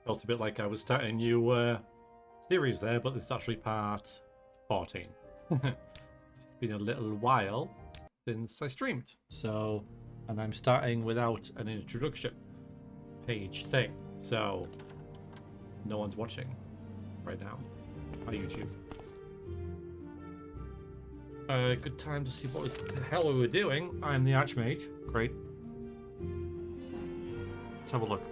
Felt a bit like I was starting a new series there, but this is actually part 14. It's been a little while since I streamed, so, and I'm starting without an introduction page thing, so no one's watching right now on YouTube. Good time to see what the hell we were doing. I'm the Archmage. Great. Let's have a look.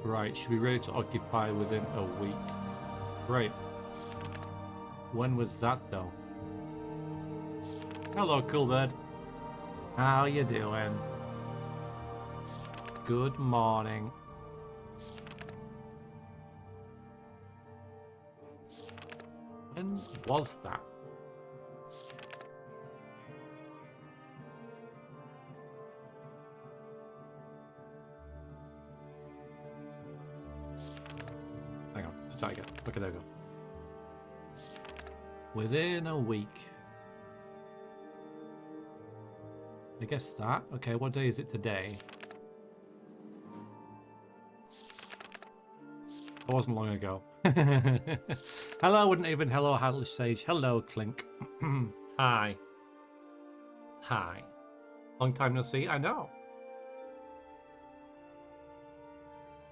Right, should be ready to occupy within a week. Great. When was that, though? Hello, cool bird. How you doing? Good morning. When was that? Hang on, start again. Okay, there we go. Within a week. I guess that. Okay, what day is it today? It wasn't long ago. Hello, wouldn't even hello, Hadley Sage. Hello, Clink. Hi. Hi. Long time no see, I know.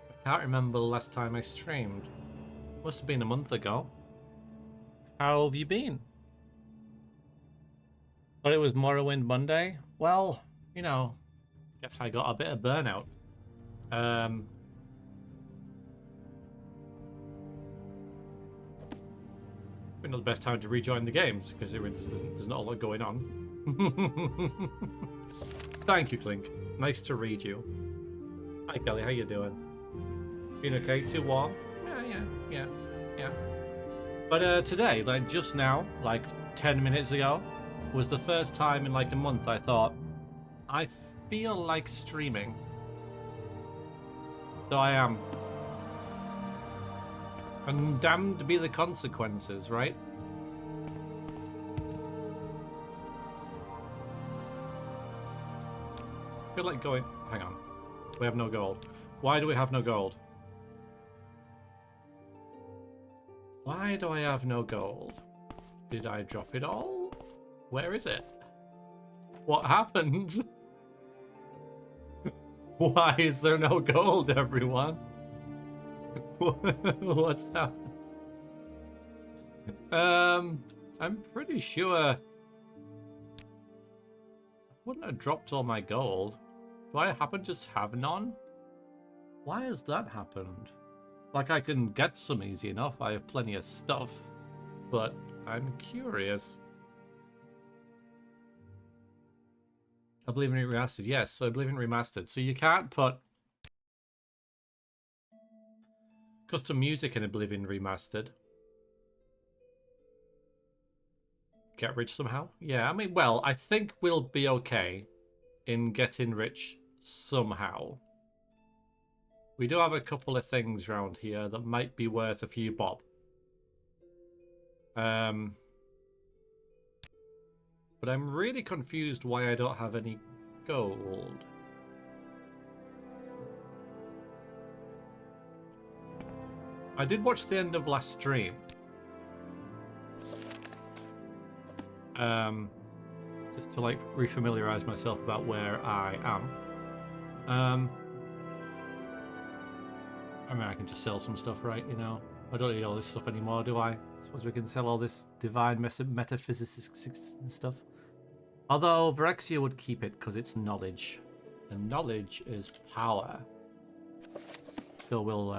I can't remember the last time I streamed. Must have been a month ago. How have you been? Thought it was Morrowind Monday? Well, you know, guess I got a bit of burnout. Not the best time to rejoin the games because there's not a lot going on. Thank you, Clink. Nice to read you. Hi, Kelly. How you doing? Been okay? Too warm? Yeah. But today, like just now, like 10 minutes ago, was the first time in like a month I thought, I feel like streaming. So I am. And damned be the consequences, right? I feel like going... Hang on. We have no gold. Why do we have no gold? Why do I have no gold? Did I drop it all? Where is it? What happened? Why is there no gold, everyone? What's happened? I'm pretty sure I wouldn't have dropped all my gold. Do I happen to just have none? Why has that happened? Like I can get some easy enough. I have plenty of stuff, but I'm curious. I believe in remastered. Yes, I believe in remastered. So you can't put custom music in Oblivion Remastered. Get rich somehow? Yeah, I mean, well, I think we'll be okay in getting rich somehow. We do have a couple of things around here that might be worth a few bob. But I'm really confused why I don't have any gold. I did watch the end of last stream. Just to like refamiliarize myself about where I am. I mean, I can just sell some stuff, right? You know, I don't need all this stuff anymore, do I? Suppose we can sell all this divine metaphysics and stuff. Although Vrexia would keep it because it's knowledge, and knowledge is power. So we'll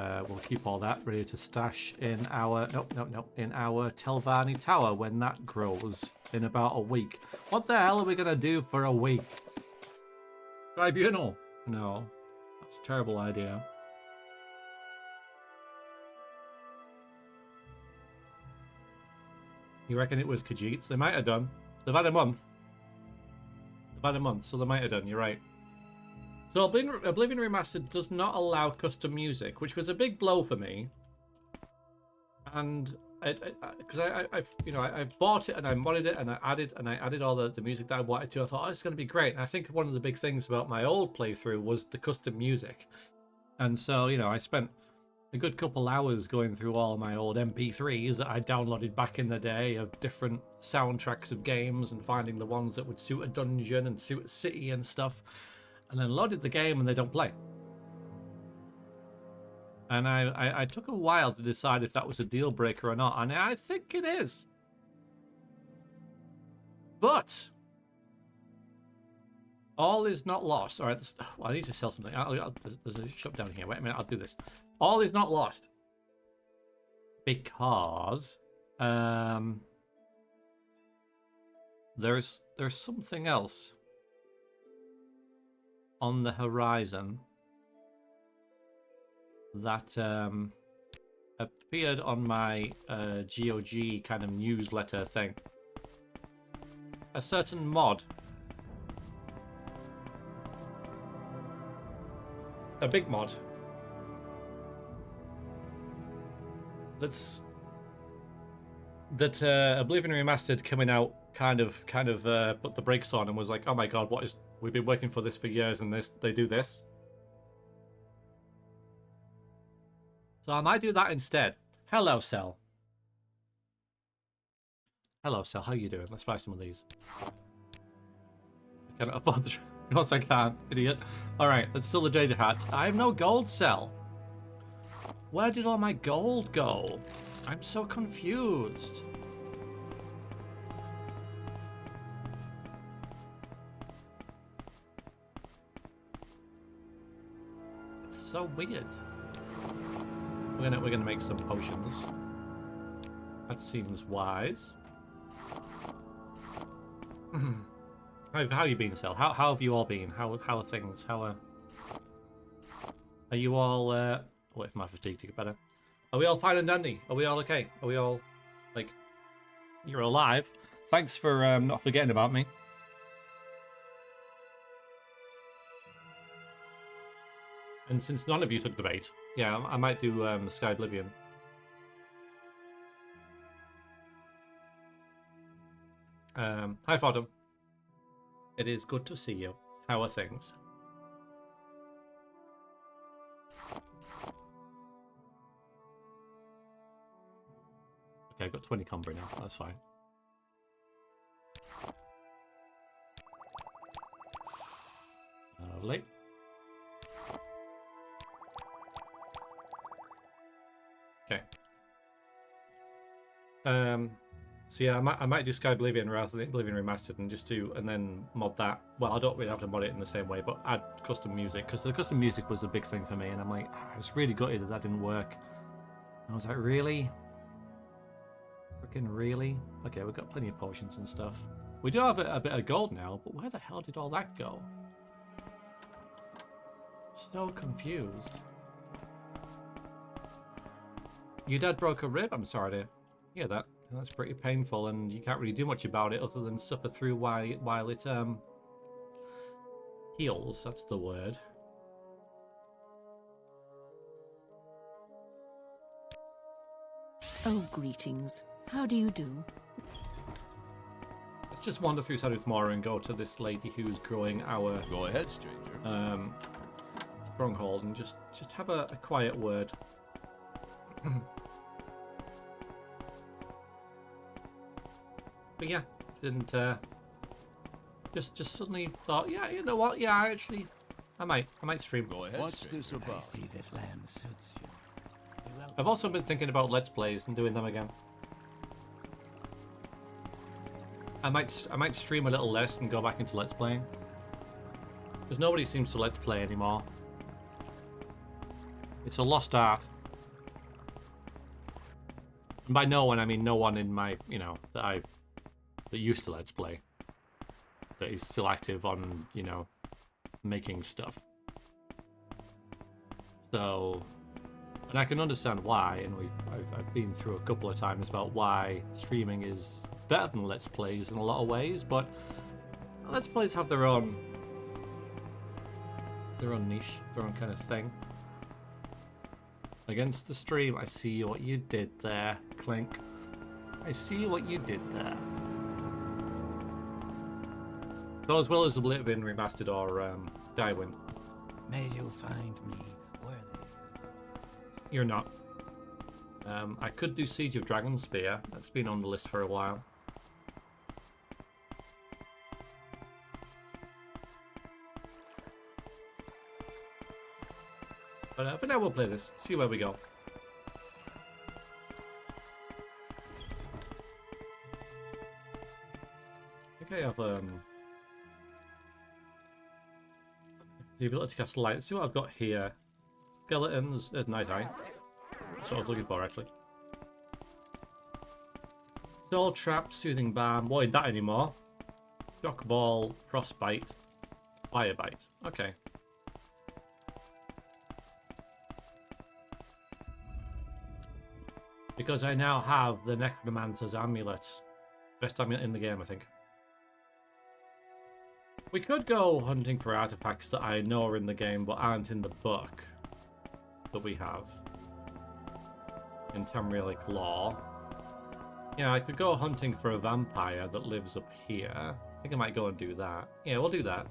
keep all that ready to stash in our in our Telvanni Tower when that grows in about a week. What the hell are we gonna do for a week? Tribunal? No, that's a terrible idea. You reckon it was Khajiits? They might have done. They've had a month. They've had a month, so they might have done. You're right. So Oblivion Remastered does not allow custom music, which was a big blow for me. And because I bought it and I modded it and I added all the music that I wanted to. I thought, oh, it's going to be great. And I think one of the big things about my old playthrough was the custom music. And so, I spent a good couple hours going through all my old MP3s that I downloaded back in the day of different soundtracks of games and finding the ones that would suit a dungeon and suit a city and stuff. And then loaded the game and they don't play. And I took a while to decide if that was a deal breaker or not, and I think it is. But all is not lost. All right, well, I need to sell something. There's a shop down here. Wait a minute, I'll do this. All is not lost because there's something else on the horizon that appeared on my GOG kind of newsletter thing. A certain mod. A big mod. That Oblivion Remastered coming out kind of put the brakes on and was like, oh my god, we've been working for this for years and they do this. So I might do that instead. Hello, Cell. Hello, Cell. How you doing? Let's buy some of these. I cannot afford the... Of course I can't, idiot. Alright, let's sell the Jaded Hats. I have no gold, Cell. Where did all my gold go? I'm so confused. It's so weird. We're gonna make some potions. That seems wise. How you been, Cell? How have you all been? How are things? Are you all? Wait for my fatigue to get better. Are we all fine and dandy? Are we all okay? Are we all like? You're alive. Thanks for not forgetting about me. And since none of you took the bait, yeah, I might do Sky Oblivion. Hi, Fodham. It is good to see you. How are things? Okay, I've got 20 Cumbria now. That's fine. Lovely. Okay. So yeah, I might do Sky Oblivion rather than Oblivion Remastered and then mod that. Well, I don't really have to mod it in the same way, but add custom music, because the custom music was a big thing for me, and I'm like, I was really gutted that didn't work. And I was like, really? Freaking really? Okay, we've got plenty of potions and stuff. We do have a bit of gold now, but where the hell did all that go? So confused. Your dad broke a rib? I'm sorry to hear that. That's pretty painful, and you can't really do much about it other than suffer through while it heals. That's the word. Oh, greetings. How do you do? Let's just wander through Morrowind and go to this lady who's growing our... Go ahead, stranger. Stronghold, and just have a quiet word. But yeah, didn't just suddenly thought, yeah, you know what? Yeah, actually, I might stream. Go ahead. What's this about? I see this land suits you. I've also been thinking about Let's Plays and doing them again. I might stream a little less and go back into Let's Playing, because nobody seems to Let's Play anymore. It's a lost art. And by no one, I mean no one in my, that used to Let's Play, that is still active on, making stuff. So, and I can understand why, and I've been through a couple of times about why streaming is better than Let's Plays in a lot of ways, but Let's Plays have their own niche, their own kind of thing. Against the stream, I see what you did there, Clink. I see what you did there. So as well as Oblivion Remastered or Daiwind. May you find me worthy. You're not. I could do Siege of Dragonspear. That's been on the list for a while. But for now, we'll play this. See where we go. I think I have the ability to cast light. Let's see what I've got here. Skeletons. There's Night Eye. That's what I was looking for, actually. Soul Trap, Soothing Balm. Won't need that anymore. Shock Ball, Frostbite, Firebite. Okay. Because I now have the Necromancer's Amulet. Best amulet in the game, I think. We could go hunting for artifacts that I know are in the game but aren't in the book that we have. In Tamrielic Law. Yeah, I could go hunting for a vampire that lives up here. I think I might go and do that. Yeah, we'll do that.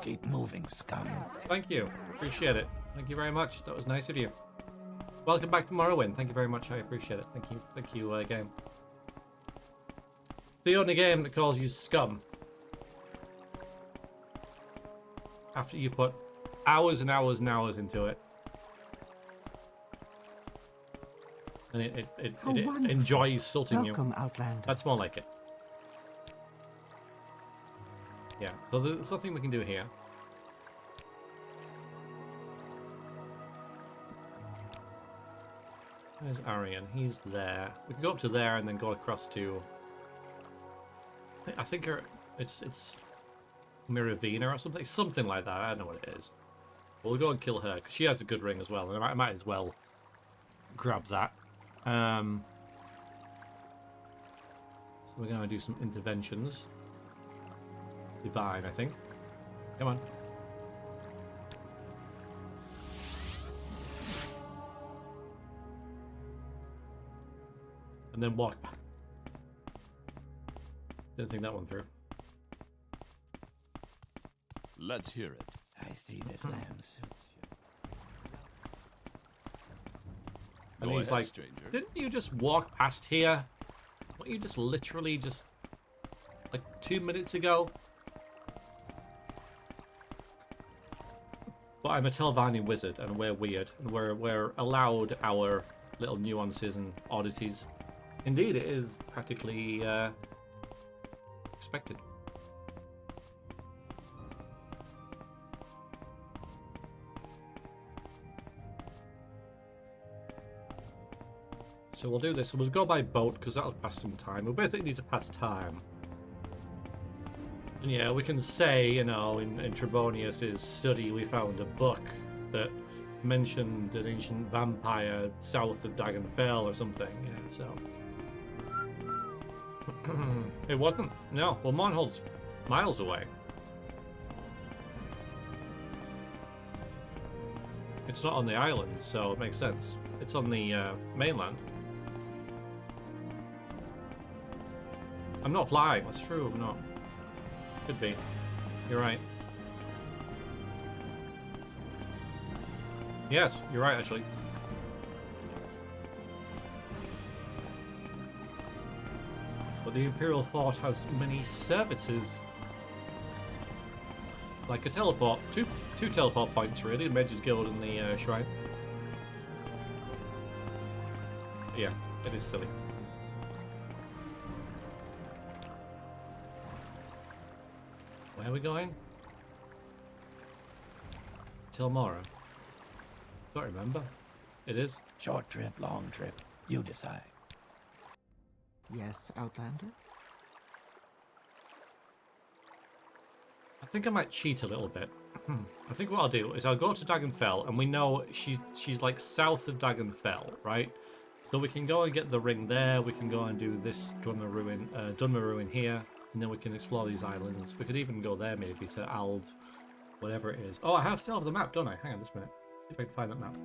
Keep moving, scum. Thank you. Appreciate it. Thank you very much. That was nice of you. Welcome back to Morrowind. Thank you very much. I appreciate it. Thank you. Thank you, game. The only game that calls you scum. After you put hours and hours and hours into it. And it enjoys salting you. Welcome, Outlander. That's more like it. Yeah, so there's something we can do here. There's Arian. He's there. We can go up to there and then go across to... I think it's Miravina or something. Something like that. I don't know what it is. But we'll go and kill her, because she has a good ring as well. And I might as well grab that. So we're going to do some interventions. Divine, I think. Come on. And then walk back. Didn't think that one through. Let's hear it. I see this land suits you. And Go he's ahead, like, stranger. didn't you just walk past here? What you just literally just like 2 minutes ago? But I'm a Telvanni wizard and we're weird and we're allowed our little nuances and oddities. Indeed, it is practically expected. So we'll do this. We'll go by boat because that'll pass some time. We'll basically need to pass time. And yeah, we can say, you know, in Trebonius's study, we found a book that mentioned an ancient vampire south of Vvardenfell or something. Yeah, so it wasn't. No. Well, Monhold's miles away. It's not on the island, so it makes sense. It's on the mainland. I'm not flying. That's true. I'm not. Could be. You're right. Yes, you're right, actually. But the Imperial Fort has many services. Like a teleport. Two teleport points, really. The Mage's Guild and the Shrine. Yeah, it is silly. Where are we going? Tilmora. Don't remember. It is. Short trip, long trip. You decide. Yes, Outlander? I think I might cheat a little bit. I think what I'll do is I'll go to Vvardenfell, and we know she's like south of Vvardenfell, right? So we can go and get the ring there. We can go and do this Dunmer ruin here, and then we can explore these islands. We could even go there maybe to Ald, whatever it is. Oh, I still have the map, don't I? Hang on just a minute. See if I can find that map.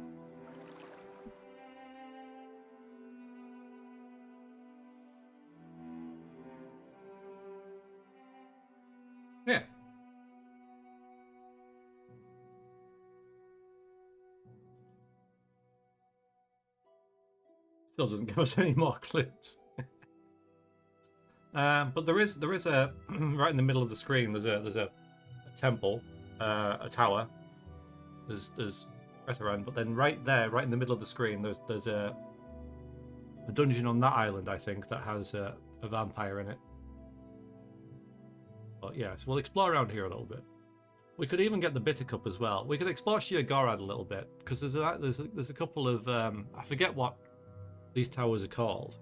Still doesn't give us any more clues. But there is a right in the middle of the screen. There's a temple, a tower. There's Veteran, but then right there, right in the middle of the screen, there's a dungeon on that island, I think, that has a vampire in it. But yeah, so we'll explore around here a little bit. We could even get the bitter cup as well. We could explore Shir Gorad a little bit because there's a couple of I forget what these towers are called.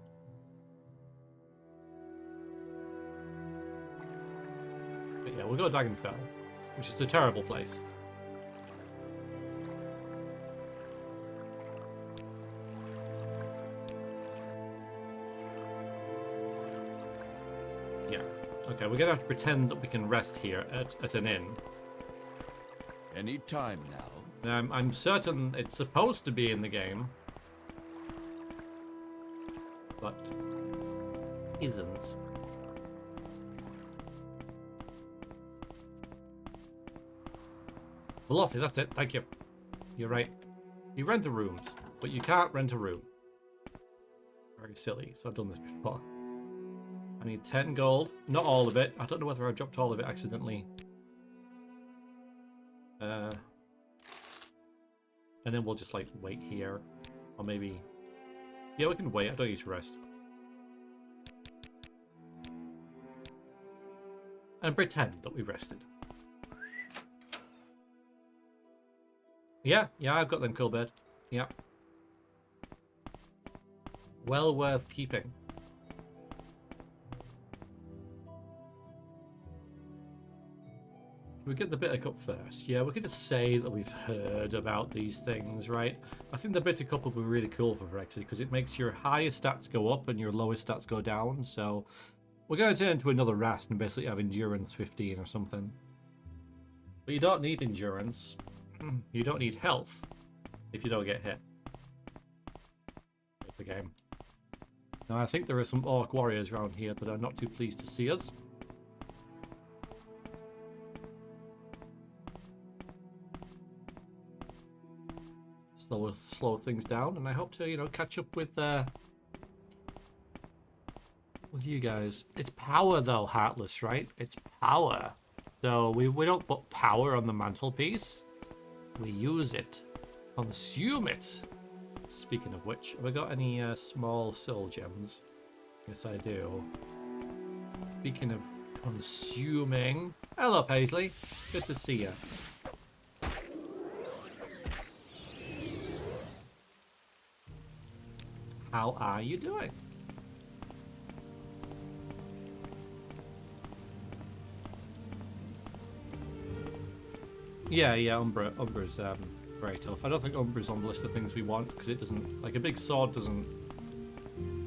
But yeah, we'll go to Vvardenfell, which is a terrible place. Yeah. Okay, we're gonna have to pretend that we can rest here at an inn. Any time now. I'm certain it's supposed to be in the game, but isn't. Velocity, that's it. Thank you. You're right. You rent a rooms, but you can't rent a room. Very silly. So I've done this before. I need 10 gold. Not all of it. I don't know whether I dropped all of it accidentally. And then we'll just like wait here. Or maybe... Yeah, we can wait. I don't need to rest. And pretend that we rested. Yeah, I've got them, Coolbird. Yeah. Well worth keeping. Should we get the bitter cup first? Yeah, we could just say that we've heard about these things, right? I think the bitter cup will be really cool for Vrexia because it makes your highest stats go up and your lowest stats go down. So we're going to turn into another Rast and basically have endurance 15 or something. But you don't need endurance. You don't need health if you don't get hit. The game. Now I think there are some orc warriors around here that are not too pleased to see us. Slow things down, and I hope to, you know, catch up with you guys. It's power though, Heartless, right? It's power. So we don't put power on the mantelpiece. We use it. Consume it. Speaking of which, have I got any small soul gems? Yes, I do. Speaking of consuming... Hello, Paisley. Good to see you. How are you doing? Yeah, Umbra's very tough. I don't think Umbra's on the list of things we want because it doesn't, like, a big sword doesn't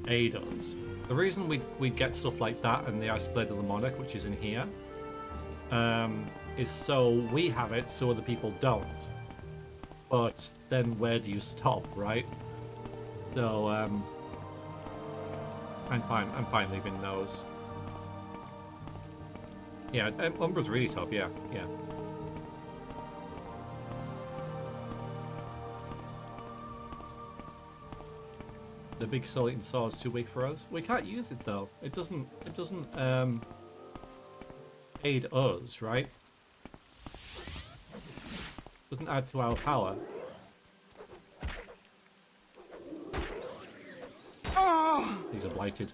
aid us. The reason we get stuff like that and the Ice Blade of the Monarch, which is in here, is so we have it so other people don't. But then where do you stop, right? So, I'm fine leaving those. Yeah, Umbra's really tough, yeah. The big Sultan sword's too weak for us. We can't use it though. It doesn't aid us, right? Doesn't add to our power. These are blighted.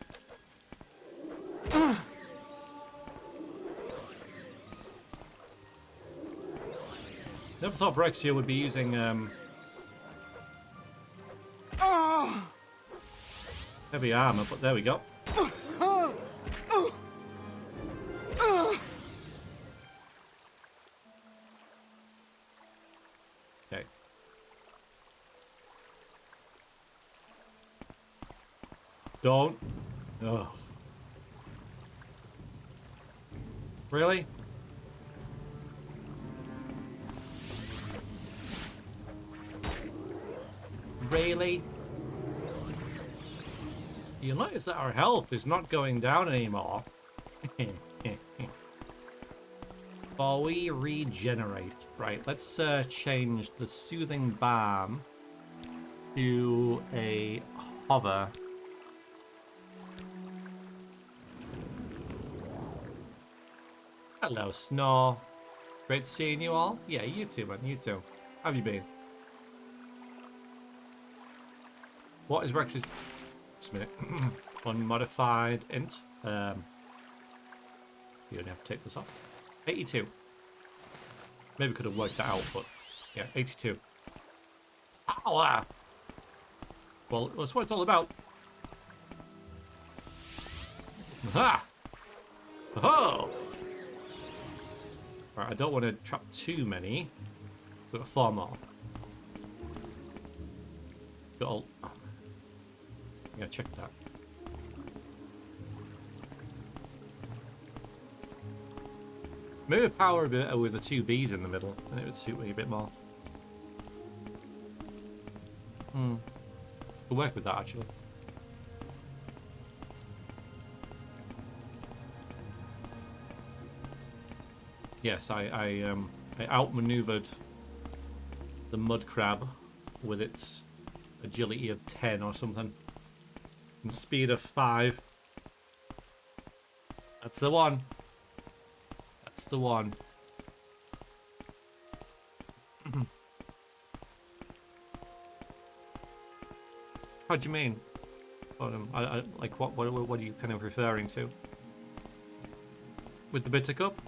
Never thought Vrexia would be using heavy armor, but there we go. Okay. Don't. Ugh. Really? Really? You notice that our health is not going down anymore. While we regenerate. Right, let's change the Soothing Balm to a... Oh, hover. Hello, Snore. Great seeing you all. Yeah, you too, man. You too. How have you been? What is Rex's... Just a minute. Unmodified int. You only have to take this off. 82. Maybe could have worked that out, but yeah, 82. Ow! Well, that's what it's all about. Aha! Oh! Right, I don't want to trap too many. Got 4 more. Got all... Yeah, check that. Maybe power a bit with the 2 Bs in the middle, and it would suit me a bit more. Could work with that actually. Yes, I outmaneuvered the mud crab with its agility of 10 or something, and speed of 5. That's the one. That's the one. How do you mean? Like what are you kind of referring to? With the bitter cup?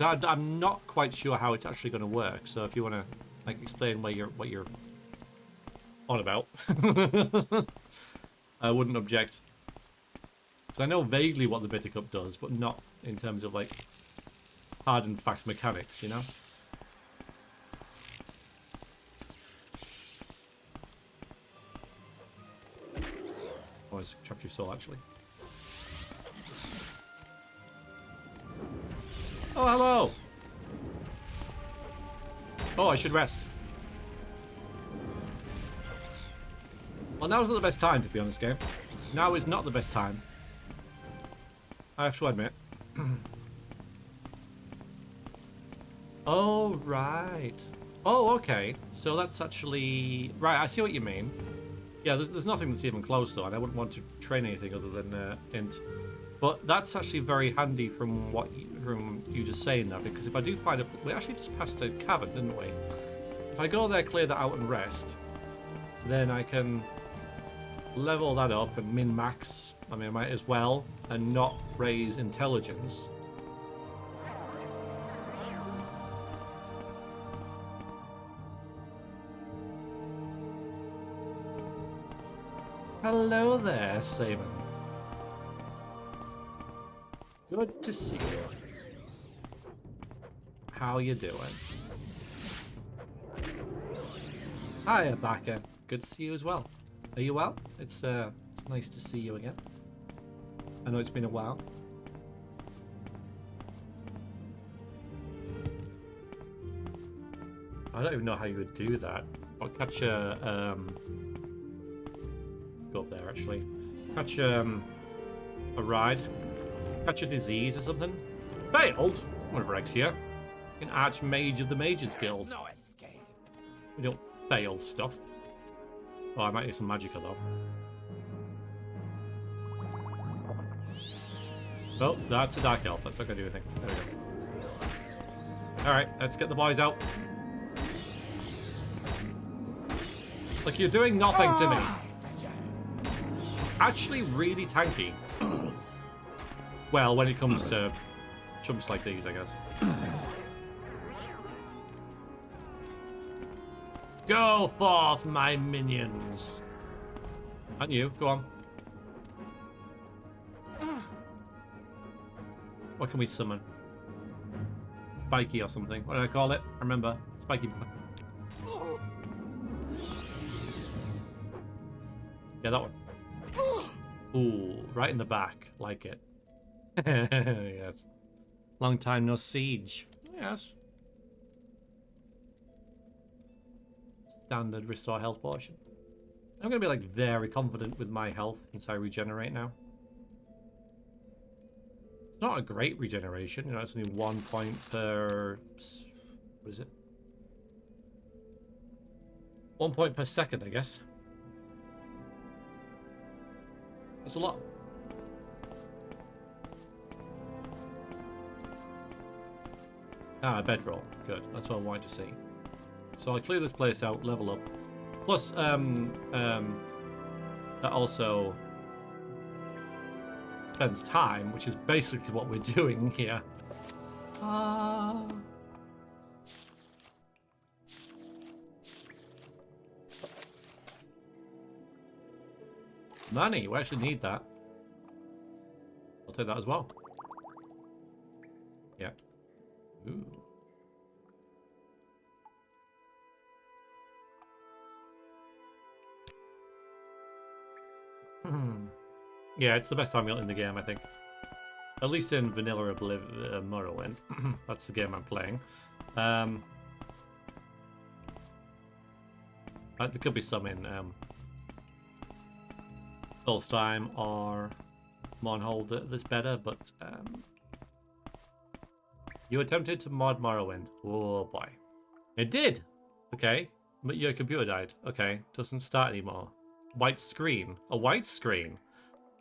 I'm not quite sure how it's actually going to work. So if you want to like explain what you're on about, I wouldn't object. Because I know vaguely what the bitter cup does, but not in terms of like hard and fact mechanics, you know. Oh, it's trapped your soul actually. Oh, hello! Oh, I should rest. Well, now's not the best time to be on this game. Now is not the best time. I have to admit. Oh, right. Oh, okay. So that's actually... Right, I see what you mean. Yeah, there's nothing that's even close, though, and I wouldn't want to train anything other than int. But that's actually very handy from what you just saying that, because if I do find it, we actually just passed a cavern, didn't we? If I go there, clear that out, and rest, then I can level that up and min-max. I mean, I might as well, and not raise intelligence. Hello there, Saban. Good to see you. How you doing? Hiya, Baka. Good to see you as well. Are you well? It's nice to see you again. I know it's been a while. I don't even know how you would do that. I'll catch a go up there actually. Catch a ride. Catch a disease or something. Failed? One of Vrexia. An archmage of the Mages Guild. No escape. We don't fail stuff. Oh, I might need some magicka though. Oh, that's a dark elf. That's not gonna do anything. There we go. Alright, let's get the boys out. Like, you're doing nothing to me. Actually really tanky. Well, when it comes to chumps like these, I guess. Go forth, my minions. And you, go on. What can we summon? Spiky or something. What did I call it? I remember. Spiky boy. Yeah, that one. Ooh, right in the back. Like it. Yes. Long time no siege. Yes. Standard restore health potion. I'm gonna be like very confident with my health once I regenerate now. It's not a great regeneration, you know, it's only 1 point per... What is it? 1 point per second, I guess. That's a lot. Ah, a bedroll. Good. That's what I wanted to see. So I clear this place out, level up. Plus, that also spends time, which is basically what we're doing here. Money. We actually need that. I'll take that as well. Yeah. Ooh. Yeah, it's the best time in the game, I think. At least in vanilla Morrowind. That's the game I'm playing. There could be some in Solstheim or Mournhold that's better, but you attempted to mod Morrowind. Oh boy. It did! Okay. But your computer died. Okay. Doesn't start anymore. White screen. A white screen.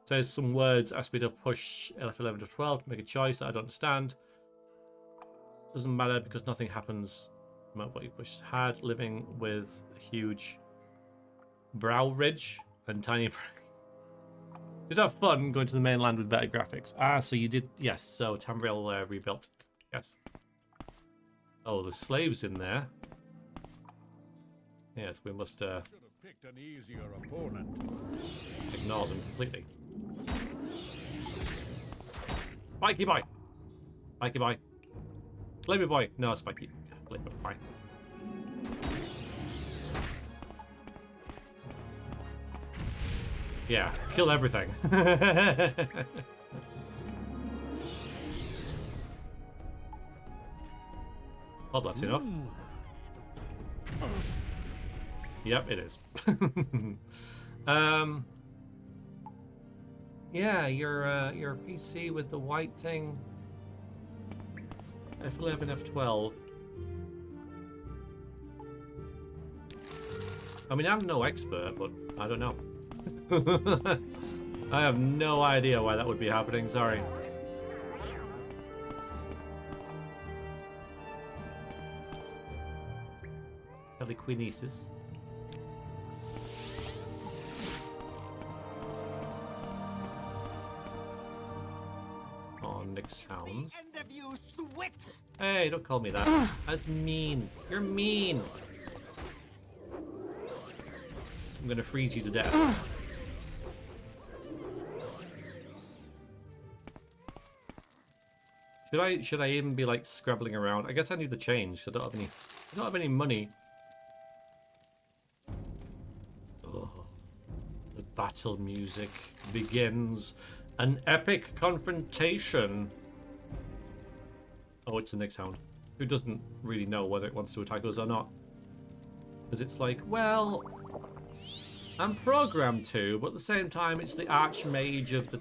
Says some words ask me to push F11 to 12 to make a choice that I don't understand. Doesn't matter because nothing happens. What you push hard, living with a huge brow ridge and tiny. Did have fun going to the mainland with better graphics. Ah, so you did. Yes, so Tamriel rebuilt. Yes. Oh, the slaves in there. Yes, we must Should have picked an easier opponent. Ignore them completely. Spiky boy! Spiky boy. Flavor boy. No, spiky. Flavor, fine. Yeah, kill everything. Oh, that's enough. Yep, it is. Yeah, your PC with the white thing. F11, F12. I mean, I'm no expert, but I don't know. I have no idea why that would be happening, sorry. Telekinesis. Nick sounds. Hey, don't call me that. That's mean. You're mean. So I'm gonna freeze you to death. Should I even be like scrabbling around? I guess I need the change. I don't have any money. Oh, the battle music begins. An epic confrontation. Oh, it's the next hound. Who doesn't really know whether it wants to attack us or not. Because it's like, well, I'm programmed to, but at the same time, it's the archmage of the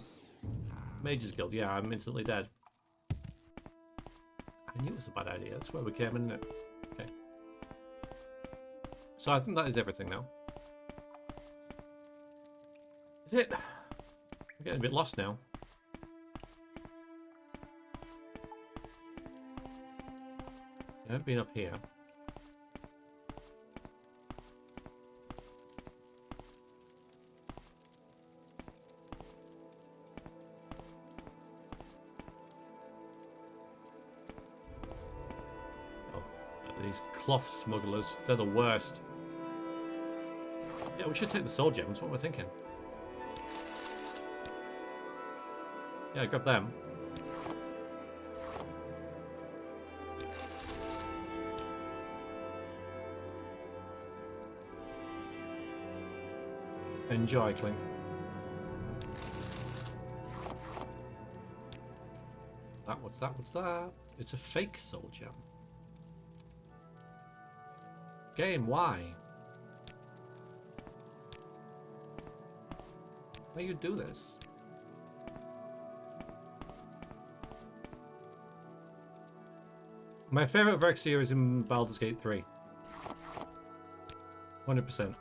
Mages Guild. Yeah, I'm instantly dead. I knew it was a bad idea. That's where we came in, isn't it? Okay. So I think that is everything now. Is it? I'm getting a bit lost now. I haven't been up here. Oh, these cloth smugglers, they're the worst. Yeah, we should take the soul gems, what we're thinking. Yeah, grab them. Enjoy, Clink. What's that? What's that? It's a fake soul gem. Game, why? Why you do this? My favorite Vrexia is in Baldur's Gate 3. 100%.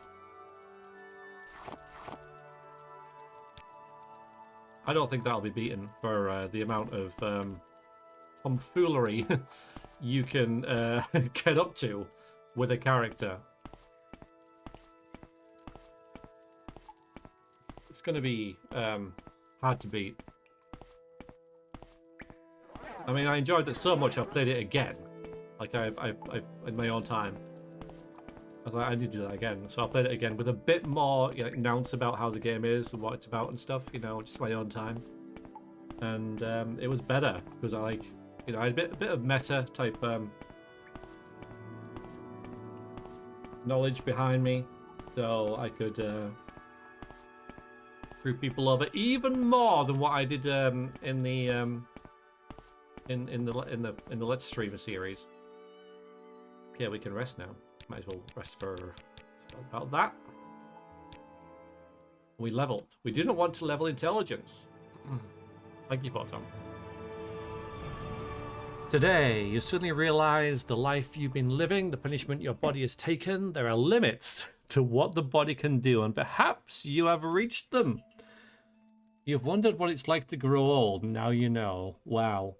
I don't think that'll be beaten for the amount of tomfoolery you can get up to with a character. It's going to be hard to beat. I mean, I enjoyed it so much I played it again. Like, I in my own time. I was like, I need to do that again. So I played it again with a bit more, you know, announce about how the game is and what it's about and stuff, you know, just my own time. And it was better because I like, you know, I had a bit of meta type knowledge behind me, so I could screw people over even more than what I did in the Let's Streamer series. Okay, we can rest now. Might as well rest for about that. We leveled. We didn't want to level intelligence. Thank you, Tom. Today, you suddenly realize the life you've been living, the punishment your body has taken, there are limits to what the body can do, and perhaps you have reached them. You've wondered what it's like to grow old, now you know. Wow.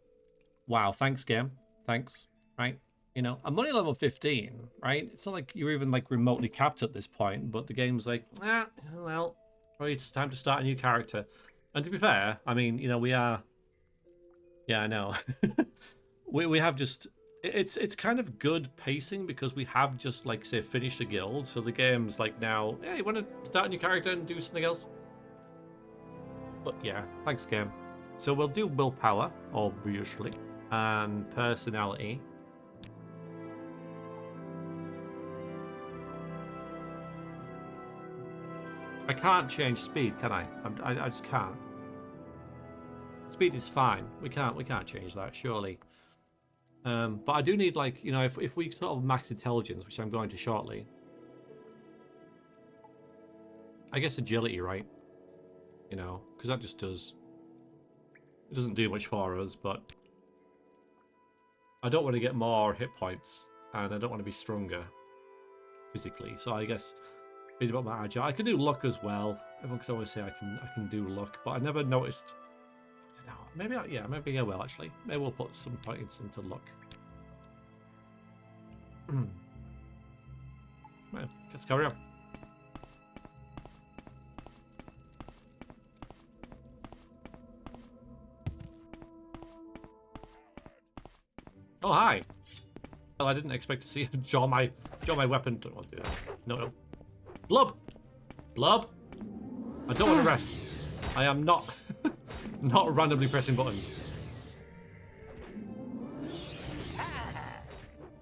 Wow, thanks, game. Thanks. Right? You know, I'm only level 15, right? It's not like you're even, like, remotely capped at this point, but the game's like, well, probably it's time to start a new character. And to be fair, I mean, you know, we are... Yeah, I know. we have just... It's kind of good pacing because we have just, like, say, finished a guild, so the game's like now, yeah, you want to start a new character and do something else? But yeah, thanks, game. So we'll do willpower, obviously, and personality. I can't change speed, can I? I just can't. Speed is fine. We can't change that, surely. But I do need, like, you know, if we sort of max intelligence, which I'm going to shortly. I guess agility, right? You know, because that just does... It doesn't do much for us, but... I don't want to get more hit points, and I don't want to be stronger physically, so I guess... About my agile. I can do luck as well. Everyone could always say I can do luck, but I never noticed. I don't know. Maybe I will actually. Maybe we'll put some points into luck. Right, let's carry on. Oh hi. Well, I didn't expect to see him draw my weapon. Don't want to do that. No. Blub! Blub! I don't want to rest. I am not not randomly pressing buttons.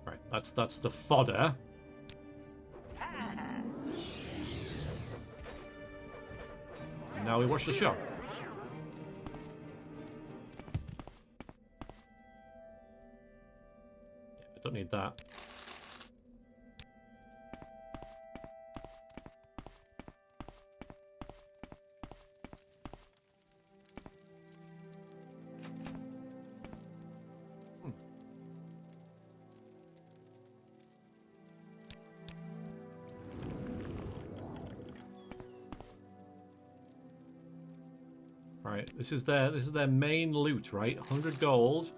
Right, that's the fodder. And now we watch the show. Yeah, I don't need that. Right, this is their main loot, right? 100 gold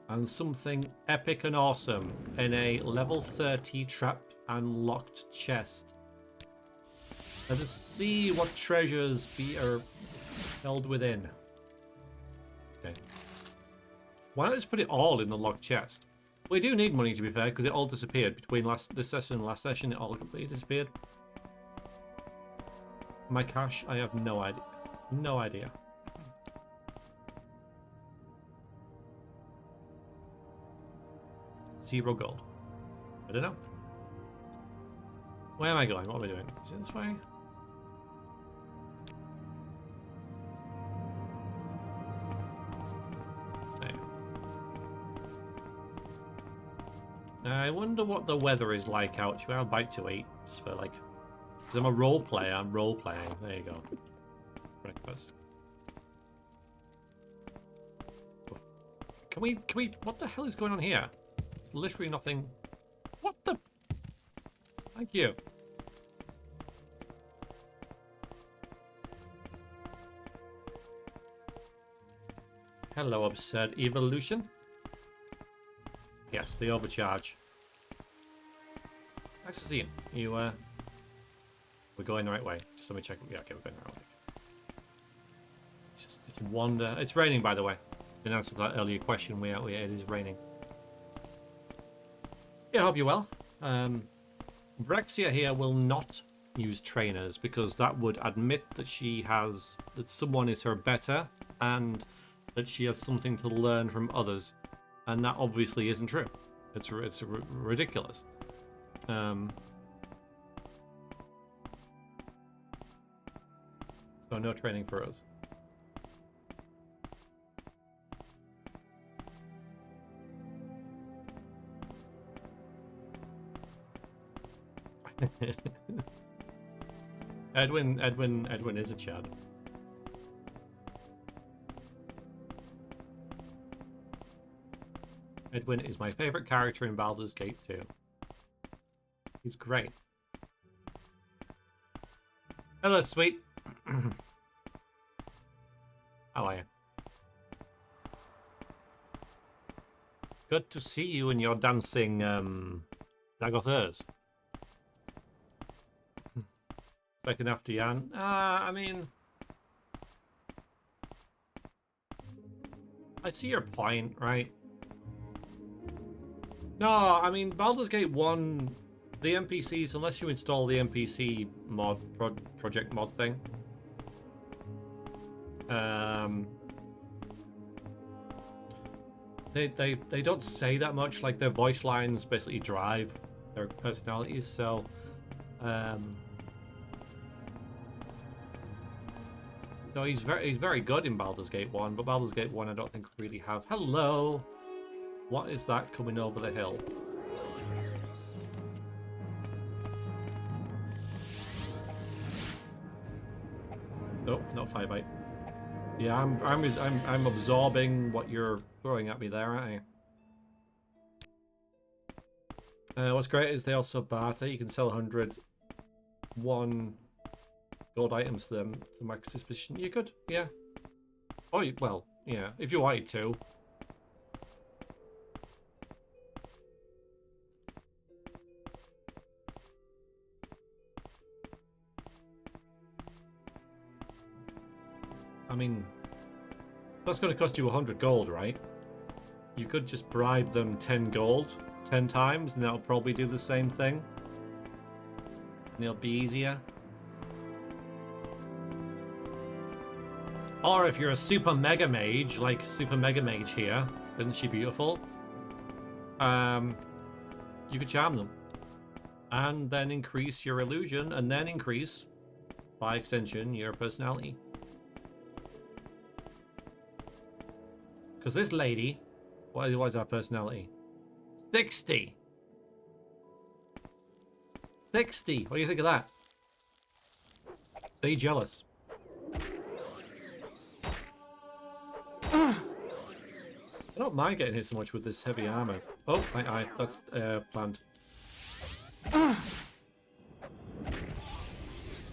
and something epic and awesome in a level 30 trap and locked chest. Let us see what treasures are held within. Okay. Why not just put it all in the locked chest? We do need money, to be fair, because it all disappeared between this session and last session. It all completely disappeared. My cash, I have no idea. No idea. Zero gold. I don't know. Where am I going? What am I doing? Is it this way? There. I wonder what the weather is like out. Should we have a bite to eat? Just for like... Because I'm a role player. I'm role playing. There you go. Breakfast. Can we... What the hell is going on here? Literally nothing. What the? Thank you. Hello, absurd evolution. Yes, the overcharge. Nice to see you. You, we're going the right way. Just let me check. Yeah, okay, we're going the right way. It's just it's wander. It's raining, by the way. In answer to that earlier question, it is raining. Yeah, I hope you're well. Vrexia here will not use trainers because that would admit that that someone is her better and that she has something to learn from others, and that obviously isn't true. It's ridiculous. So no training for us. Edwin is a Chad. Edwin is my favorite character in Baldur's Gate 2. He's great. Hello, sweet. How are you? Good to see you in your dancing Dagothers. Second after Jan. I mean, I see your point, right? No, I mean, Baldur's Gate 1, the NPCs, unless you install the NPC mod, project mod thing, they don't say that much. Like, their voice lines basically drive their personalities, so, no, he's very good in Baldur's Gate 1, but Baldur's Gate 1 I don't think would really have. Hello! What is that coming over the hill? Oh, not 5-8. Yeah, I'm absorbing what you're throwing at me there, aren't I? What's great is they also barter. You can sell 101 gold items to them to max suspicion. You could, yeah. Oh, well, yeah, if you wanted to. I mean, that's going to cost you 100 gold, right? You could just bribe them 10 gold 10 times, and that'll probably do the same thing. And it'll be easier. Or if you're a super mega mage, like super mega mage here, isn't she beautiful? You could charm them. And then increase your illusion, and then increase, by extension, your personality. Because this lady, what is our personality? 60! 60! What do you think of that? Be jealous. I don't mind getting hit so much with this heavy armor. Oh, that's planned.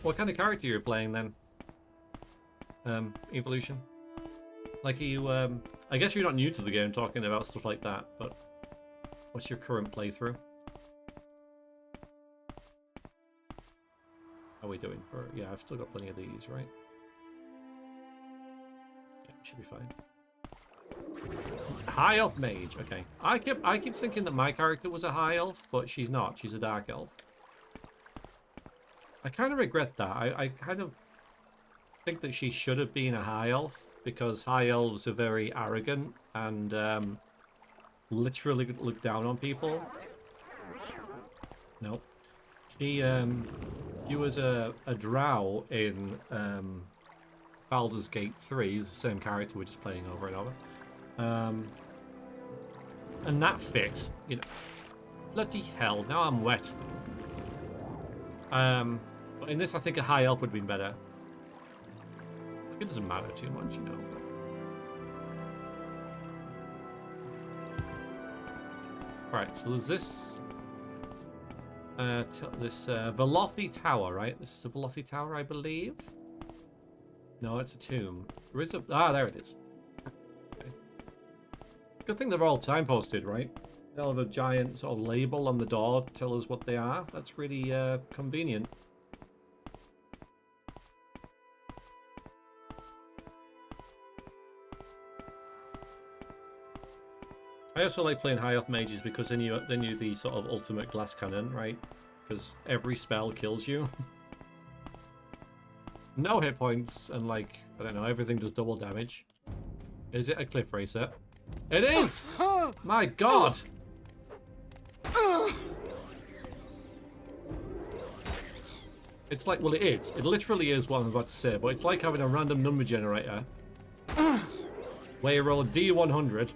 What kind of character are you playing then? Evolution? Like, are you, I guess you're not new to the game talking about stuff like that, but what's your current playthrough? How are we doing for... Yeah, I've still got plenty of these, right? Yeah, should be fine. High elf mage, okay. I keep thinking that my character was a high elf, but she's not. She's a dark elf. I kind of regret that. I kind of think that she should have been a high elf, because high elves are very arrogant and literally look down on people. Nope. She was a drow in Baldur's Gate 3. It's the same character we're just playing over and over. And that fit, you know. Bloody hell, now I'm wet. But in this, I think a high elf would have been better. It doesn't matter too much, you know. Right, so there's this... Velothi Tower, right? This is a Velothi Tower, I believe. No, it's a tomb. There is a... Ah, there it is. Okay. Good thing they're all time posted, right? They'll have a giant sort of label on the door to tell us what they are. That's really convenient. I also like playing high up mages because then you're the sort of ultimate glass cannon, right? Because every spell kills you. No hit points, and like, I don't know, everything does double damage. Is it a cliff racer? It is! My god! It's like, well, it is. It literally is what I'm about to say, but it's like having a random number generator where you roll a D100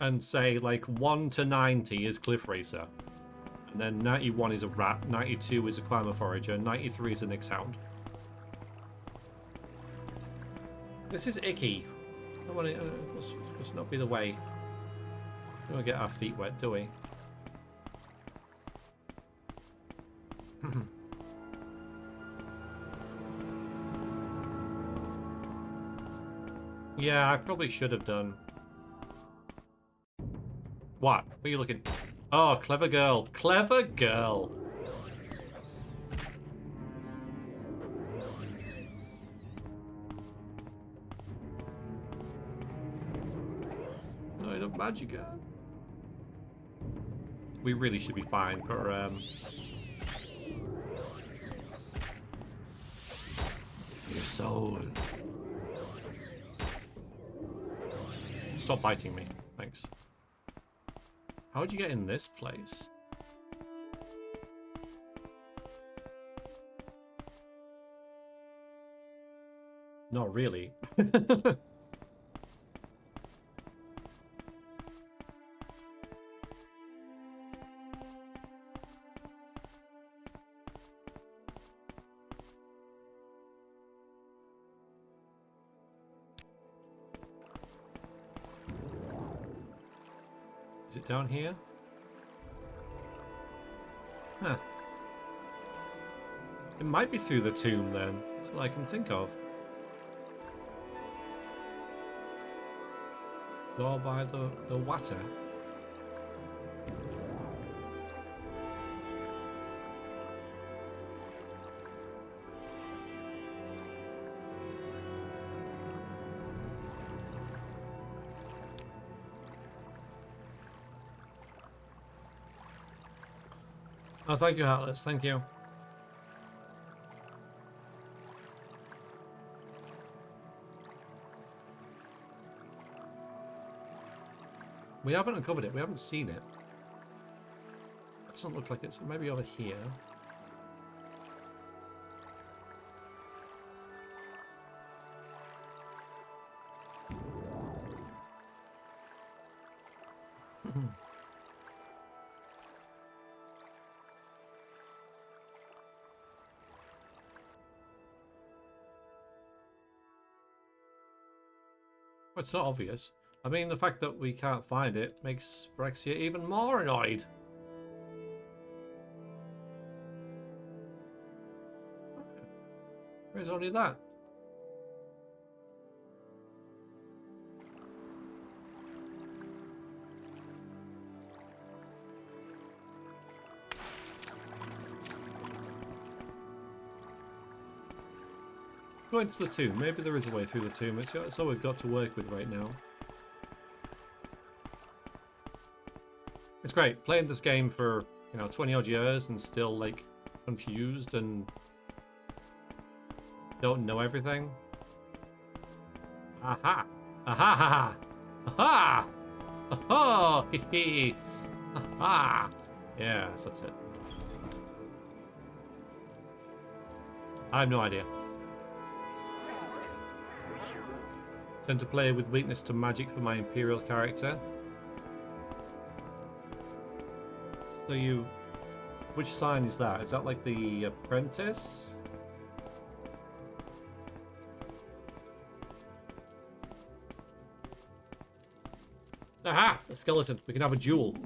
and say, like, 1 to 90 is cliff racer. And then 91 is a rat, 92 is a climber forager, 93 is a Nyx hound. This is icky. I want to, must not be the way. We don't get our feet wet, do we? Yeah, I probably should have done. What? What are you looking? Oh, clever girl. Clever girl. Not enough magicka. We really should be fine for your soul. Stop biting me. Thanks. How'd you get in this place? Not really. Is it down here? Huh. It might be through the tomb then. That's all I can think of. Door by the water. Oh, thank you, Atlas. Thank you. We haven't uncovered it. We haven't seen it. It doesn't look like it's maybe over here. Well, it's not obvious. I mean, the fact that we can't find it makes Vrexia even more annoyed. Where's only that? Go into the tomb. Maybe there is a way through the tomb. It's all we've got to work with right now. It's great playing this game for 20 odd years and still like confused and don't know everything. Aha! Aha! Ha! Aha! Oh! Hee hee! Aha! Yes, that's it. I have no idea. Tend to play with weakness to magic for my Imperial character. So which sign is that? Is that like the apprentice? Aha! A skeleton. We can have a duel.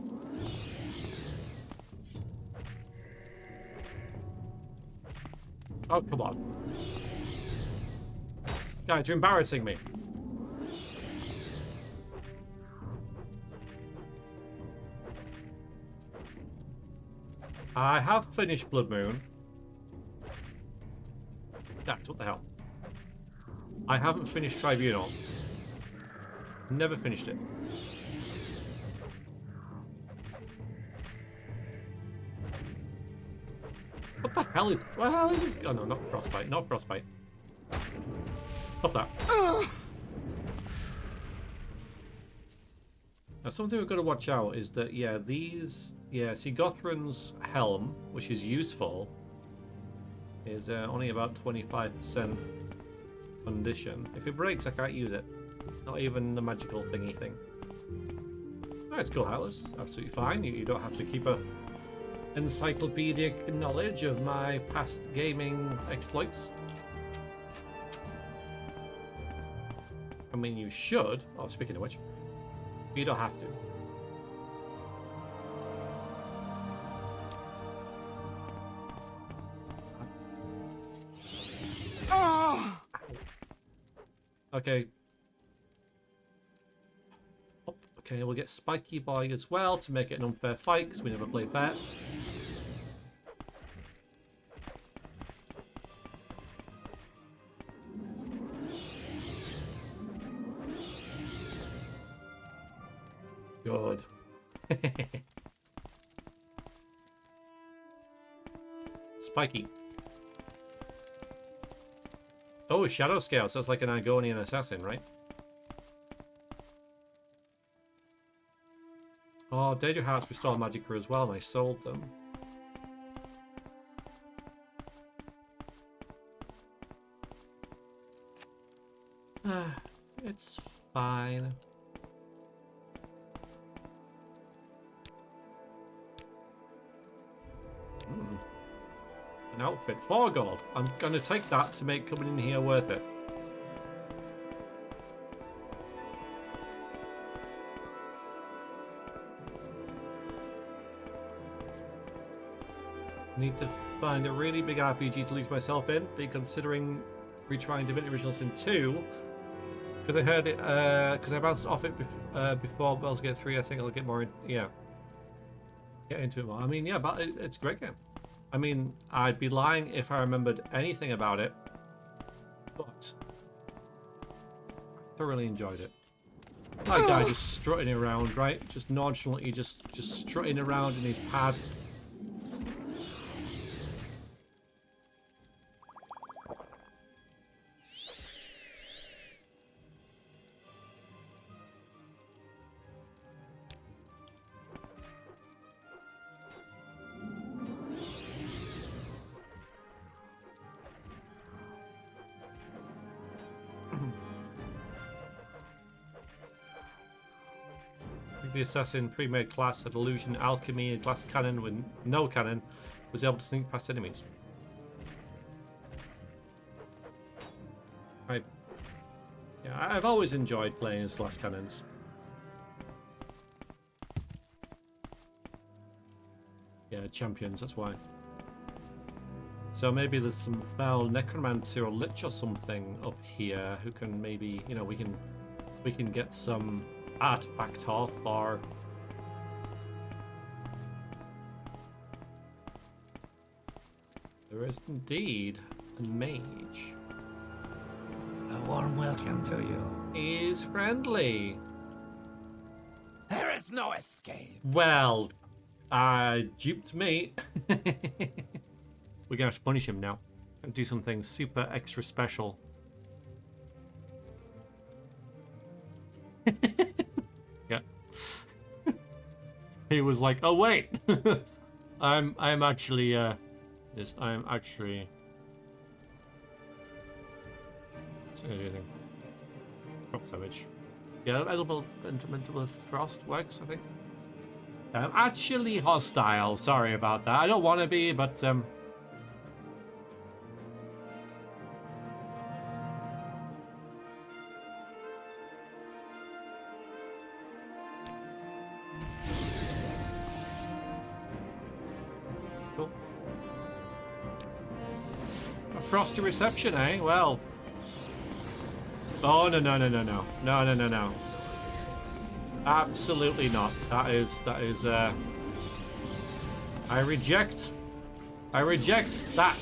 Oh, come on. Guys, you're embarrassing me. I have finished Blood Moon. That's what the hell. I haven't finished Tribunal. Never finished it. What the hell is... What the hell is this? Oh no, not Frostbite. Not Frostbite. Stop that. Now, something we've got to watch out is that, yeah, these... Yeah, see, Gothran's Helm, which is useful, is only about 25% condition. If it breaks, I can't use it. Not even the magical thingy thing. Oh, it's cool, Atlas. Absolutely fine. You don't have to keep a encyclopedic knowledge of my past gaming exploits. I mean, you should. Oh, speaking of which, you don't have to. Okay. Oh, okay, we'll get Spiky Boy as well to make it an unfair fight because we never play fair. Good. Spiky. Oh, Shadow Scale, so it's like an Argonian assassin, right? Oh, Danger Hearts restore Magicka as well, and I sold them. It's fine. An outfit, 4 gold. I'm going to take that to make coming in here worth it. Need to find a really big RPG to lose myself in, be considering retrying Divinity Original Sin 2. Because I heard it, because I bounced off it before Baldur's Gate 3, I think I'll get more, get into it more. I mean, yeah, but it's a great game. I mean, I'd be lying if I remembered anything about it, but I thoroughly enjoyed it. That guy just strutting around, right? Just nonchalantly just strutting around in his pad. The assassin pre-made class had illusion, alchemy, and glass cannon with no cannon was able to sneak past enemies. I've always enjoyed playing as glass cannons. Yeah, champions, that's why. So maybe there's some foul necromancy or lich or something up here who can maybe, you know, we can get some artifact off, or there is indeed a mage. A warm welcome to you. He's friendly. There is no escape. Well, duped me. We're gonna have to punish him now and do something super extra special. Yeah. He was like, "Oh wait, I'm actually yes, I'm actually." Drop Savage. Yeah, Elemental Frost works, I think. I'm actually hostile. Sorry about that. I don't want to be, but cool. A frosty reception, eh? Well. Oh no. Absolutely not. That is I reject that.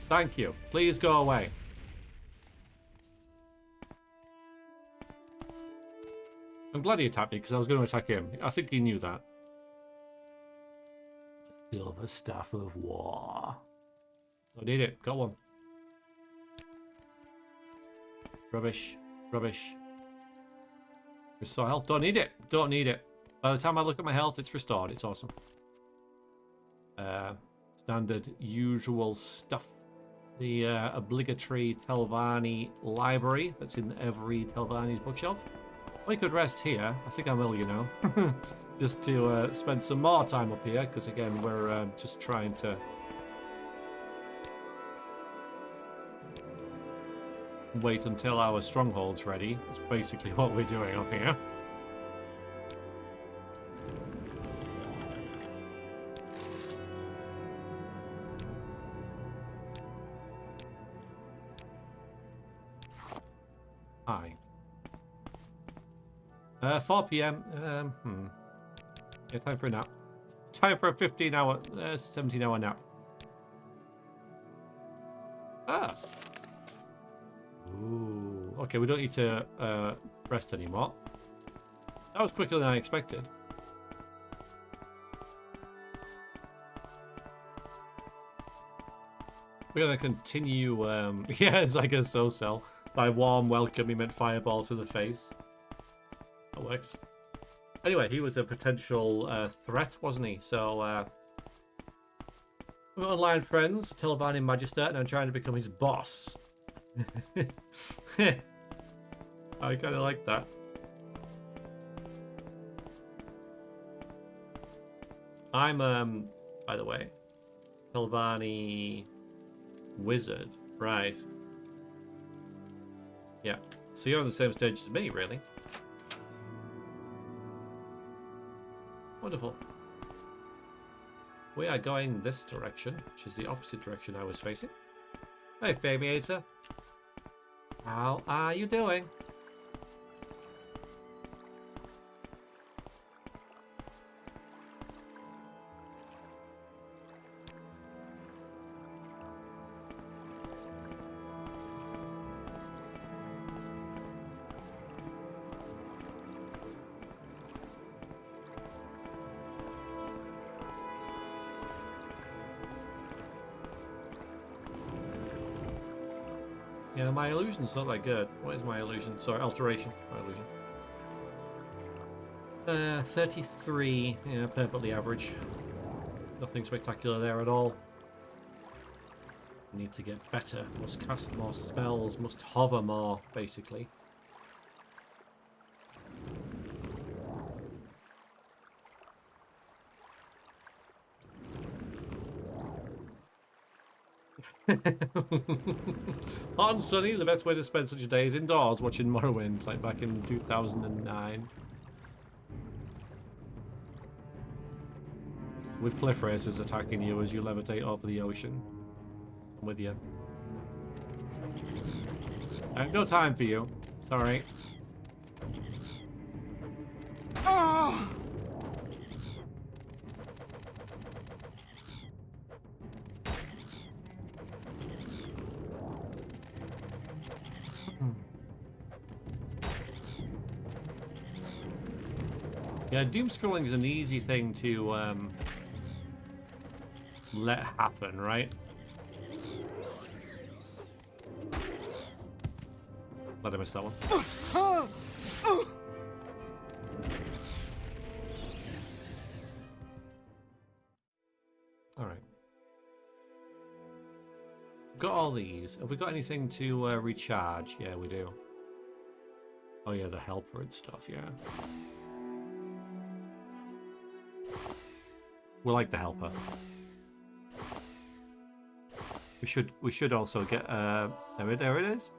Thank you. Please go away. I'm glad he attacked me because I was going to attack him. I think he knew that. Silver Staff of War. I need it. Got one. Rubbish. Rubbish. Restore health. Don't need it. Don't need it. By the time I look at my health, it's restored. It's awesome. Standard usual stuff. The obligatory Telvanni library that's in every Telvanni's bookshelf. We could rest here. I think I will, you know. Just to spend some more time up here, because again, we're just trying to wait until our stronghold's ready. That's basically what we're doing up here. Hi. 4 p.m. Yeah, time for a nap. Time for a 15-hour, 17-hour nap. Ah. Ooh. Okay, we don't need to rest anymore. That was quicker than I expected. We're gonna continue. Yeah, it's like a so-cell. By warm welcome, he meant fireball to the face. That works. Anyway, he was a potential threat, wasn't he? So, we're online friends, Telvanni Magister, and I'm trying to become his boss. I kind of like that. I'm, by the way, Telvanni Wizard. Right. Yeah. So you're on the same stage as me, really. Wonderful. We are going this direction, which is the opposite direction I was facing. Hey, Fabiator. How are you doing? Yeah, my illusion's not that good. What is my illusion? Sorry, alteration. My illusion. 33. Yeah, perfectly average. Nothing spectacular there at all. Need to get better. Must cast more spells. Must hover more, basically. Hot and sunny, the best way to spend such a day is indoors watching Morrowind, like back in 2009. With cliff racers attacking you as you levitate over the ocean. I'm with you. I have no time for you. Sorry. Oh! Yeah, doom scrolling is an easy thing to let happen, right? Glad I missed that one. All right. Got all these. Have we got anything to recharge? Yeah, we do. Oh yeah, the helper and stuff. Yeah. We like the helper. We should also get there it is.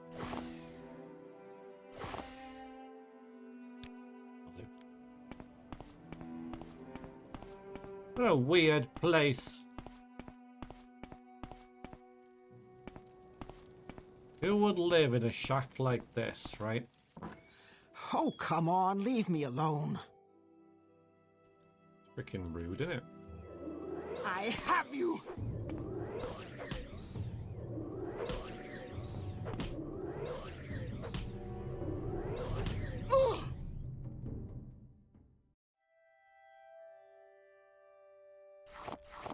What a weird place. Who would live in a shack like this, right? Oh, come on, leave me alone. Freaking rude, isn't it? I have you!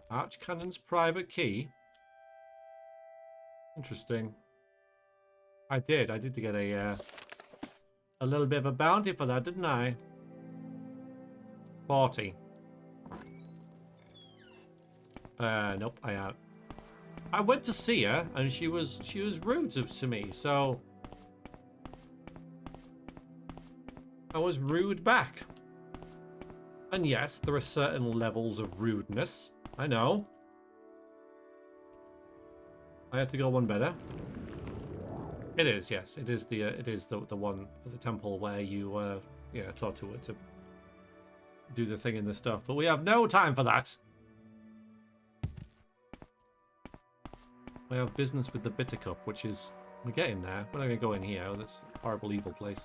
Archcannon's private key. Interesting. I did get a little bit of a bounty for that, didn't I? 40. Nope, I went to see her and she was rude to me, so I was rude back. And yes, there are certain levels of rudeness. I know. I had to go one better. It is, yes. It is the one for the temple where you yeah, talk to her to do the thing and the stuff. But we have no time for that. We have business with the bitter cup, which is we're getting there. We're not gonna go in here. That's a horrible evil place.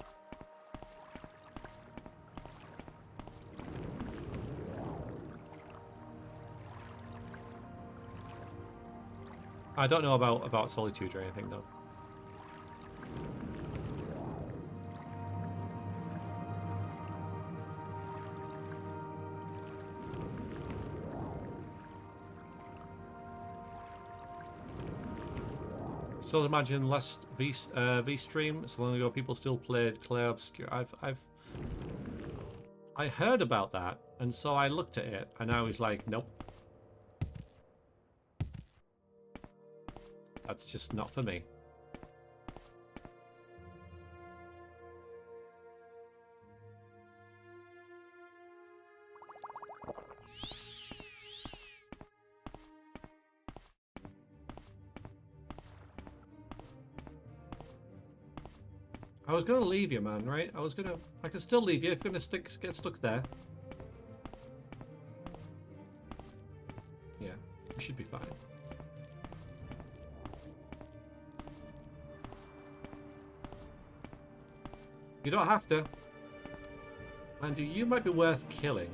I don't know about solitude or anything though. Still imagine last V stream so long ago people still played Clay Obscure. I heard about that and so I looked at it and I was like, nope. That's just not for me. I was gonna leave you, man, right? I can still leave you if you're gonna get stuck there. Yeah, you should be fine. You don't have to. Andy, you might be worth killing.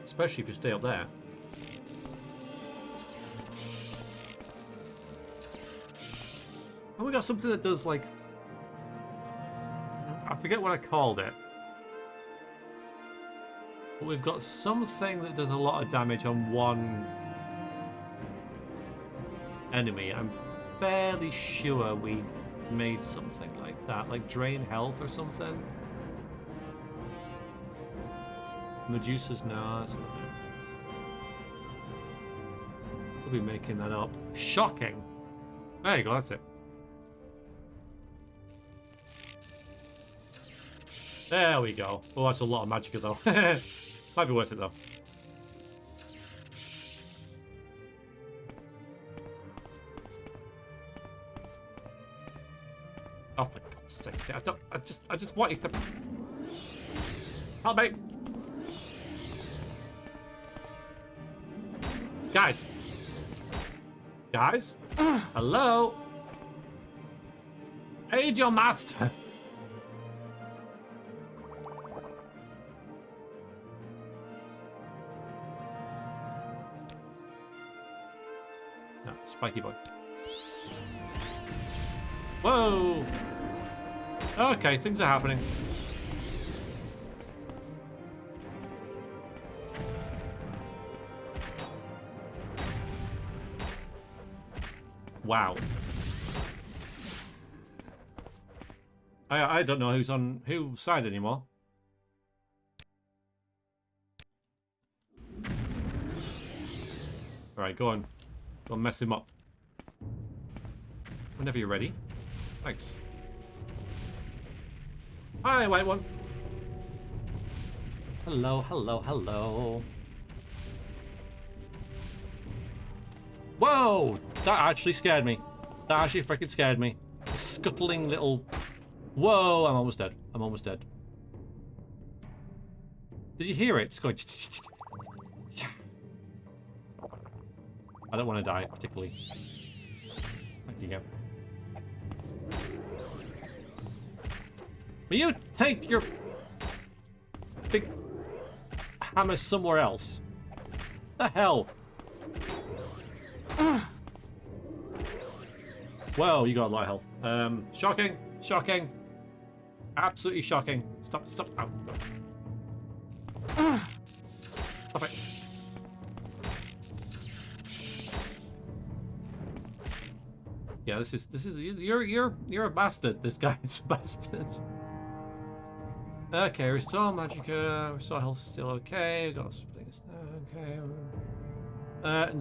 Especially if you stay up there. And we got something that does like... I forget what I called it. But we've got something that does a lot of damage on one enemy. I'm fairly sure we made something like that, like drain health or something. Medusa's no, that's not it. We'll be making that up. Shocking. There you go, that's it. There we go. Oh, that's a lot of magicka though. Might be worth it though. Oh, for God's sake! I just want you to help me, guys. Guys, hello. Aid your master. No, spiky boy. Whoa! Okay, things are happening. Wow. I don't know who's on whose side anymore. Alright, go on. Go and mess him up. Whenever you're ready. Thanks. Hi, white one. Hello, hello, hello. Whoa! That actually scared me. That actually freaking scared me. The scuttling little... Whoa, I'm almost dead. I'm almost dead. Did you hear it? It's going... I don't want to die, particularly. Thank you, again. Will you take your big hammer somewhere else. The hell? Well, you got a lot of health. Shocking. Shocking. Absolutely shocking. Stop. Stop. Oh, God. Stop it. Yeah, this is you're a bastard. This guy's a bastard. Okay, restore magicka, restore health still okay. Got things okay.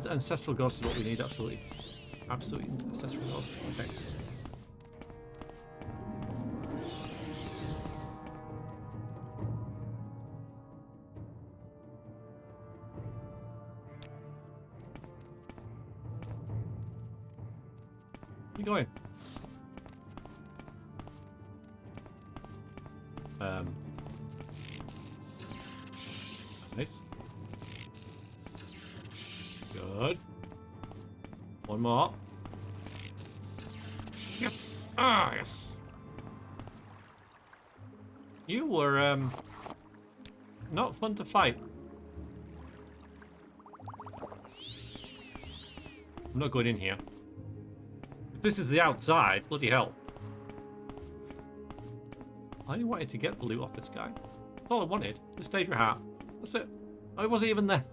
Ancestral ghost is what we need, absolutely. Absolutely ancestral ghost. Okay. Keep going. Nice. Good. One more. Yes. Ah, yes. You were not fun to fight. I'm not going in here. If this is the outside, bloody hell. I wanted to get the loot off this guy. That's all I wanted. The stage hat. That's it. I wasn't even there.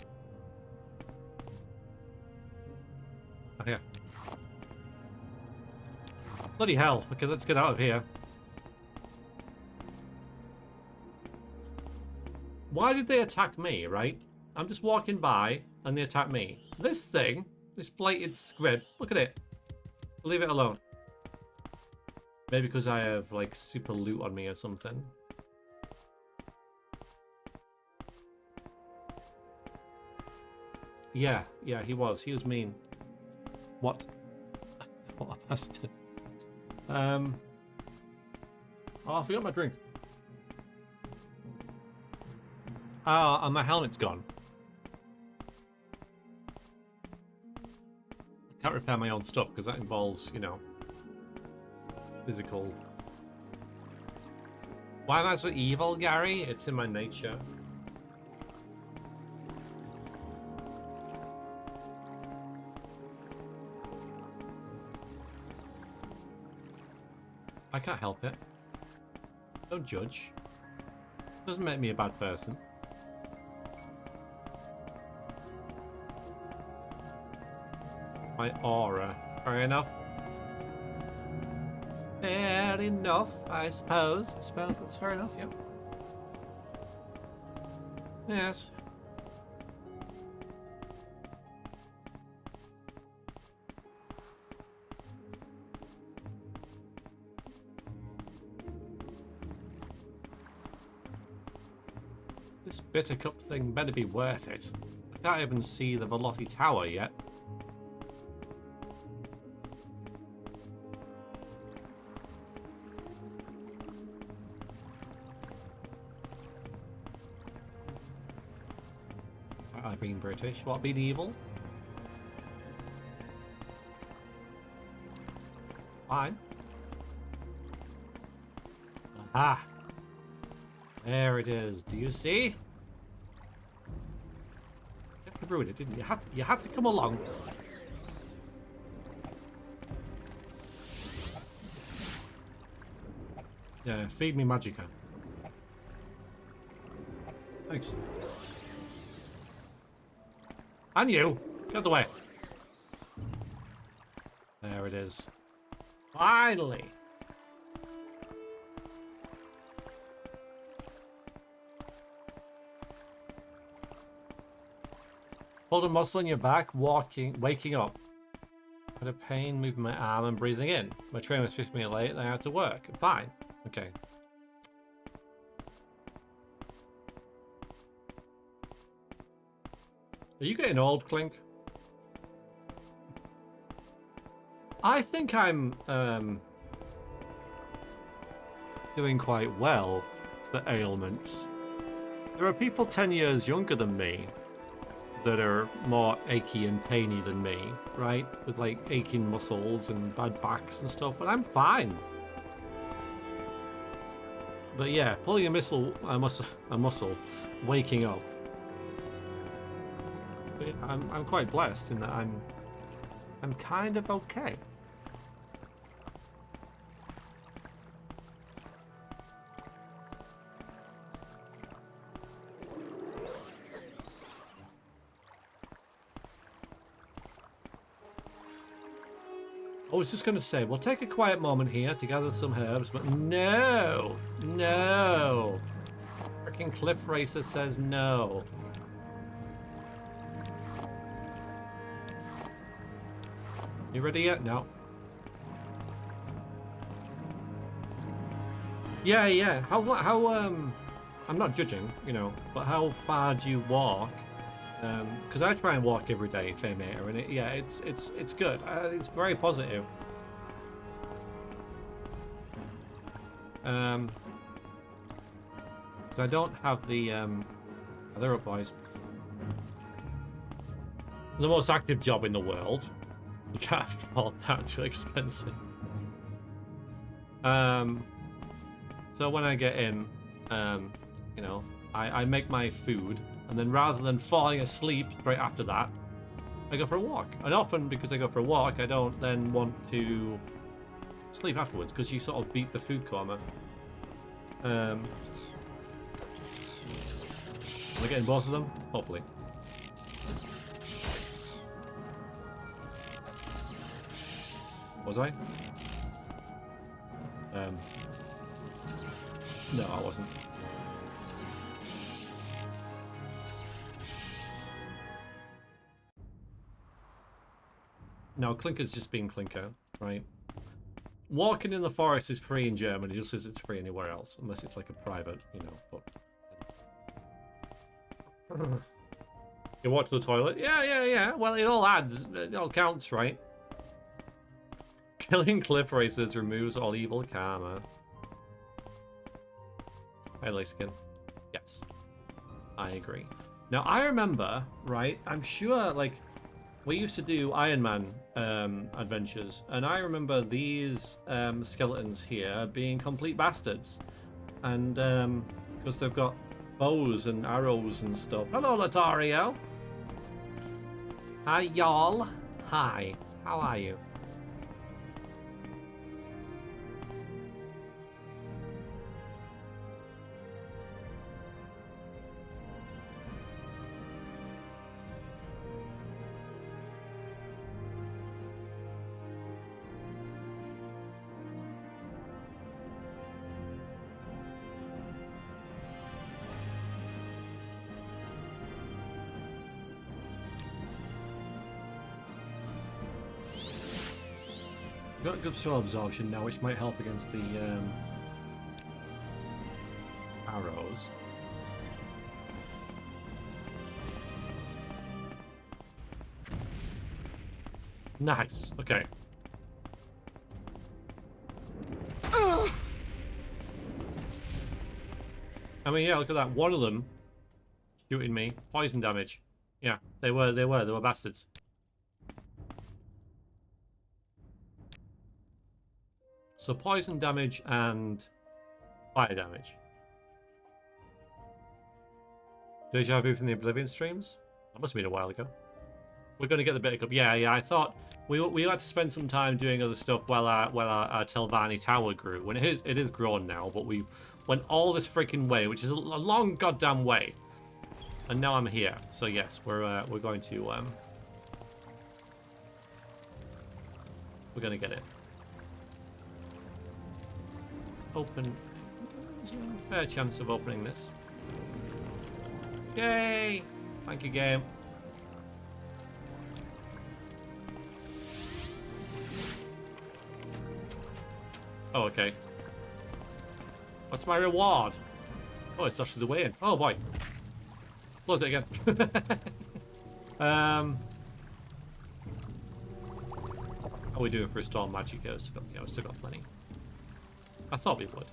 Oh, yeah. Bloody hell. Okay, let's get out of here. Why did they attack me, right? I'm just walking by and they attack me. This thing, this blighted squib, look at it. Leave it alone. Maybe because I have, like, super loot on me or something. Yeah, he was. He was mean. What? What a bastard. Oh, I forgot my drink. Ah, and my helmet's gone. I can't repair my own stuff because that involves, you know, physical. Why am I so evil, Gary? It's in my nature. I can't help it. Don't judge. Doesn't make me a bad person. My aura. Fair enough. Fair enough, I suppose. I suppose that's fair enough, yep. Yes. This bitter cup thing better be worth it. I can't even see the Velothi Tower yet. I've been British. What, being evil? Fine. Aha! There it is. Do you see? You had to ruin it, didn't you? You had to come along. Yeah, feed me magicka. Thanks. And you! Get out of the way. There it is. Finally! Hold a muscle in your back, waking up. Had a pain moving my arm and breathing in. My train was 15 minutes late and I had to work. Fine. Okay. Are you getting old, Clink? I think I'm doing quite well for ailments. There are people 10 years younger than me that are more achy and painy than me, right? With like aching muscles and bad backs and stuff, and I'm fine. But yeah, pulling a muscle, waking up. I'm quite blessed in that I'm kind of okay. I was just going to say, we'll take a quiet moment here to gather some herbs, but no! No! Freaking Cliff Racer says no. You ready yet? No. Yeah. How, I'm not judging, you know, but how far do you walk? Because I try and walk every day, Faymater, and it's good. It's very positive. So I don't have the they're up, boys. The most active job in the world. You can't afford that, too expensive. So when I get in, you know, I make my food. And then rather than falling asleep straight after that, I go for a walk. And often, because I go for a walk, I don't then want to sleep afterwards, because you sort of beat the food coma. Am I getting both of them? Hopefully. Was I? No, I wasn't. No, Clinker's just being Clinker, right? Walking in the forest is free in Germany, just as it's free anywhere else, unless it's like a private, you know, but... You walk to the toilet? Yeah. Well, it all adds. It all counts, right? Killing cliff racers removes all evil karma. Hi, Lyskin. Yes. I agree. Now, I remember, right? I'm sure, like... We used to do Iron Man adventures, and I remember these skeletons here being complete bastards. And because they've got bows and arrows and stuff. Hello, Lothario. Hi, y'all. Hi. How are you? Got good spell absorption now, which might help against the arrows. Nice. Okay. I mean, yeah. Look at that. One of them shooting me. Poison damage. Yeah, they were bastards. So poison damage and fire damage. Deja vu from the Oblivion streams? That must have been a while ago. We're going to get the bit up. Yeah. I thought we had to spend some time doing other stuff while our Telvanni tower grew. When it is grown now, but we went all this freaking way, which is a long goddamn way. And now I'm here. So yes, we're going to we're going to get it. Open. Fair chance of opening this. Yay! Thank you, game. Oh, okay. What's my reward? Oh, it's actually the way in. Oh boy. Close it again. How are we doing for a storm magic? Yeah, we've still got plenty. I thought we would.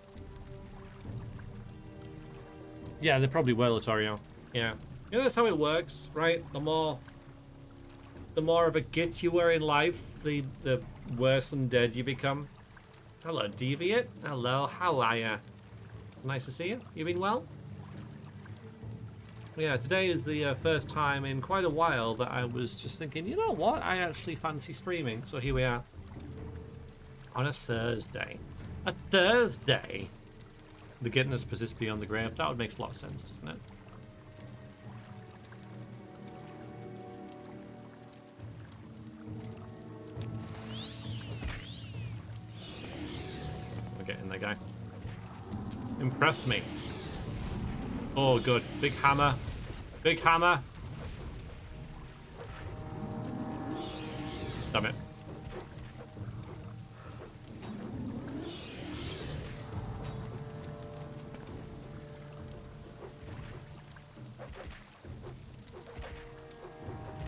Yeah, they probably were, Lothario. Yeah. You know, that's how it works, right? The more of a git you were in life, the worse and dead you become. Hello, Deviant. Hello, how are ya? Nice to see you. You been well? Yeah, today is the first time in quite a while that I was just thinking, you know what? I actually fancy streaming. So here we are. On a Thursday. A Thursday? The Gitterness persists beyond the grave. That would make a lot of sense, doesn't it? We're getting that guy. Impress me. Oh, good. Big hammer. Big hammer. Damn it.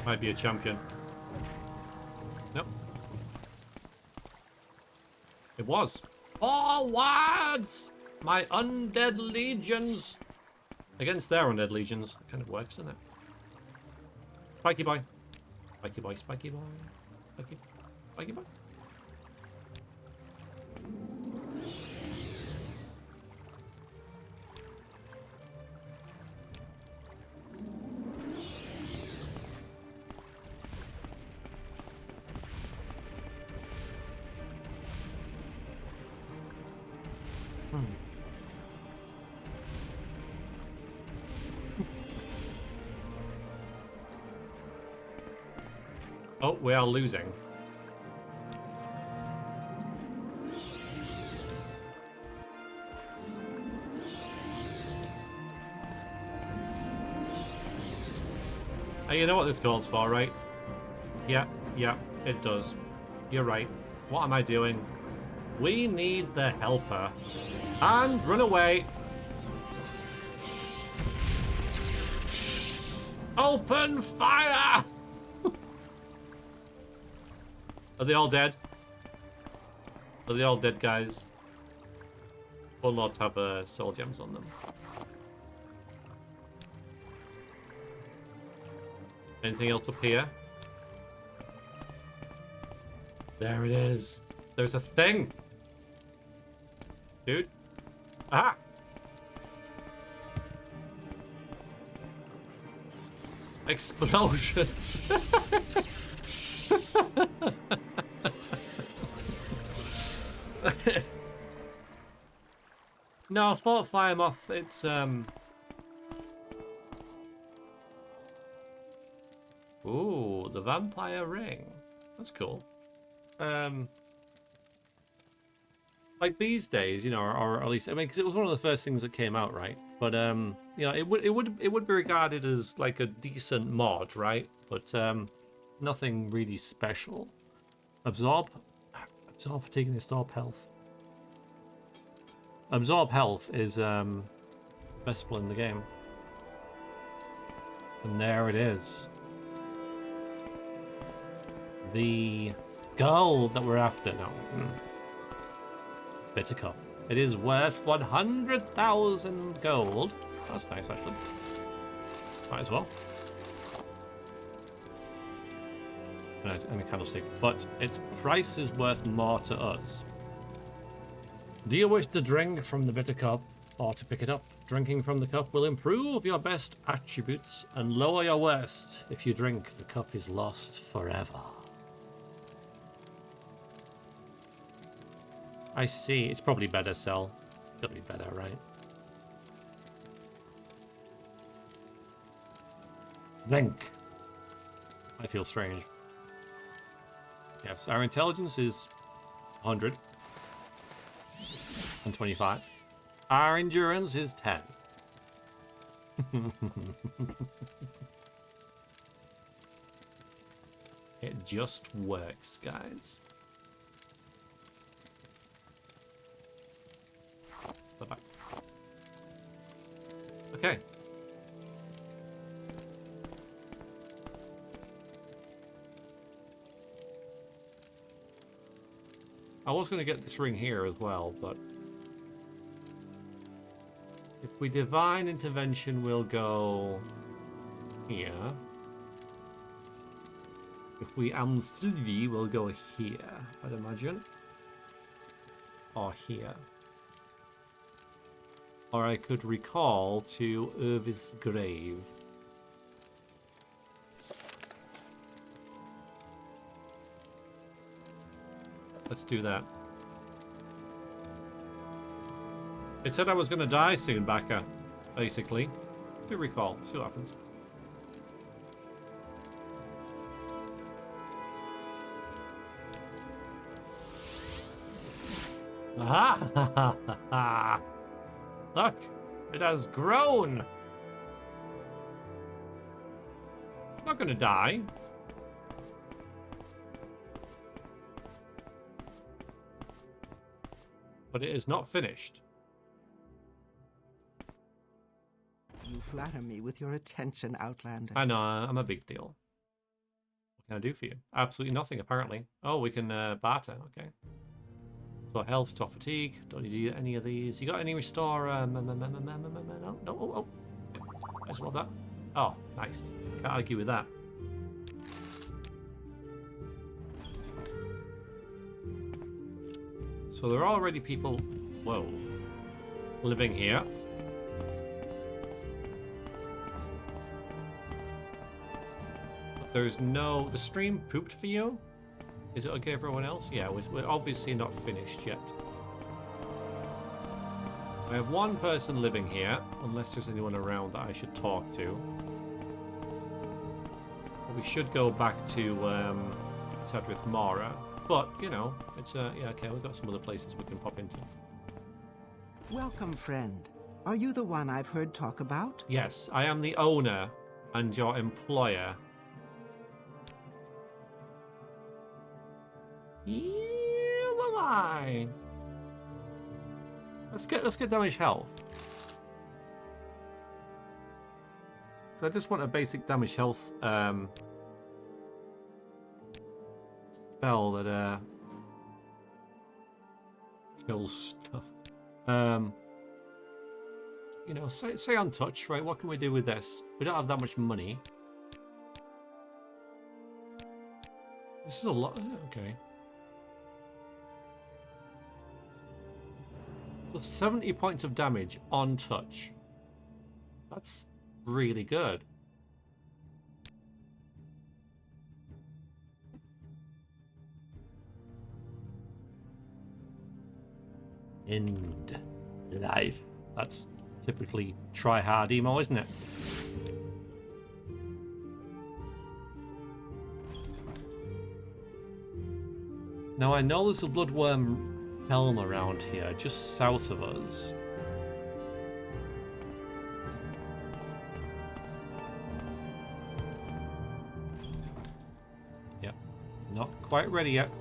Might be a champion. Nope. It was. Forwards! My undead legions! Against their undead legions. It kind of works, doesn't it? Spiky boy. Spiky boy, spiky boy. Spiky boy. Oh, we are losing. Hey, you know what this calls for, right? Yeah, it does. You're right. What am I doing? We need the helper. And run away. Open fire! Are they all dead? Are they all dead, guys? All lords have soul gems on them. Anything else up here? There it is. There's a thing. Dude. Ah! Explosions. No, Fort Firemoth, it's ooh, the vampire ring. That's cool. Like these days, you know, or at least I mean, because it was one of the first things that came out, right? But you know, it would be regarded as like a decent mod, right? But nothing really special. Absorb fatigue and absorb health. Absorb health is best spell in the game. And there it is. The skull that we're after now. Bitter cup. It is worth 100,000 gold. That's nice, actually. Might as well. And a candlestick. But its price is worth more to us. Do you wish to drink from the bitter cup or to pick it up? Drinking from the cup will improve your best attributes and lower your worst. If you drink, the cup is lost forever. I see. It's probably better, Cell. It'll be better, right? Drink. I feel strange. Yes, our intelligence is 100. And 25. Our endurance is 10. It just works, guys. Bye-bye. Okay. I was going to get this ring here as well, but if we divine intervention, we'll go here. If we Amsterdam, we'll go here, I'd imagine. Or here. Or I could recall to Irvis' grave. Let's do that. It said I was going to die soon, Baka. Basically. Do recall. See what happens. Aha! Look! It has grown! I'm not going to die. But it is not finished. You flatter me with your attention, Outlander. I know, I'm a big deal. What can I do for you? Absolutely nothing, apparently. Oh, we can barter, okay. So health, stop fatigue. Don't need to do any of these. You got any restore? No, no, oh. I just love that. Oh, nice. Can't argue with that. So there are already people, whoa, living here. But there's no, the stream pooped for you? Is it okay for everyone else? Yeah, we're obviously not finished yet. I have one person living here, unless there's anyone around that I should talk to. But we should go back to start with Mara. But, you know, it's, yeah, okay, we've got some other places we can pop into. Welcome, friend. Are you the one I've heard talk about? Yes, I am the owner and your employer. Yeah, let's get damage health. So I just want a basic damage health spell that kills stuff. You know, say untouch, right? What can we do with this? We don't have that much money. This is a lot. Okay. Plus 70 points of damage on touch. That's really good. End life. That's typically try hard emo, isn't it? Now I know there's a bloodworm helm around here, just south of us. Yep, not quite ready yet.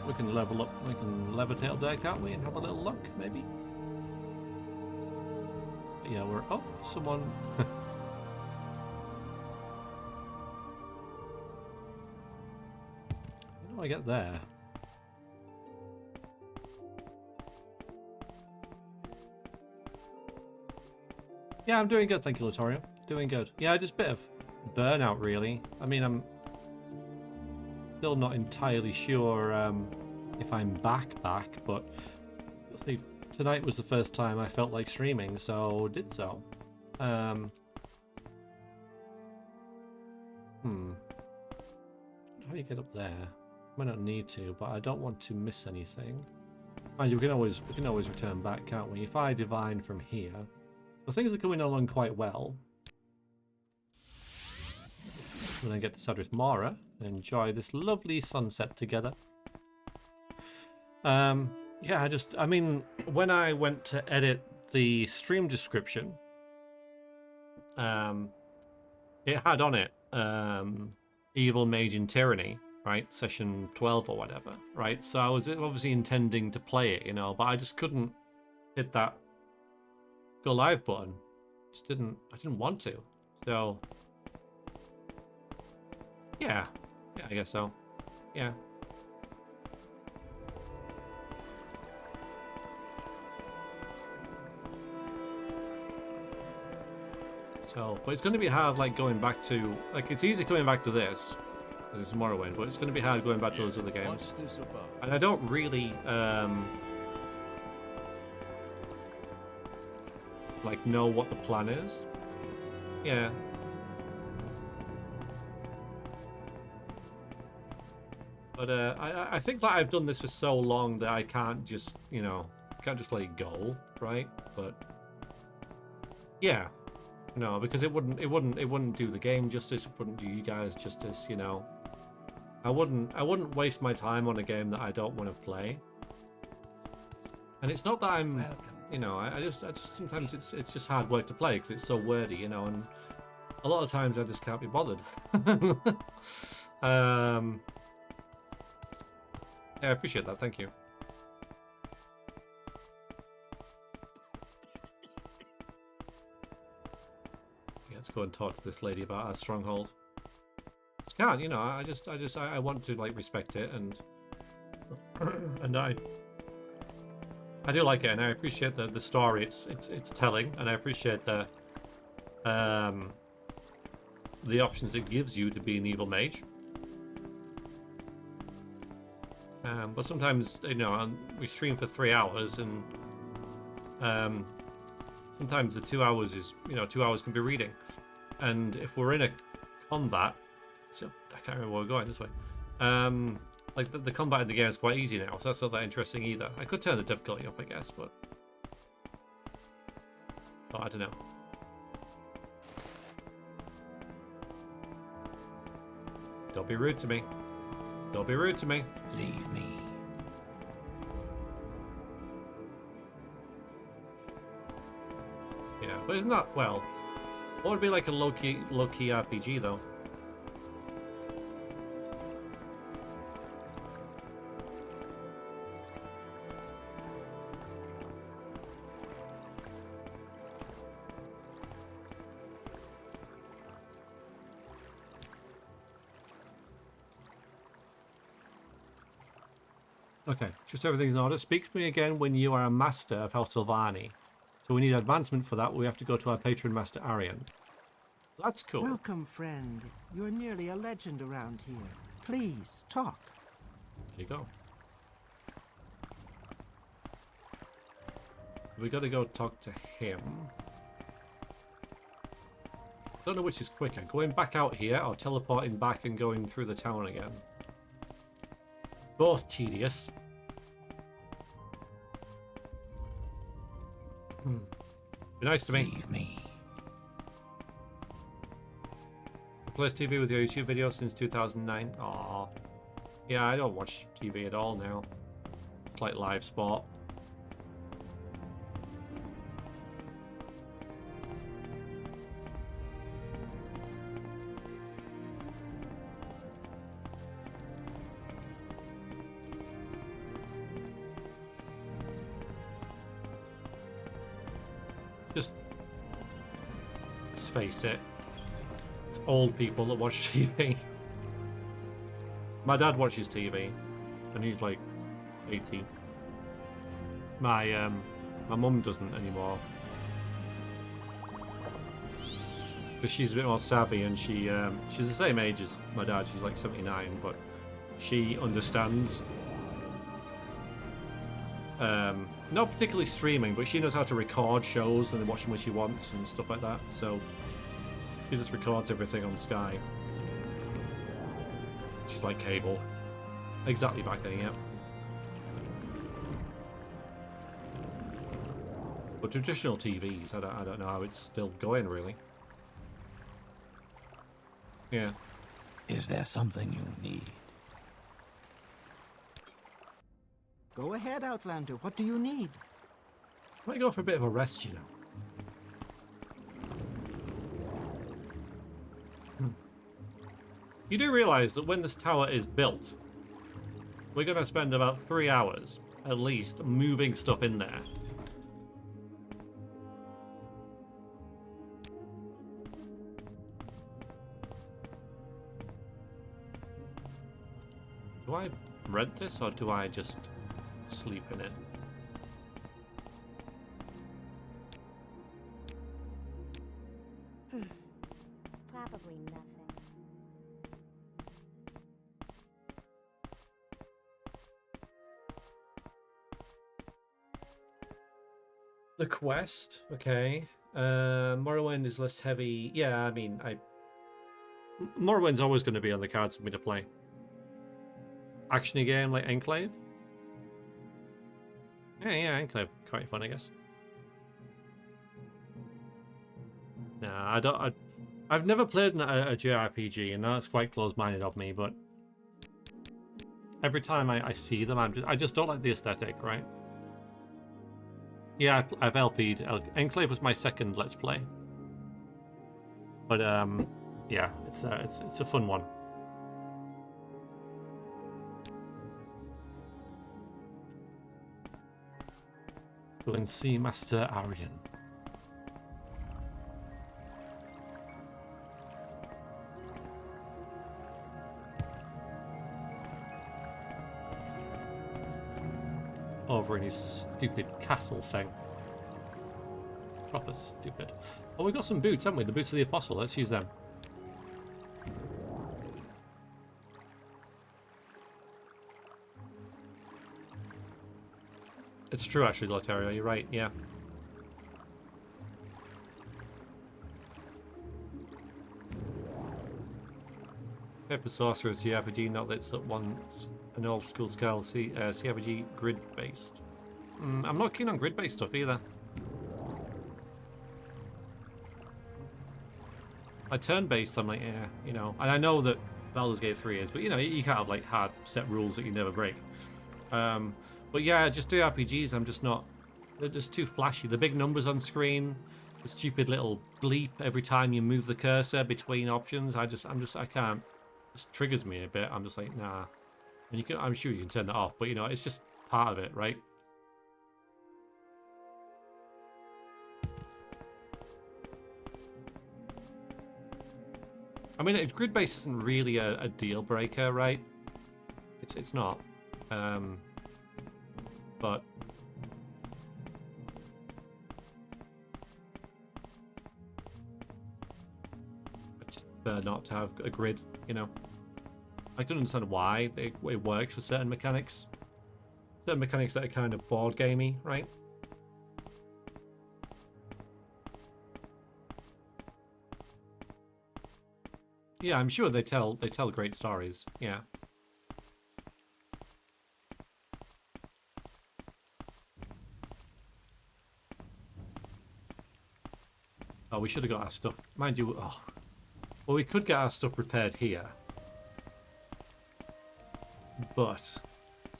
We can level up, we can levitate up there, can't we? And have a little look, maybe? But yeah, we're... Oh, someone... How do I get there? Yeah, I'm doing good, thank you, Latorio. Doing good. Yeah, just a bit of burnout, really. I mean, I'm still not entirely sure if I'm back, but I think tonight was the first time I felt like streaming, so did so. How do you get up there? Might not need to, but I don't want to miss anything. Mind you, we can always return back, can't we? If I divine from here, the things are coming along quite well. When I get to Sadrith Mara and enjoy this lovely sunset together. Yeah, I mean, when I went to edit the stream description, it had on it Evil Mage and Tyranny, right? Session 12 or whatever, right? So I was obviously intending to play it, you know, but I just couldn't hit that go live button. I didn't want to. So yeah, I guess so. Yeah. So, but it's going to be hard, like, going back to... Like, it's easy coming back to this, because it's Morrowind, but it's going to be hard going back to those other games. And I don't really like know what the plan is. Yeah. But I think that I've done this for so long that I can't just, you know, can't just let it go, right? But yeah, no, because it wouldn't do the game justice. It wouldn't do you guys justice, you know. I wouldn't waste my time on a game that I don't want to play. And it's not that I'm, you know, I just sometimes it's just hard work to play because it's so wordy, you know, and a lot of times I just can't be bothered. Yeah, I appreciate that. Thank you. Yeah, let's go and talk to this lady about our stronghold. Just can't, you know. I want to like respect it, and I do like it, and I appreciate the story it's telling, and I appreciate the options it gives you to be an evil mage. But sometimes, you know, we stream for 3 hours, and sometimes the 2 hours is, you know, 2 hours can be reading. And if we're in a combat, so I can't remember where we're going this way. Like the combat in the game is quite easy now, so that's not that interesting either. I could turn the difficulty up, I guess, but I don't know. Don't be rude to me. Don't be rude to me. Leave me. Yeah, but it's not, well, what would be like a low-key RPG, though? Okay, just everything's in order. Speak to me again when you are a master of House Vvardenfell. So we need advancement for that. We have to go to our patron master, Arian. That's cool. Welcome, friend. You're nearly a legend around here. Please, talk. There you go. We got to go talk to him. Don't know which is quicker. Going back out here or teleporting back and going through the town again. Both tedious. Be nice to me. Leave me. Plays TV with your YouTube videos since 2009. Aww. Yeah, I don't watch TV at all now. It's like live sport. Just let's face it, it's old people that watch TV. My dad watches TV, and he's like 80. My mum doesn't anymore, because she's a bit more savvy, and she's the same age as my dad. She's like 79, but she understands. Not particularly streaming, but she knows how to record shows and watch them when she wants and stuff like that. So she just records everything on Sky. She's like cable. Exactly back then, yeah. But traditional TVs, I don't know how it's still going, really. Yeah. Is there something you need? Go ahead, Outlander. What do you need? Might go for a bit of a rest, you know. You do realise that when this tower is built, we're going to spend about 3 hours, at least, moving stuff in there. Do I rent this, or do I just sleep in it? Probably nothing. The quest, okay. Morrowind is less heavy. Yeah, I mean, Morrowind's always going to be on the cards for me to play. Actiony game like Enclave. Yeah, Enclave quite fun, I guess. Nah, I've never played a JRPG, and that's quite close-minded of me. But every time I see them, I just don't like the aesthetic, right? Yeah, I've LP'd. Enclave was my second Let's Play. But yeah, it's a fun one. Let's go and see Master Arian. Over in his stupid castle thing. Proper stupid. Oh, we got some boots, haven't we? The boots of the Apostle. Let's use them. It's true, actually, Lotario. You're right. Yeah. Paper Sorcerer's CRPG, not that's at once an old school style CRPG grid based. I'm not keen on grid based stuff either. Like turn based, I'm like, yeah, you know. And I know that Baldur's Gate 3 is, but you know, you can't have like hard set rules that you never break. But yeah, just do RPGs. I'm just not. They're just too flashy. The big numbers on screen, the stupid little bleep every time you move the cursor between options. I can't. It triggers me a bit. I'm just like, nah. And I'm sure you can turn that off, but you know, it's just part of it, right? I mean, grid base isn't really a deal breaker, right? It's not. But I just prefer not to have a grid, you know. I can understand why it works for certain mechanics. Certain mechanics that are kind of board gamey, right? Yeah, I'm sure they tell great stories. Yeah. Oh, we should have got our stuff. Mind you, oh. Well, we could get our stuff prepared here. But,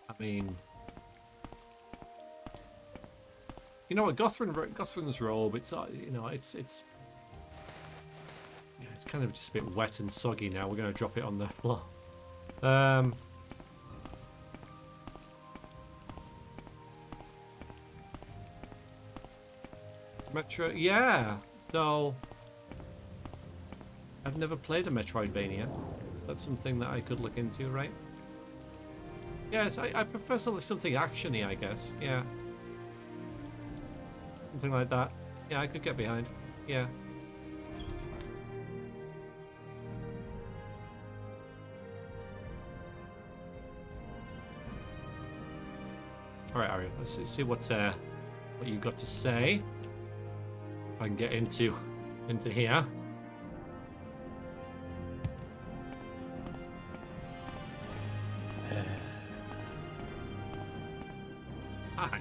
I mean... You know what, Gothrin's robe, it's, you know, it's... Yeah, it's kind of just a bit wet and soggy now. We're going to drop it on the floor. Metro... Yeah! So... I've never played a Metroidvania. That's something that I could look into, right? Yes, I prefer something action-y, I guess. Yeah. Something like that. Yeah, I could get behind. Yeah. Alright, Arian, let's see what you've got to say. If I can get into here. Hi.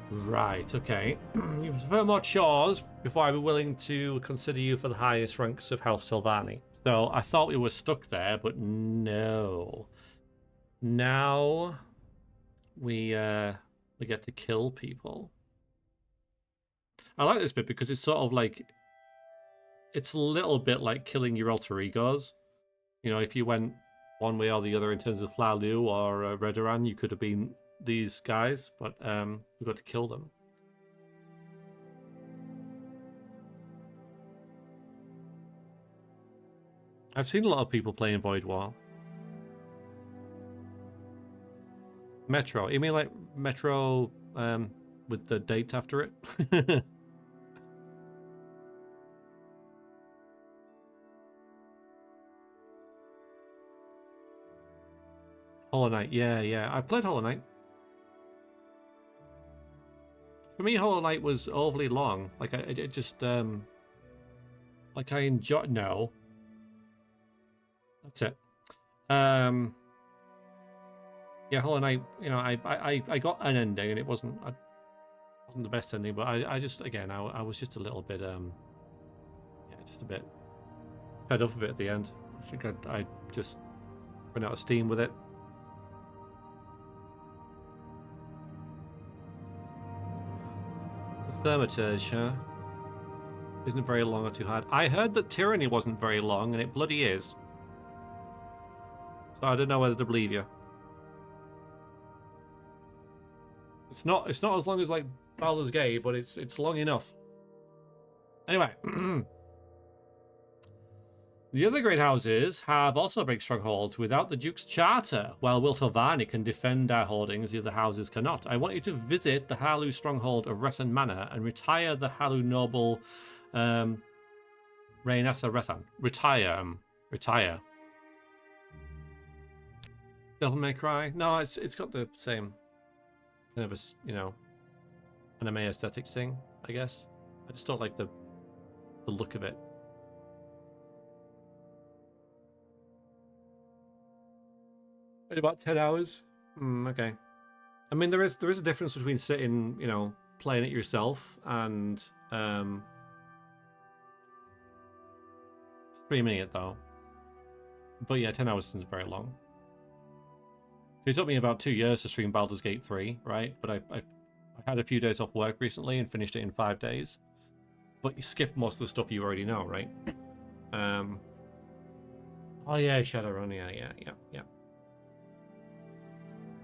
Right, okay. You must perform more chores before I'd be willing to consider you for the highest ranks of House Sylvani. So I thought we were stuck there, but no. Now we get to kill people. I like this bit because it's sort of like it's a little bit like killing your alter egos. You know, if you went one way or the other in terms of Flalu or Redoran, you could have been these guys, but we got to kill them. I've seen a lot of people playing Void War. Metro. You mean like Metro with the date after it? Hollow Knight. Yeah. I played Hollow Knight. For me, Hollow Knight was overly long. Like it just like I enjoy. No, that's it. Yeah, Hollow Knight. You know, I got an ending, and it wasn't the best ending. But I just again I was just a little bit yeah, just a bit fed up of it at the end. I think I just ran out of steam with it. Thermitage, huh? Isn't very long or too hard. I heard that Tyranny wasn't very long, and it bloody is. So I don't know whether to believe you. It's not as long as like Baldur's Gate, but it's long enough. Anyway, the other great houses have also big strongholds without the Duke's Charter. While Wilfilvani can defend our holdings, the other houses cannot. I want you to visit the Halu stronghold of Resan Manor and retire the Halu noble Reynasa Resan. Retire. Devil May Cry? No, it's got the same kind of a, you know, anime aesthetics thing, I guess. I just don't like the look of it. Wait, about 10 hours? Okay. I mean, there is a difference between sitting, you know, playing it yourself and streaming it, though. But yeah, 10 hours seems very long. It took me about 2 years to stream Baldur's Gate 3, right? But I had a few days off work recently and finished it in 5 days. But you skip most of the stuff you already know, right? Oh yeah, Shadowrun, yeah.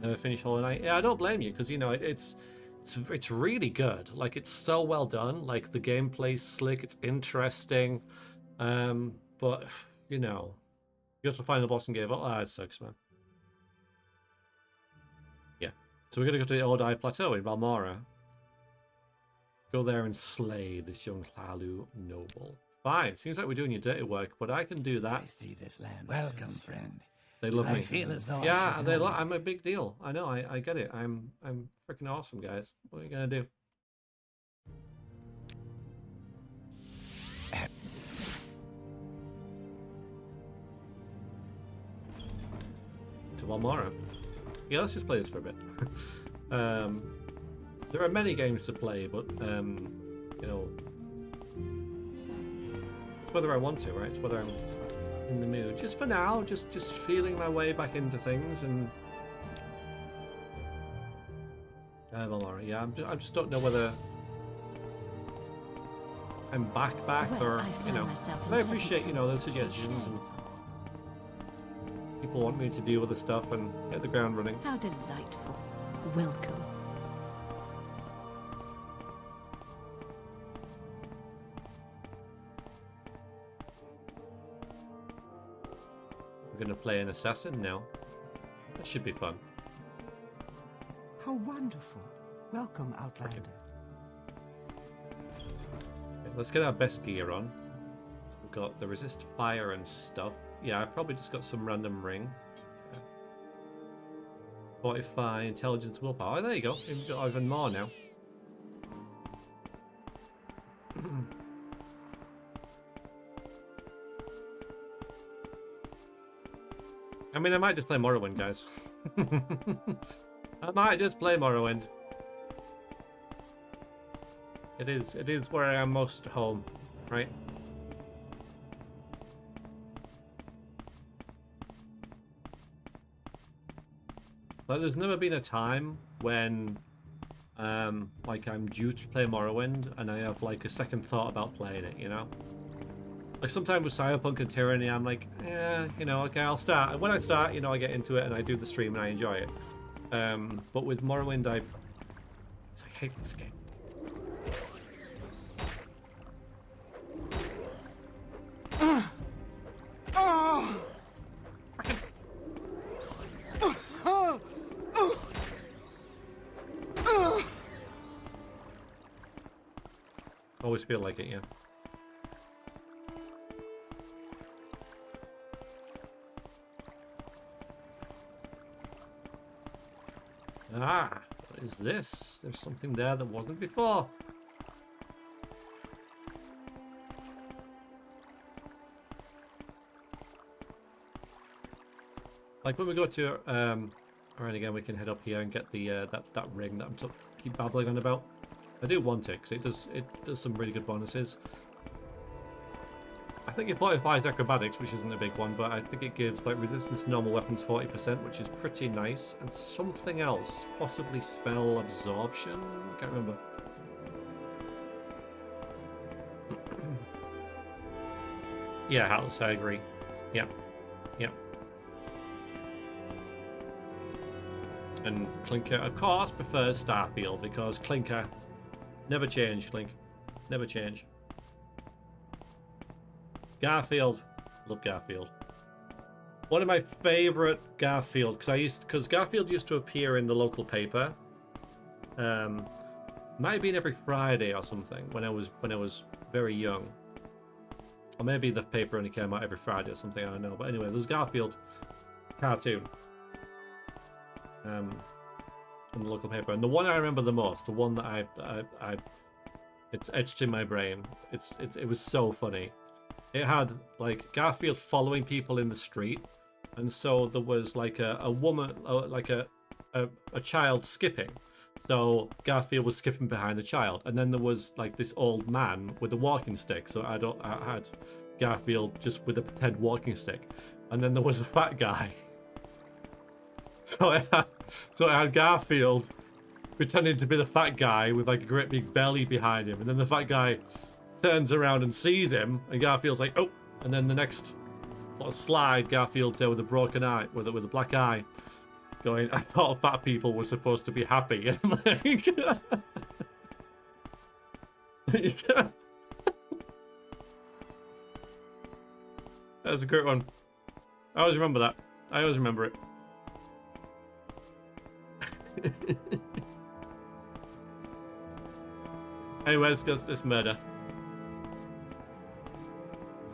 Never finished Hollow Knight. Yeah, I don't blame you, because you know it's really good. Like, it's so well done. Like, the gameplay's slick, it's interesting. But you know, you have to find the boss and give up. Ah, it sucks, man. Yeah. So we're gonna go to the Ordai Plateau in Valmora. Go there and slay this young Hlalu noble. Fine. Seems like we're doing your dirty work, but I can do that. I see this land. Welcome, friend. They love I me. feel as though Yeah, I they I'm a big deal. I know. I get it. I'm freaking awesome, guys. What are you gonna do? To Valmora. Yeah, let's just play this for a bit. There are many games to play, but you know, it's whether I want to, right? It's whether I'm in the mood. Just for now, just feeling my way back into things and Valmora. Yeah, I just don't know whether I'm back Well, or I you found know. myself in I a appreciate, you know, the pleasant suggestions and sharing people want me to deal with the stuff and hit the ground running. thoughts. How delightful. Welcome. We're gonna play an assassin now. That should be fun. How wonderful. Welcome, Outlander. Okay, let's get our best gear on. So we've got the resist fire and stuff. Yeah, I've probably just got some random ring. Okay. Fortify, intelligence, willpower. Oh, there you go. We've got even more now. I mean, I might just play Morrowind, guys. I might just play Morrowind. It is where I am most home, right? Like, there's never been a time when, like, I'm due to play Morrowind and I have, like, a second thought about playing it, you know? Like, sometimes with Cyberpunk and Tyranny, I'm like, yeah, you know, okay, I'll start. And when I start, you know, I get into it and I do the stream and I enjoy it. But with Morrowind, I hate this game. always feel like it, yeah. Ah, what is this? There's something there that wasn't before. Like when we go to alright, again we can head up here and get the that ring that I'm keep babbling on about. I do want it because it does some really good bonuses. I think it fortifies acrobatics, which isn't a big one, but I think it gives like resistance to normal weapons 40%, which is pretty nice, and something else, possibly spell absorption. Can't remember. Yeah, Atlas, I agree. Yeah, yeah. And Clinker, of course, prefers Starfield because Clinker never change. Clink, never change. Garfield, love Garfield. One of my favorite Garfield because Garfield used to appear in the local paper. Might have been every Friday or something when I was very young, or maybe the paper only came out every Friday or something. I don't know. But anyway, there's Garfield cartoon. In the local paper, and the one I remember the most, the one that I it's etched in my brain. It was so funny. It had like Garfield following people in the street, and so there was like a woman, like a child skipping. So Garfield was skipping behind the child, and then there was like this old man with a walking stick. So I had Garfield just with a pretend walking stick, and then there was a fat guy. So I had Garfield pretending to be the fat guy with like a great big belly behind him, and then the fat guy turns around and sees him, and Garfield's like, oh, and then the next sort of slide, Garfield's there with a broken eye, with a black eye, going, I thought fat people were supposed to be happy. And I'm like, that's a great one. I always remember that. I always remember it. Anyway, let's go to this murder.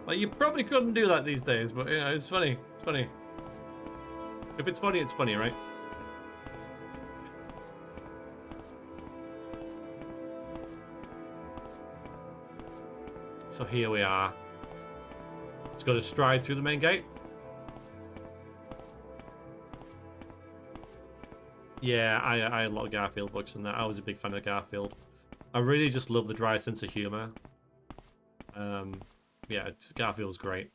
Well, you probably couldn't do that these days, but yeah, it's funny. It's funny. If it's funny, it's funny, right? So here we are. Let's go to stride through the main gate. Yeah, I had a lot of Garfield books and that. I was a big fan of Garfield. I really just love the dry sense of humor. Yeah, Garfield's great.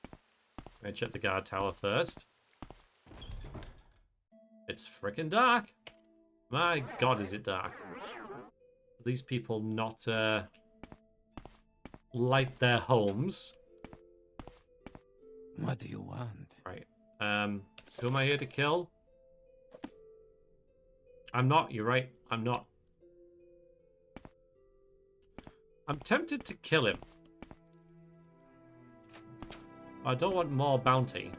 I'm gonna check the guard tower first. It's freaking dark. My God, is it dark? These people not light their homes. What do you want? Right. Who am I here to kill? I'm not, you're right. I'm not. I'm tempted to kill him. I don't want more bounty.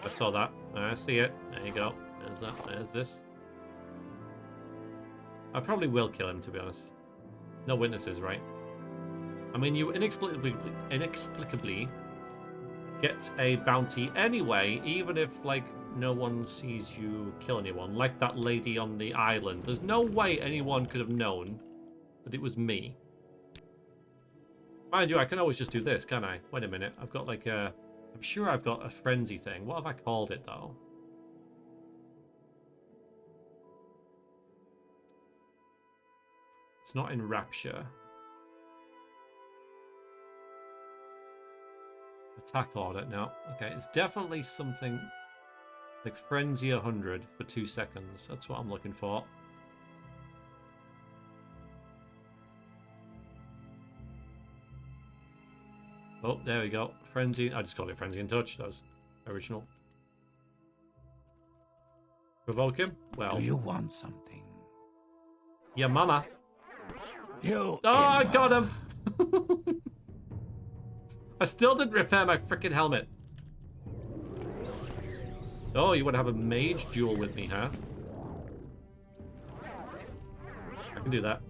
I saw that. I see it. There you go. There's that. There's this. I probably will kill him, to be honest. No witnesses, right? I mean, you inexplicably get a bounty anyway, even if, like, no one sees you kill anyone. Like that lady on the island. There's no way anyone could have known that it was me. Mind you, I can always just do this, can't I? Wait a minute. I've got, like, a... I'm sure I've got a frenzy thing. What have I called it, though? It's not in Rapture. Attack order. No. Okay, it's definitely something like Frenzy 100 for 2 seconds. That's what I'm looking for. Oh, there we go. Frenzy. I just called it Frenzy and Touch. That was original. Provoke him? Well. Do you want something? Yeah, mama. You. Oh, I got him. I still didn't repair my freaking helmet. Oh, you want to have a mage duel with me, huh? I can do that.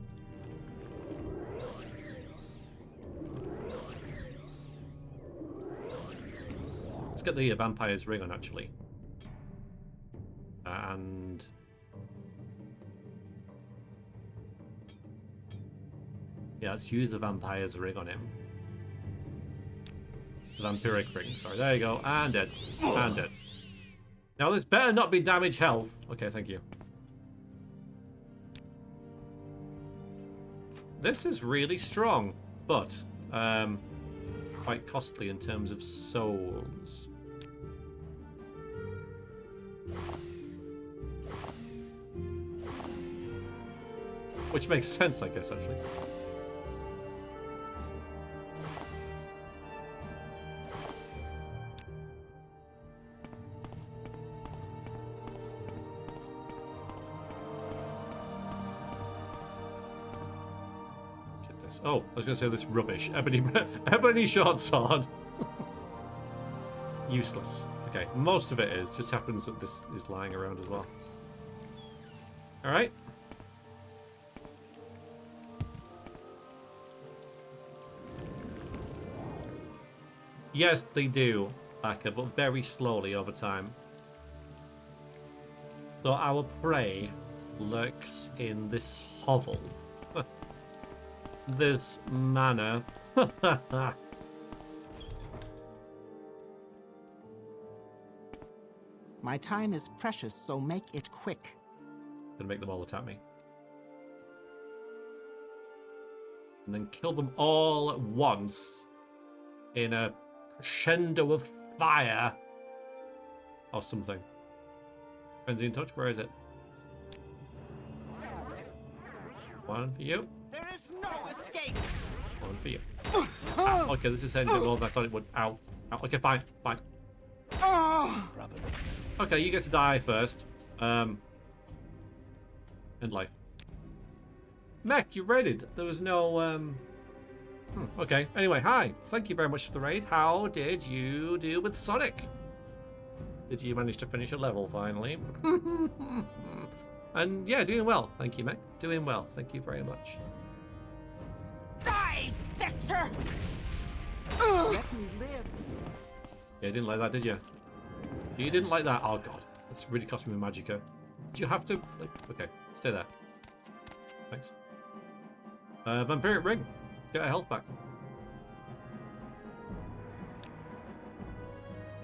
Let's get the vampire's ring on, actually. And... yeah, let's use the vampire's ring on him. The vampiric ring, sorry. There you go. And dead. And dead. Now, this better not be damage health. Okay, thank you. This is really strong, but quite costly in terms of souls. Which makes sense, I guess, actually. Get this. Oh, I was going to say this rubbish. Ebony short sword. Useless. Okay, most of it is. Just happens that this is lying around as well. Alright. Yes, they do, Baka, but very slowly over time. So our prey lurks in this hovel. This manor. My time is precious, so make it quick. Gonna make them all attack me. And then kill them all at once in a crescendo of fire or something. Frenzy in touch, where is it? One for you. There is no escape. One for you. Ah, okay, this is heading a bit more than I thought it would. Ow. Ow. Okay, fine. Fine. Okay, you get to die first. End life. Mech, you raided. There was no okay. Anyway, hi. Thank you very much for the raid. How did you do with Sonic? Did you manage to finish a level finally? And yeah, doing well. Thank you, Mech. Doing well. Thank you very much. Die, Vexer! Let me live. Yeah, you didn't like that, did you? You didn't like that? Oh god. That's really cost me Magicka. Did you have to? Like, okay, stay there. Thanks. Vampiric Ring. Get our health back.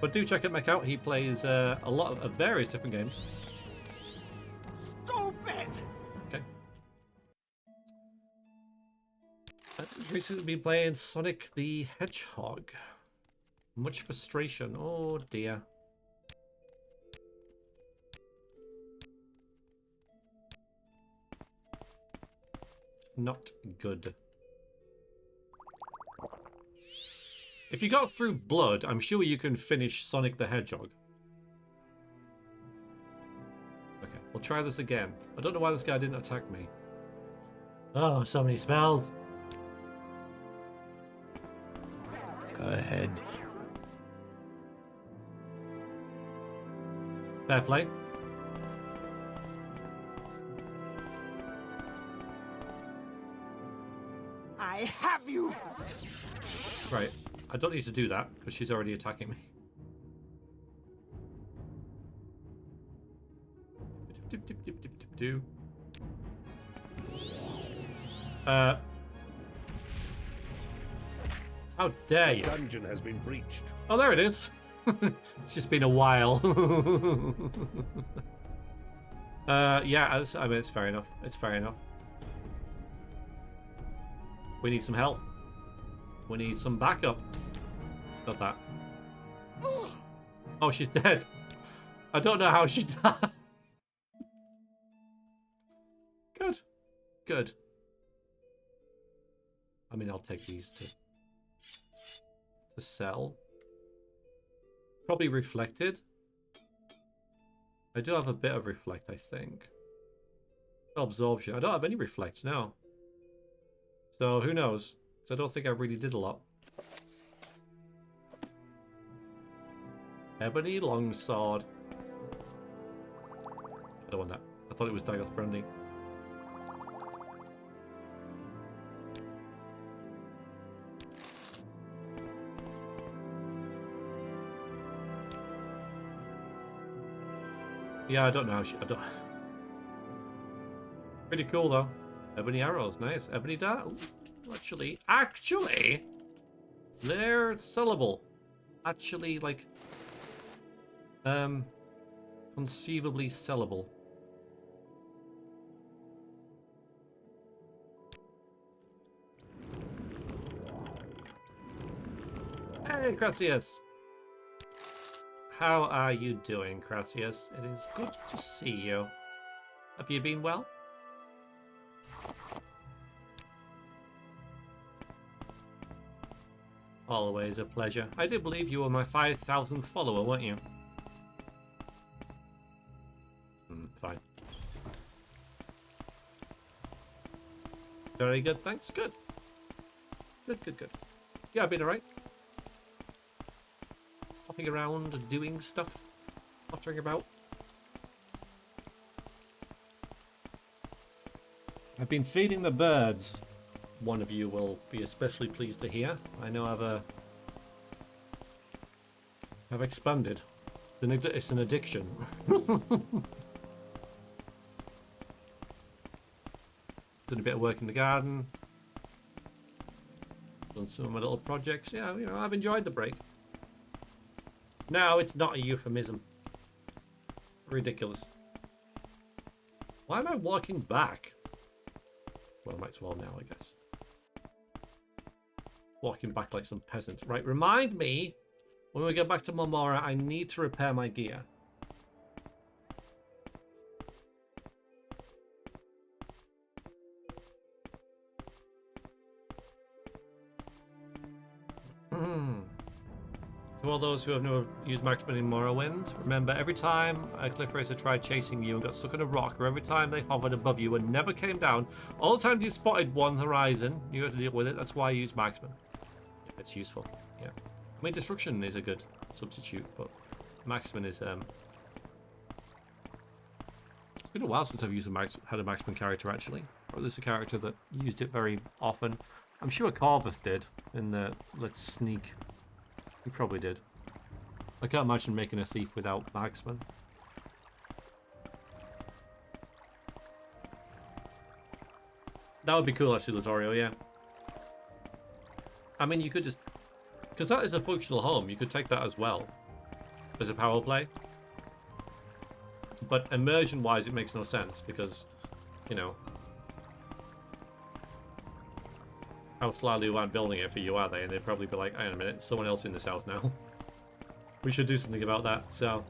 But do check Mech out. He plays a lot of various different games. Stupid! Okay. I've recently been playing Sonic the Hedgehog. Much frustration. Oh dear. Not good. If you got through blood, I'm sure you can finish Sonic the Hedgehog. Okay, we'll try this again. I don't know why this guy didn't attack me. Oh, so many spells. Go ahead. Fair play. I have you! Right. I don't need to do that because she's already attacking me. How dare you? Dungeon has been breached. Oh, there it is. It's just been a while. Yeah, I mean, it's fair enough. It's fair enough. We need some help. We need some backup. Got that. Oh, she's dead. I don't know how she died. Good. Good. I mean, I'll take these to sell. Probably reflected. I do have a bit of reflect, I think. Absorption. I don't have any reflect now. So who knows? I don't think I really did a lot. Ebony longsword. I don't want that. I thought it was Dagoth Brandy. Yeah, I don't know. I don't. Pretty cool though. Ebony arrows, nice. Ebony dart. Actually, they're sellable. Actually, like, conceivably sellable. Hey, Cratius! How are you doing, Cratius? It is good to see you. Have you been well? Always a pleasure. I do believe you were my 5,000th follower, weren't you? Fine. Very good, thanks. Good. Good. Yeah, I've been alright. Hopping around, doing stuff. Pottering about. I've been feeding the birds. One of you will be especially pleased to hear. I know I've expanded. It's an addiction. Done a bit of work in the garden. Done some of my little projects. Yeah, you know, I've enjoyed the break. No, it's not a euphemism. Ridiculous. Why am I walking back? Well, I might as well now, I guess. Walking back like some peasant. Right, remind me, when we get back to Marmora, I need to repair my gear. To all those who have never used marksman in Morrowind, remember every time a cliff racer tried chasing you and got stuck on a rock, or every time they hovered above you and never came down, all the times you spotted one horizon, you had to deal with it. That's why I use marksman. Yeah, it's useful. Yeah, I mean destruction is a good substitute, but marksman is It's been a while since I've used had a marksman character actually, or at least a character that used it very often. I'm sure Corvus did in the Let's Sneak. He probably did. I can't imagine making a thief without marksman. That would be cool actually, Latorio, yeah. I mean, you could just... Because that is a functional home, you could take that as well. As a power play. But immersion-wise, it makes no sense, because, you know... How slightly aren't building it for you, are they? And they'd probably be like, hang on a minute, someone else in this house now. We should do something about that, so...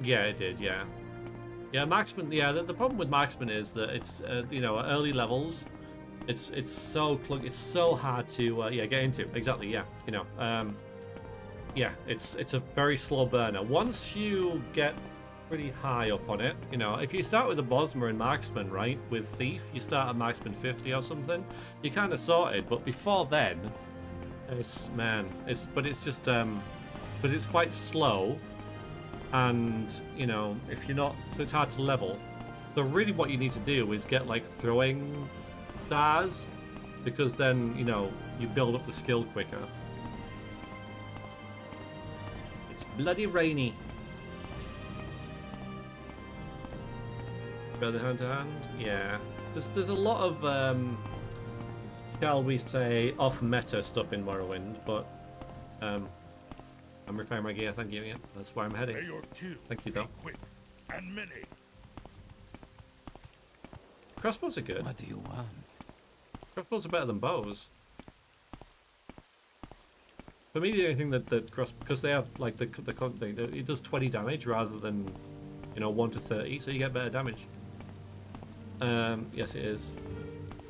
Yeah, it did, yeah. Yeah, marksman, yeah, the problem with marksman is that it's, you know, at early levels, it's so hard to, yeah, get into. Exactly, yeah, you know. Yeah, it's a very slow burner. Once you get pretty high up on it, you know, if you start with a Bosmer and marksman, right, with thief, you start at marksman 50 or something, you're kind of sorted, but before then, it's just but it's quite slow, and, you know, if you're not, so it's hard to level. So really what you need to do is get like throwing stars, because then, you know, you build up the skill quicker. It's bloody rainy. Better hand to hand? Yeah. There's a lot of, shall we say, off-meta stuff in Morrowind, but I'm repairing my gear, thank you, yeah. That's where I'm heading. May your kills Thank you, be though. quick and many. Crossbows are good. What do you want? Crossbows are better than bows. For me, the only thing that because they have, like, it does 20 damage rather than, you know, 1 to 30, so you get better damage. Yes, it is.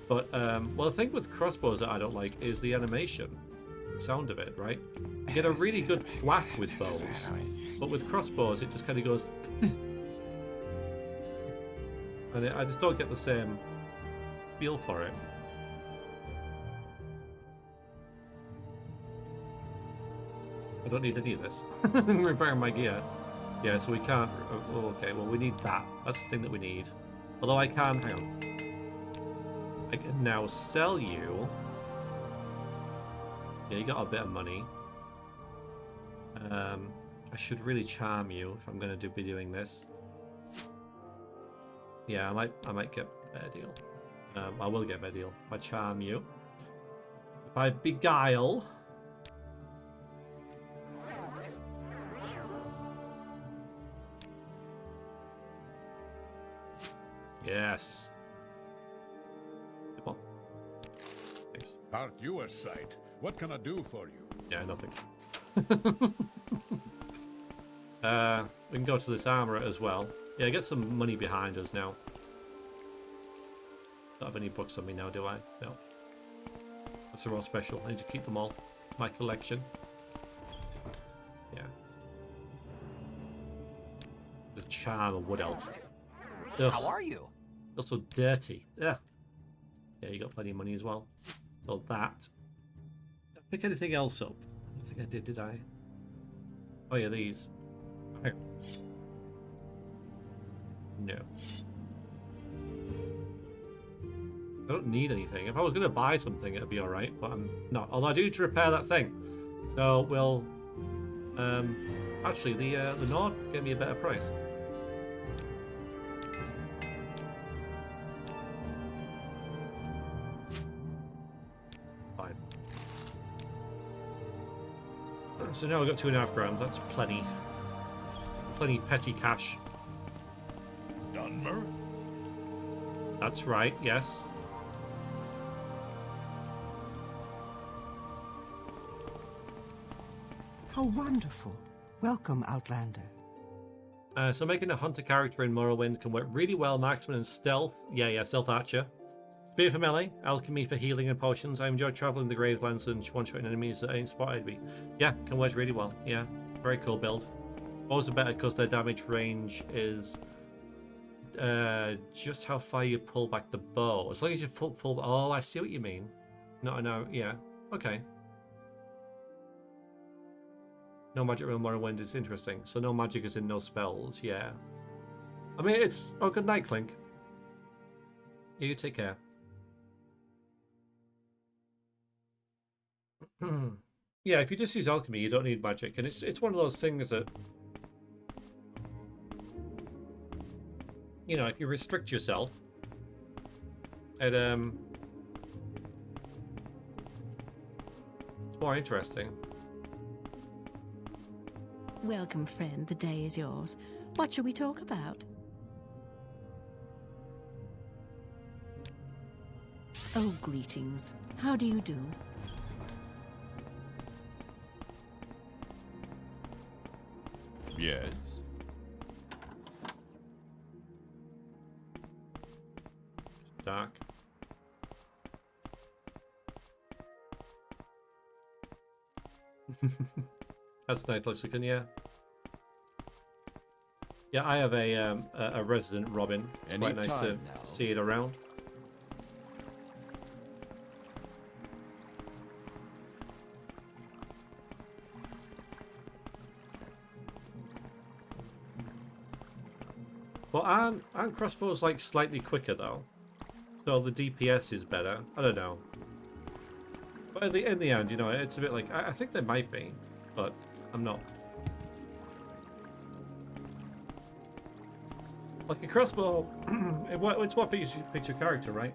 But, well, the thing with crossbows that I don't like is the animation. The sound of it, right? You get a really good flack with bows, but with crossbows, it just kind of goes... and I just don't get the same feel for it. I don't need any of this. I'm repairing my gear. Yeah, so we can't... Oh, okay, well, we need that. That's the thing that we need. Although I can... Hang on. I can now sell you... Yeah, you got a bit of money. I should really charm you if I'm going to be doing this. Yeah, I might get a better deal. I will get a better deal if I charm you. If I beguile. Yes. Come on. Thanks. Aren't you a sight? What can I do for you? Yeah, nothing. We can go to this armorer as well. Yeah, get some money behind us now. Don't have any books on me now, do I? No. That's all special. I need to keep them all. My collection. Yeah. The charm of wood elf. Ugh. How are you? You're so dirty. Ugh. Yeah, you got plenty of money as well. So that. Did I pick anything else up? I don't think I did I? Oh yeah, these. Here. No. I don't need anything. If I was going to buy something, it'd be alright, but I'm not. Although I do need to repair that thing. So we'll... actually, the Nord gave me a better price. Fine. So now we've got 2.5 grand. That's plenty. Plenty petty cash. Dunmer? That's right, yes. How wonderful. Welcome, Outlander. So making a hunter character in Morrowind can work really well, marksman and stealth. Yeah, stealth archer. Spear for melee, alchemy for healing and potions. I enjoy traveling the Gravelands and one-shotting enemies that ain't spotted me. Yeah, can work really well. Yeah, very cool build. Also better because their damage range is just how far you pull back the bow. As long as you full. Oh, I see what you mean. No, yeah, okay. No magic around Morrowind is interesting. So no magic is in no spells, yeah. I mean, it's... Oh, good night, Clink. You take care. Yeah, if you just use alchemy, you don't need magic. And it's one of those things that... You know, if you restrict yourself... It's more interesting. Welcome, friend. The day is yours. What shall we talk about? Oh, greetings. How do you do? Yes. Dark. That's nice looking, yeah. Yeah, I have a resident Robin. It's quite nice to see it around. But aren't crossbows like slightly quicker though? So the DPS is better. I don't know. But in the end, you know, it's a bit like I think they might be, but I'm not. Like a crossbow, it's what picks your character, right?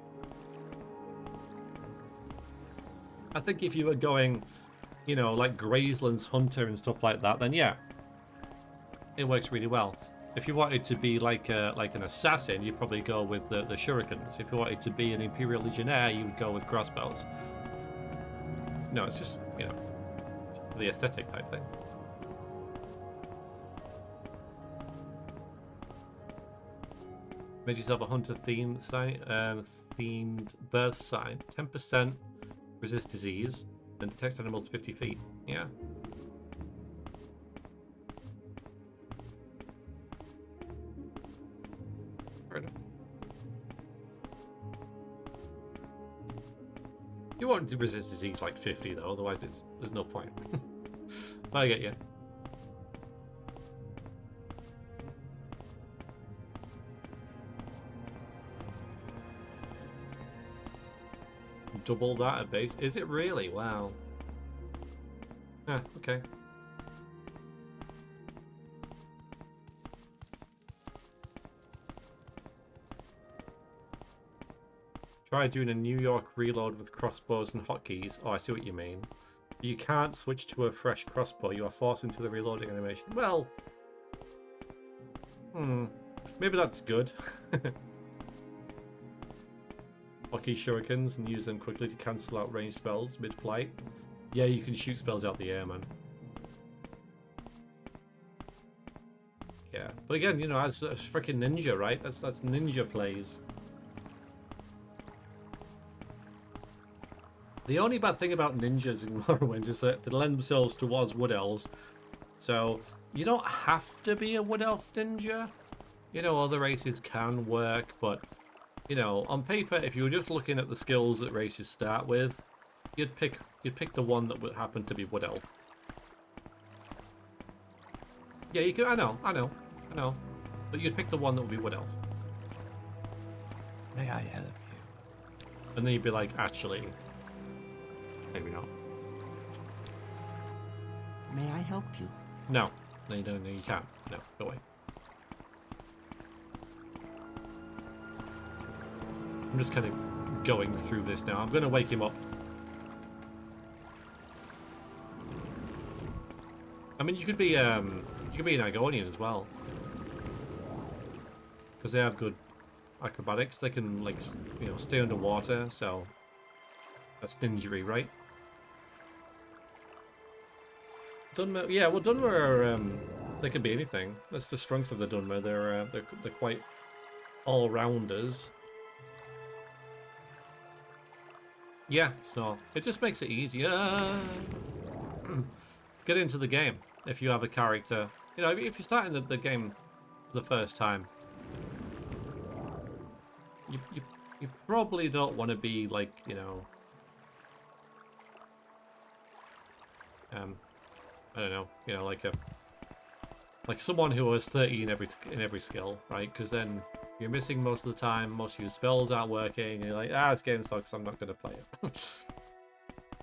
I think if you were going, you know, like Grazeland's Hunter and stuff like that, then yeah, it works really well. If you wanted to be like an assassin, you'd probably go with the shurikens. If you wanted to be an Imperial Legionnaire, you would go with crossbows. No, it's just, you know, the aesthetic type thing. Made yourself a hunter themed sign, themed birth sign. 10% resist disease and detect animals 50 feet. Yeah. Fair enough. You want to resist disease like 50 though, otherwise there's no point. But I get you. Double that at base. Is it really? Wow. Yeah, okay. Try doing a New York reload with crossbows and hotkeys. Oh, I see what you mean. You can't switch to a fresh crossbow. You are forced into the reloading animation. Well, maybe that's good. Hotkey shurikens and use them quickly to cancel out ranged spells mid-flight. Yeah, you can shoot spells out the air, man. Yeah, but again, you know, that's freaking ninja, right? That's ninja plays. The only bad thing about ninjas in Morrowind is that they lend themselves towards wood elves. So you don't have to be a wood elf ninja. You know, other races can work, but you know, on paper, if you were just looking at the skills that races start with, you'd pick the one that would happen to be wood elf. Yeah, you can. I know. But you'd pick the one that would be wood elf. May I help you? And then you'd be like, actually, maybe not. May I help you? No, you don't. No, you can't. No, go away. I'm just kind of going through this now. I'm going to wake him up. I mean, you could be an Argonian as well, because they have good acrobatics. They can, like, you know, stay underwater. So that's ninja-y, right? Dunmer, yeah. Well, Dunmer are, they can be anything. That's the strength of the Dunmer. They're quite all-rounders. Yeah, so it just makes it easier to get into the game if you have a character. You know, if you're starting the game for the first time, you probably don't want to be like, you know, I don't know, you know, like someone who has 30 in every skill, right? Because then you're missing most of the time, most of your spells aren't working, and you're like, this game sucks, I'm not going to play it.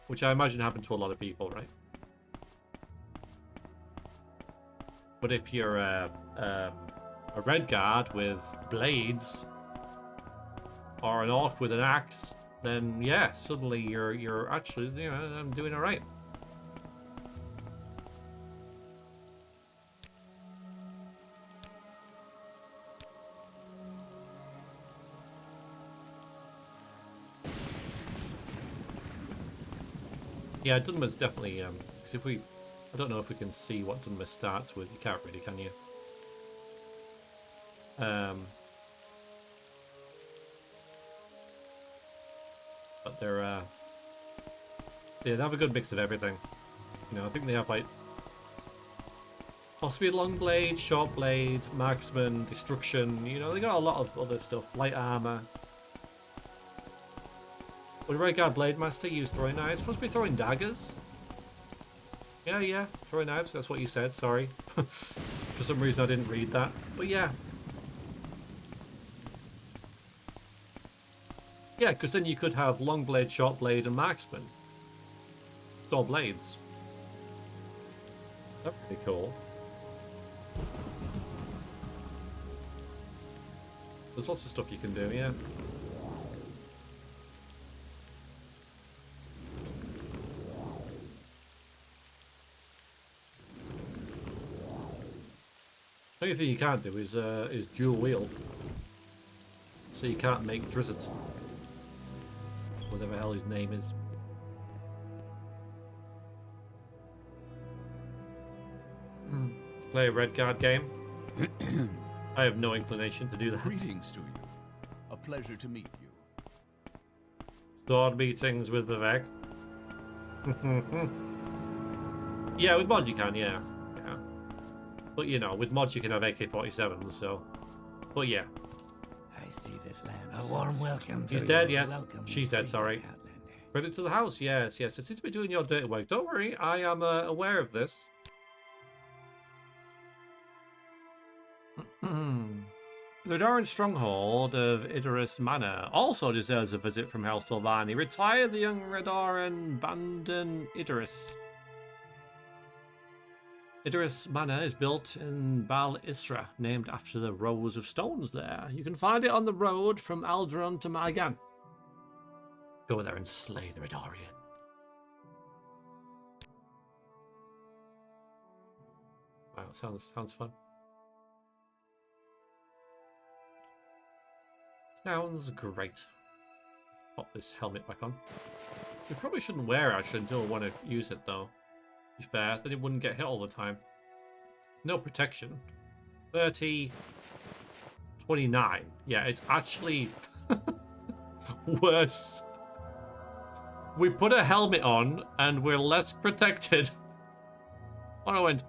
Which I imagine happened to a lot of people, right? But if you're a red guard with blades, or an orc with an axe, then yeah, suddenly you're actually, you know, I'm doing alright. Yeah, Dunmer's definitely, because I don't know if we can see what Dunmer starts with. You can't really, can you? But they have a good mix of everything. You know, I think they have, like, possibly long blade, short blade, marksman, destruction. You know, they got a lot of other stuff. Light armor. Would Red Guard Blade Master use throwing knives? Supposed to be throwing daggers? Yeah, throwing knives, that's what you said, sorry. For some reason I didn't read that. But yeah. Yeah, because then you could have long blade, short blade, and marksman. Store blades. That's pretty cool. There's lots of stuff you can do, yeah. The only thing you can't do is dual wield. So you can't make Drizzard. Whatever the hell his name is. Play a Red Guard game. I have no inclination to do that. Greetings to you. A pleasure to meet you. Sword meetings with Vivek. Yeah, with mods you can, yeah. But you know, with mods you can have AK-47s, so. But yeah. I see this land. A warm welcome to He's you. dead, yes. Welcome She's to dead, sorry. Outlander. Credit to the house, yes. I seem to be doing your dirty work. Don't worry, I am aware of this. The Doran stronghold of Idris Manor also deserves a visit from House Sylvani. Retire the young Redoran Bandon Idris. Idris Manor is built in Bal Isra, named after the rows of stones there. You can find it on the road from Alderon to Maigan. Go there and slay the Redorian. Wow, sounds fun. Sounds great. Pop this helmet back on. We probably shouldn't wear it actually until we want to use it though. To be fair, then it wouldn't get hit all the time. No protection. 30, 29. Yeah, it's actually worse. We put a helmet on and we're less protected. Morrowind.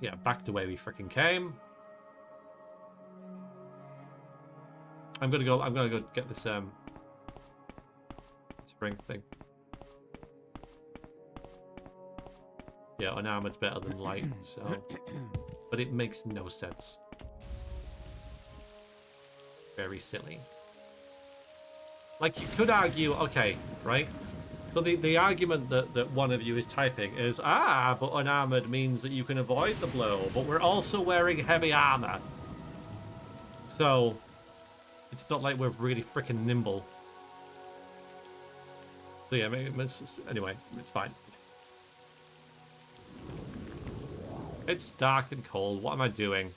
Yeah, back the way we freaking came. I'm gonna go get this spring thing. Yeah, unarmored's better than light, so but it makes no sense. Very silly. Like you could argue, okay, right? So the argument that one of you is typing is, but unarmored means that you can avoid the blow, but we're also wearing heavy armor. So it's not like we're really freaking nimble. So yeah, anyway, it's fine. It's dark and cold. What am I doing?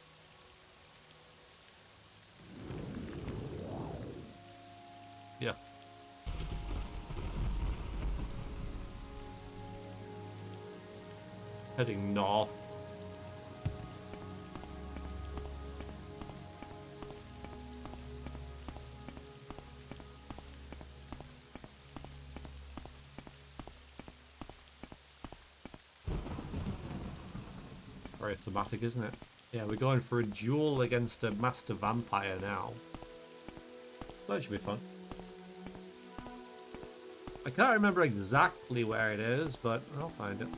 Yeah. Heading north. Very thematic, isn't it? Yeah, we're going for a duel against a master vampire now. That should be fun. I can't remember exactly where it is, but I'll find it.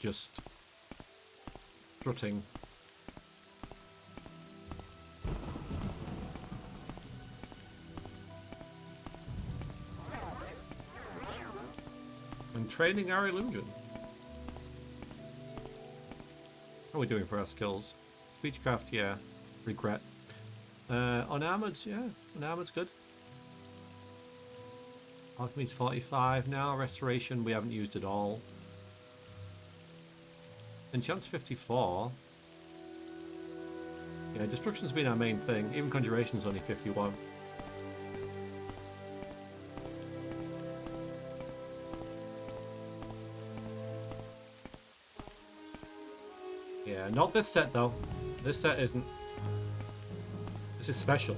Just strutting. And training our illusion. How are we doing for our skills? Speechcraft, yeah. Regret. Unarmored, yeah. Unarmored's good. Alchemy's 45 now. Restoration we haven't used at all. Enchant's 54. Yeah, destruction's been our main thing. Even conjuration's only 51. Yeah, not this set though. This set isn't. This is special.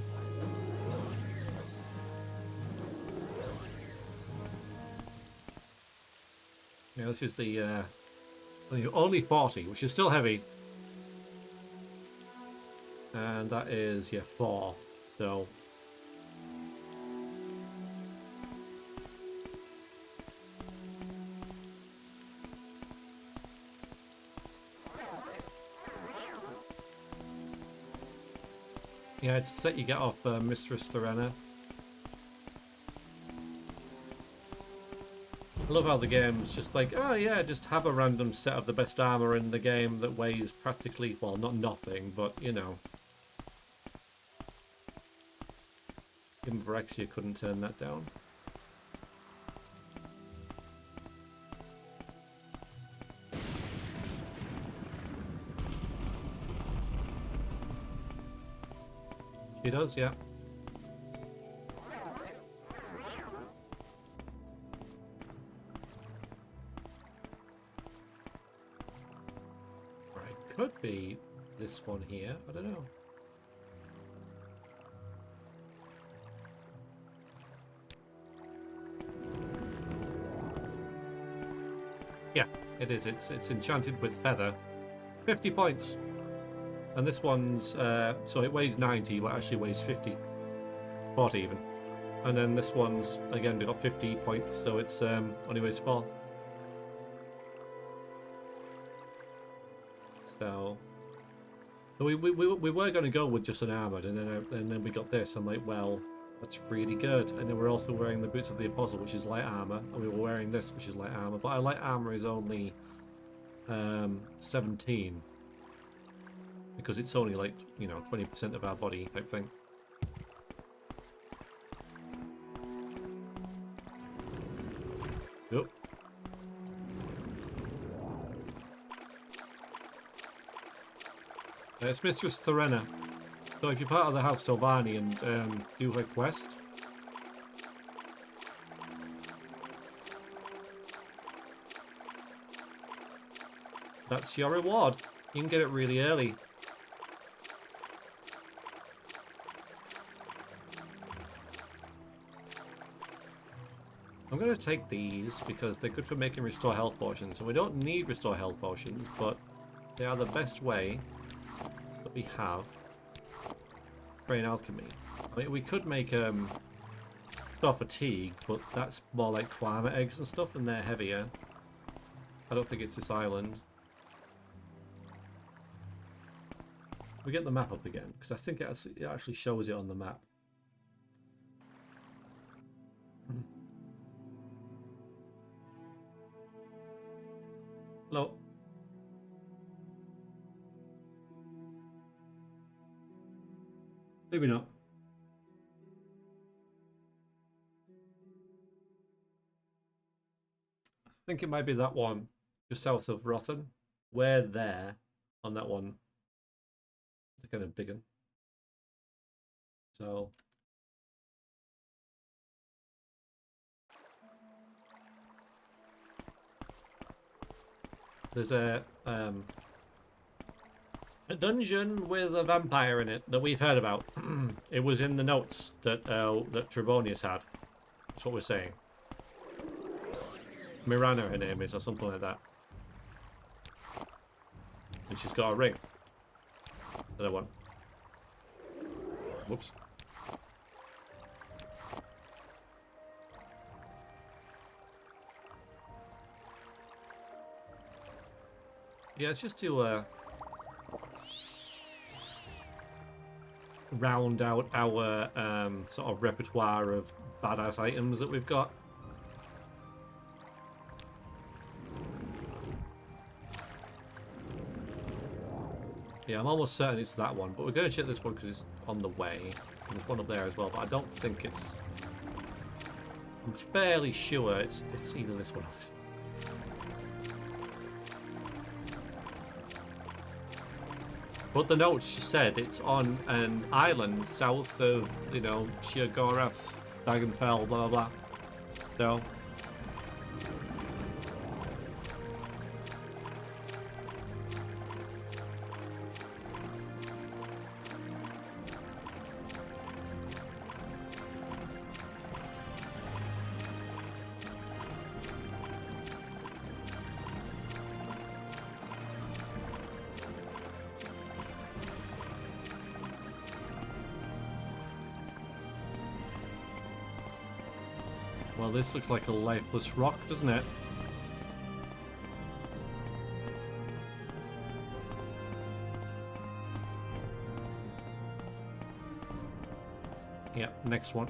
Yeah, this is the only 40, which is still heavy. And that is, yeah, 4. So yeah, it's a set you get off Mistress Thorena. I love how the game's just like, oh yeah, just have a random set of the best armor in the game that weighs practically, well, not nothing, but you know. Even Vrexia couldn't turn that down. She does, yeah. Could be this one here. I don't know. It is. It's enchanted with feather. 50 points. And this one's so it weighs 90, but actually weighs 50, 40 even. And then this one's again got 50 points, so it's only weighs 4. So we were going to go with just an armored, and then we got this. I'm like, well, that's really good. And then we're also wearing the boots of the apostle, which is light armor, and we were wearing this, which is light armor. But our light armor is only 17 because it's only like 20% of our body type thing. Yep. It's Mistress Thorena. So if you're part of the House Sylvani and do her quest, that's your reward. You can get it really early. I'm going to take these because they're good for making restore health potions. And we don't need restore health potions, but they are the best way that we have for an alchemy. I mean, we could make restore fatigue, but that's more like Quama eggs and stuff, and they're heavier. I don't think it's this island. We get the map up again, because I think it actually shows it on the map. Hello. Maybe not. I think it might be that one, just south of Rothen. We're there on that one. They're kind of big one. So there's a dungeon with a vampire in it that we've heard about. It was in the notes that that Trebonius had. That's what we're saying. Mirana, her name is, or something like that. And she's got a ring that I want. Whoops. Yeah, it's just to round out our sort of repertoire of badass items that we've got. Yeah, I'm almost certain it's that one, but we're going to check this one because it's on the way. And there's one up there as well, but I don't think it's... I'm fairly sure it's either this one or this one. But the notes she said it's on an island south of, Sheogorath, Vvardenfell, blah blah blah. So well, this looks like a lifeless rock, doesn't it? Yeah, next one.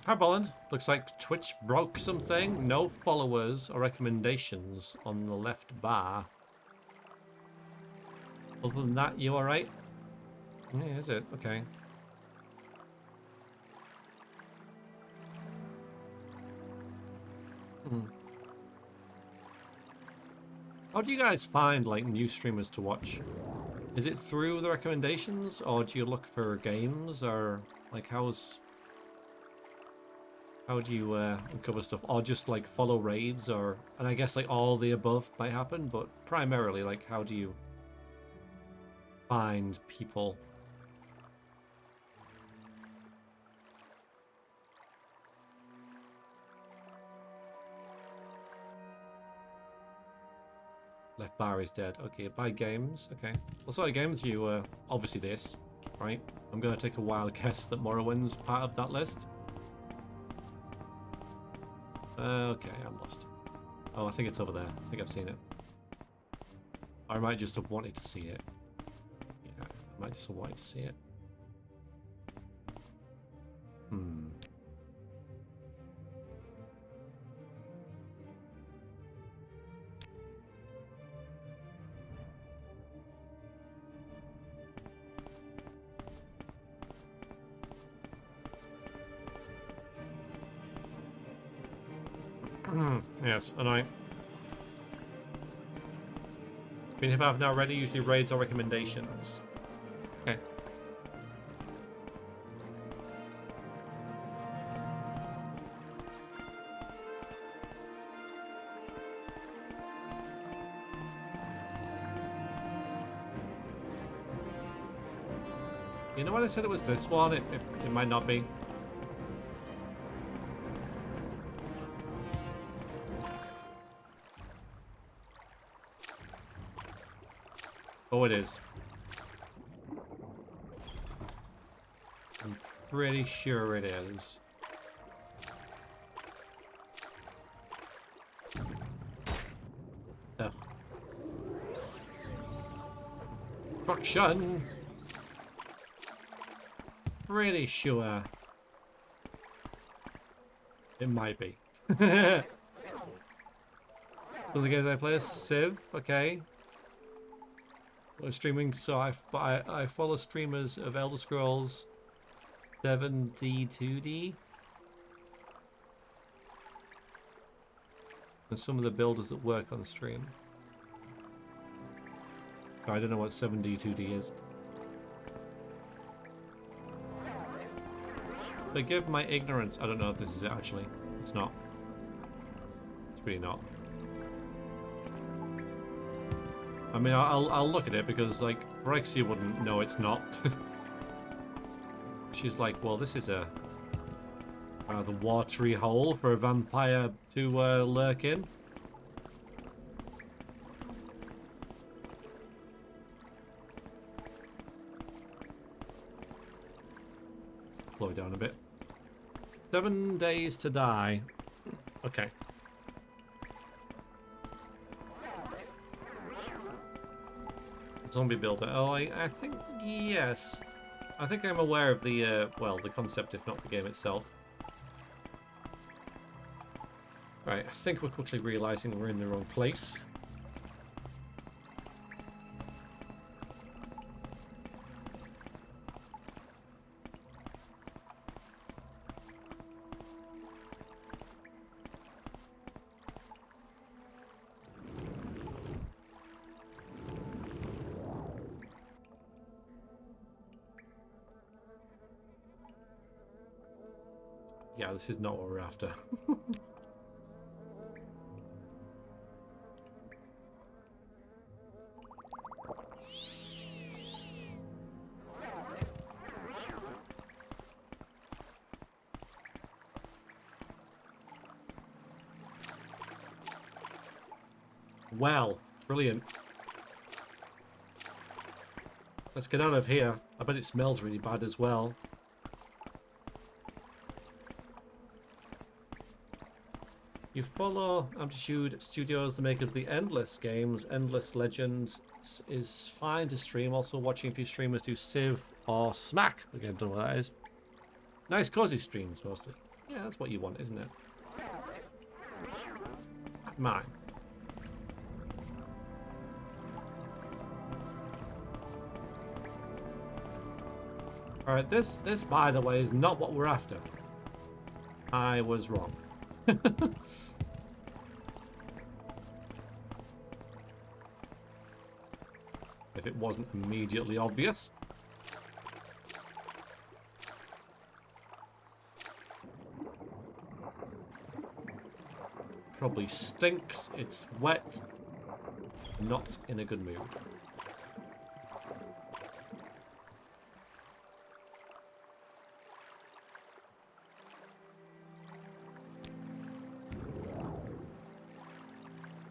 Hi, Bolland. Looks like Twitch broke something. No followers or recommendations on the left bar. Other than that, you alright? Yeah, is it? Okay. How do you guys find, like, new streamers to watch? Is it through the recommendations, or do you look for games, or, like, how's... How do you uncover stuff? Or just like follow raids, or and I guess like all the above might happen, but primarily like how do you find people? Left bar is dead. Okay, buy games. Okay. What sort of games you obviously this, right? I'm gonna take a wild guess that Morrowind's part of that list. Okay, I'm lost. Oh, I think it's over there. I think I've seen it. I might just have wanted to see it. Yeah, I might just have wanted to see it. Hmm. Yes, annoying. I mean, if I've now ready, usually raids or recommendations. Okay. You know what I said it was this one? It might not be. Oh, it is. I'm pretty sure it is. Ugh. Destruction! Pretty sure. It might be. So the games I play is Civ, okay. I'm streaming, so I follow streamers of Elder Scrolls 7D 2D. And some of the builders that work on stream. So I don't know what 7D 2D is. Forgive my ignorance. I don't know if this is it actually. It's not. It's really not. I mean, I'll look at it because, like, Vrexia wouldn't know it's not. She's like, well, this is a the watery hole for a vampire to lurk in. Slow it down a bit. 7 days to die. Okay. Zombie builder. Oh, I think, yes. I think I'm aware of the, well, the concept, if not the game itself. Right, I think we're quickly realizing we're in the wrong place. Yeah, this is not what we're after. Well, brilliant. Let's get out of here. I bet it smells really bad as well. You follow Amplitude Studios, the makers of the Endless games. Endless Legends is fine to stream. Also watching a few streamers do Civ or Smack. Again, don't know what that is. Nice cozy streams, mostly. Yeah, that's what you want, isn't it? Mine. Alright, this, by the way, is not what we're after. I was wrong. If it wasn't immediately obvious. probably stinks. It's wet. Not in a good mood.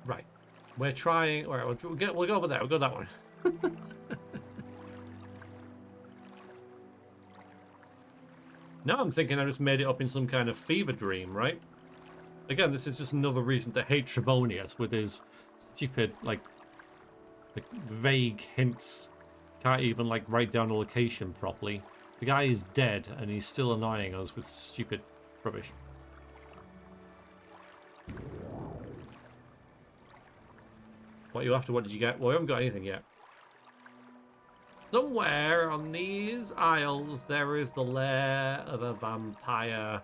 Right. We're trying... Alright, we'll go over there. We'll go that way. Now I'm thinking I just made it up in some kind of fever dream, right? Again, this is just another reason to hate Trebonius with his stupid, like vague hints. Can't even, like, write down a location properly. The guy is dead, and he's still annoying us with stupid rubbish. What are you after? What did you get? Well, we haven't got anything yet. Somewhere on these isles, there is the lair of a vampire.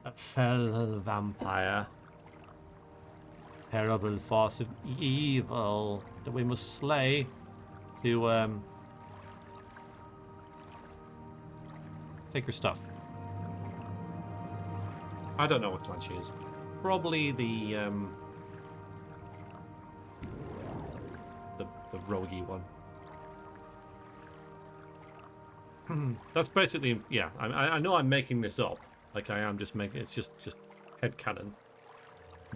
A fell vampire. Terrible force of evil that we must slay to, take her stuff. I don't know what clan she is. Probably the roguey one. That's basically, yeah. I know I'm making this up, like I am just making. It's just headcanon,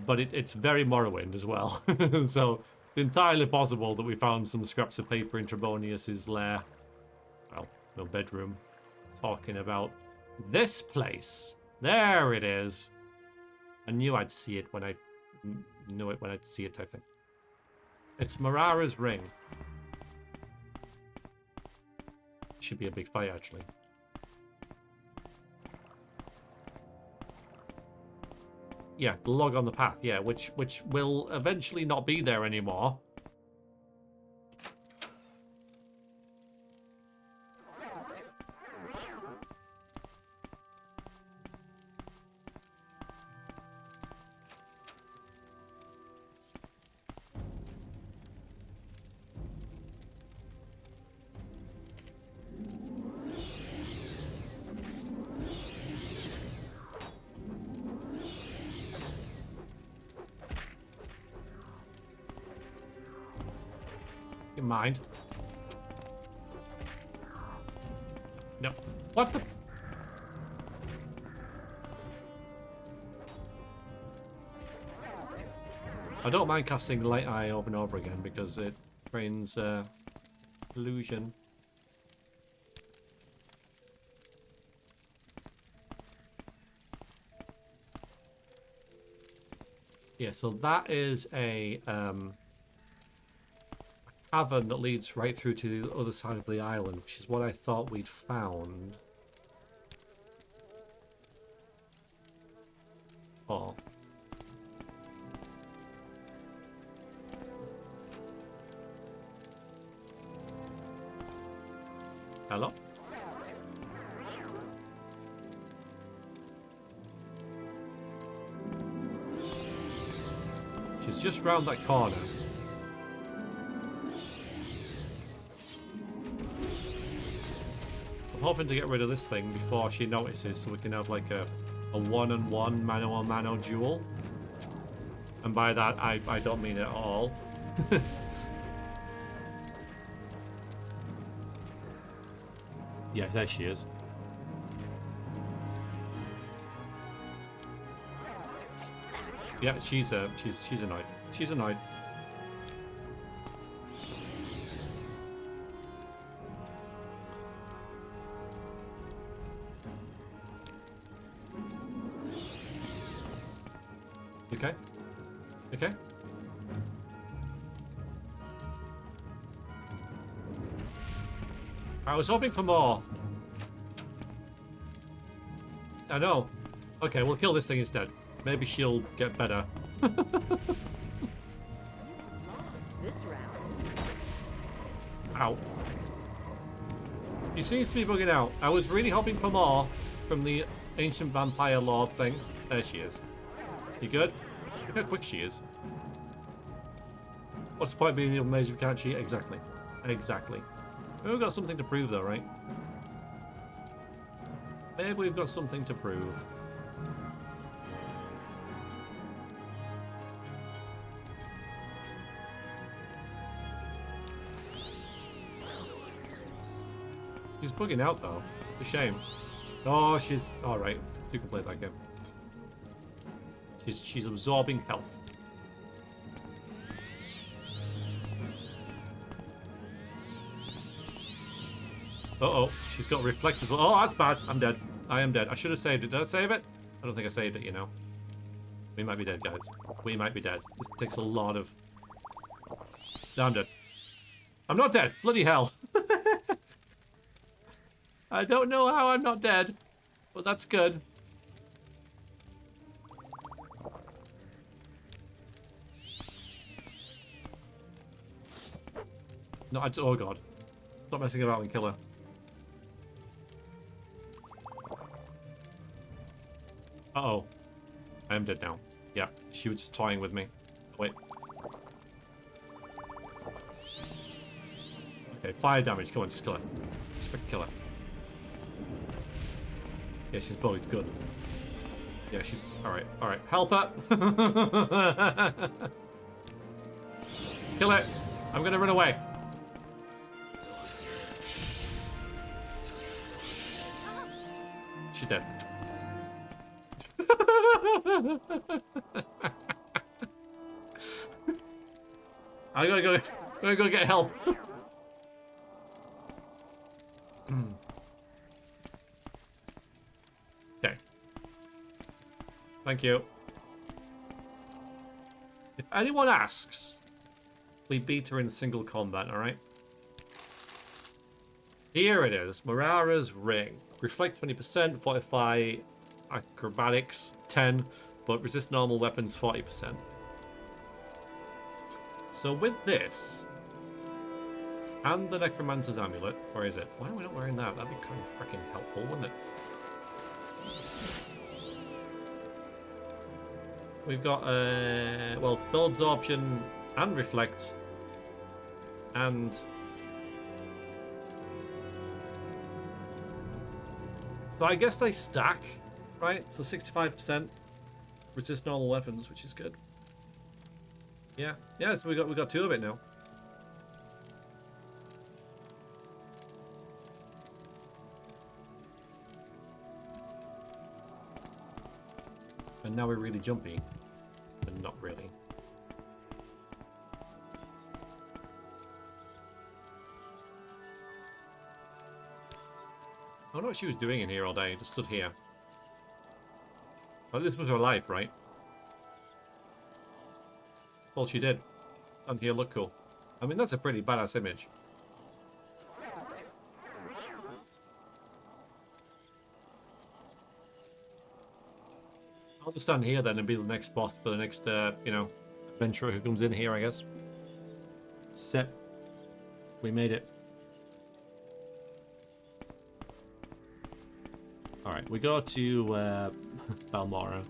but it's very Morrowind as well. So it's entirely possible that we found some scraps of paper in Trebonius's lair. Well, no bedroom. Talking about this place. There it is. I knew I'd see it when I knew it when I'd see it, type thing. It's Marara's ring. Should be a big fight, actually. Yeah, the log on the path, yeah, which will eventually not be there anymore. Mind. No. What the? I don't mind casting Light Eye over and over again because it trains illusion. Yeah, so that is a cavern that leads right through to the other side of the island, which is what I thought we'd found. Oh. Hello? She's just round that corner. Hoping to get rid of this thing before she notices, so we can have like a one-on-one mano-a-mano duel. And by that I don't mean it at all. Yeah, there she is. Yeah, she's annoyed. She's annoyed. Okay. Okay. I was hoping for more. I know. Okay, we'll kill this thing instead. Maybe she'll get better. Lost this round. Ow. She seems to be bugging out. I was really hoping for more from the ancient vampire lord thing. There she is. You good? Look how quick she is. What's the point being able to mage if you can't cheat? Exactly. Exactly. Maybe we've got something to prove though, right? Maybe we've got something to prove. She's bugging out though. It's a shame. Oh, she's all right. You can play that game. She's absorbing health. Uh-oh, she's got reflect as well. Oh, that's bad. I'm dead. I am dead. I should have saved it. Did I save it? I don't think I saved it, you know. We might be dead, guys. We might be dead. This takes a lot of... No, I'm dead. I'm not dead. Bloody hell. I don't know how I'm not dead, but that's good. No, oh god. Stop messing about and kill her. Uh-oh. I am dead now. Yeah, she was just toying with me. Wait. Okay, fire damage. Come on, just kill her. Just freaking kill her. Yeah, she's bugged. Good. Yeah, she's... Alright, alright. Help her! Kill it! I'm gonna run away. She's dead. I gotta go get help. Okay. Thank you. If anyone asks, we beat her in single combat, alright? Here it is. Morara's Ring. Reflect 20%, fortify acrobatics 10, but resist normal weapons 40%. So with this, and the Necromancer's Amulet, where is it? Why are we not wearing that? That'd be kind of freaking helpful, wouldn't it? We've got, well, Build Absorption and Reflect, and... So I guess they stack, right? So 65% resist normal weapons, which is good. Yeah, yeah. So we got two of it now. And now we're really jumpy, but not really. I don't know what she was doing in here all day. Just stood here. Well, this was her life, right? All she did. And here, look cool. I mean, that's a pretty badass image. I'll just stand here then and be the next boss for the next, you know, adventurer who comes in here, I guess. Set. We made it. Alright, we go to Balmora.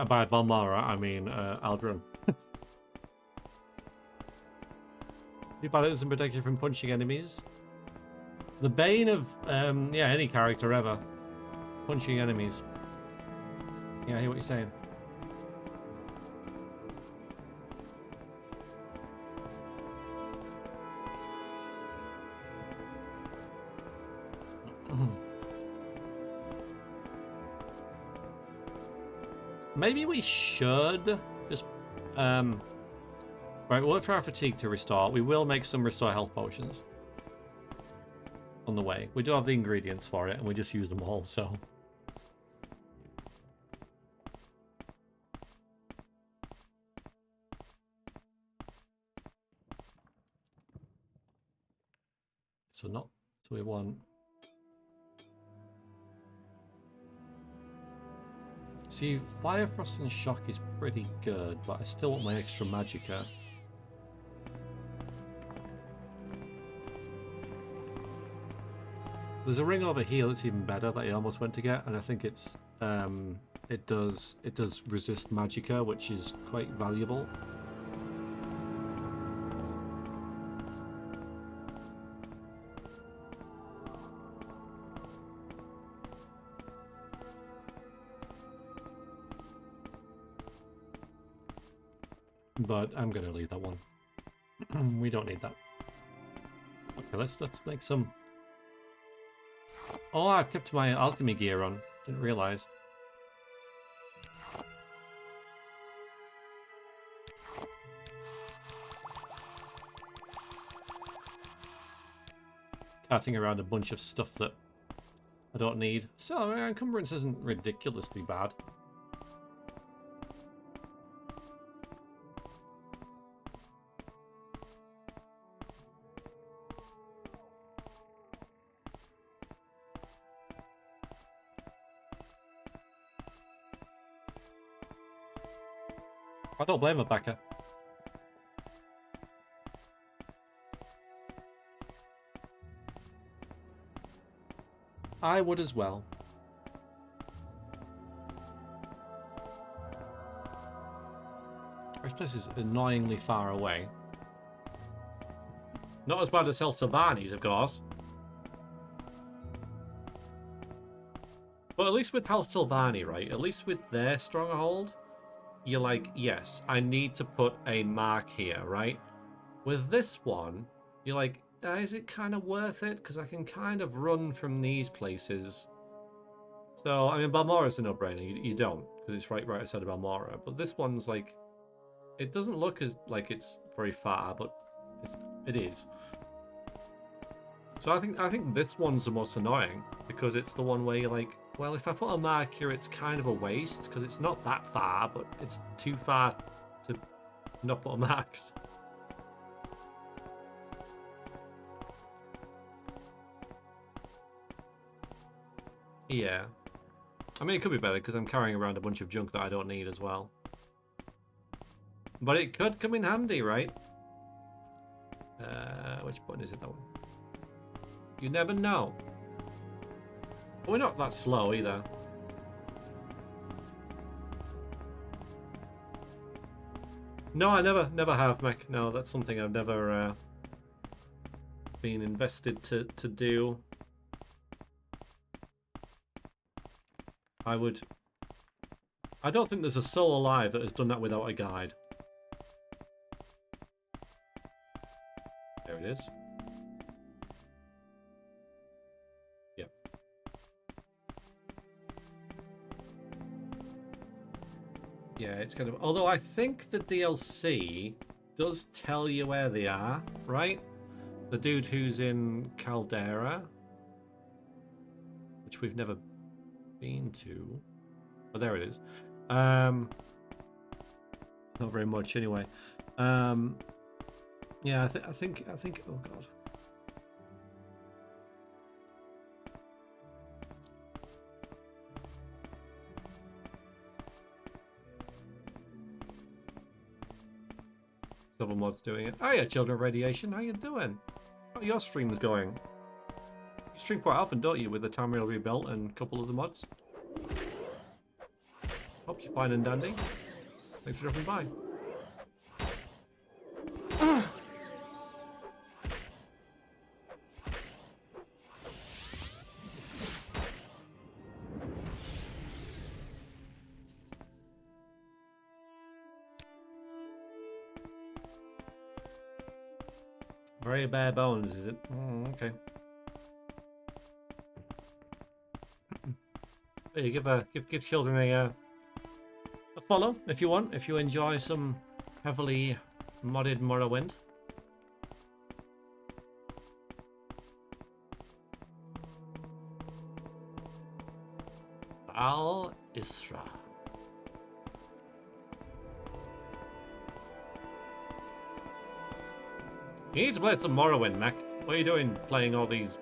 By Balmora, I mean Aldrin. Too bad it doesn't protect you from punching enemies. The bane of, yeah, any character ever. Punching enemies. Yeah, I hear what you're saying. Maybe we should just, right, we'll look for our fatigue to restore. We will make some restore health potions on the way. We do have the ingredients for it, and we just use them all, so. So not, so we want. See, Fire, Frost, and Shock is pretty good, but I still want my extra Magicka. There's a ring over here that's even better that I almost went to get, and I think it's it does resist Magicka, which is quite valuable. but I'm gonna leave that one. We don't need that. Okay, let's make some. Oh, I've kept my alchemy gear on. Didn't realize. Carting around a bunch of stuff that I don't need. So, encumbrance isn't ridiculously bad. I don't blame her, Becca. I would as well. This place is annoyingly far away. Not as bad as El Silvani's, of course. But at least with House Silvani, right? At least with their stronghold, you're like, yes, I need to put a mark here, right? With this one, you're like, is it kind of worth it? Because I can kind of run from these places. So, I mean, Balmora's a no-brainer. You don't, because it's right outside of Balmora. But this one's like, it doesn't look as like it's very far, but it is. So I think this one's the most annoying, because it's the one where you're like, well, if I put a mark here, it's kind of a waste, because it's not that far, but it's too far to not put a mark. Yeah. I mean, it could be better, because I'm carrying around a bunch of junk that I don't need as well. But it could come in handy, right? Which button is it, that one? You never know. But we're not that slow either. No, I never have, mech. No, that's something I've never been invested to do. I don't think there's a soul alive that has done that without a guide. There it is. Yep. Yeah, it's kind of... Although I think the DLC does tell you where they are, right? The dude who's in Caldera, which we've never been to. Oh, there it is. Not very much anyway. Yeah, I think. Oh god. Silver Mod's doing it. Hiya, Children of Radiation. How you doing? How are your streams going? You stream quite often, don't you, with the Tamriel Rebuilt and a couple of the mods? Hope you're fine and dandy. Thanks for dropping by. Very bare bones, is it? Okay. Hey, give children a follow if you want. If you enjoy some heavily modded Morrowind. Al Isra. You need to play some Morrowind, Mac. What are you doing playing all these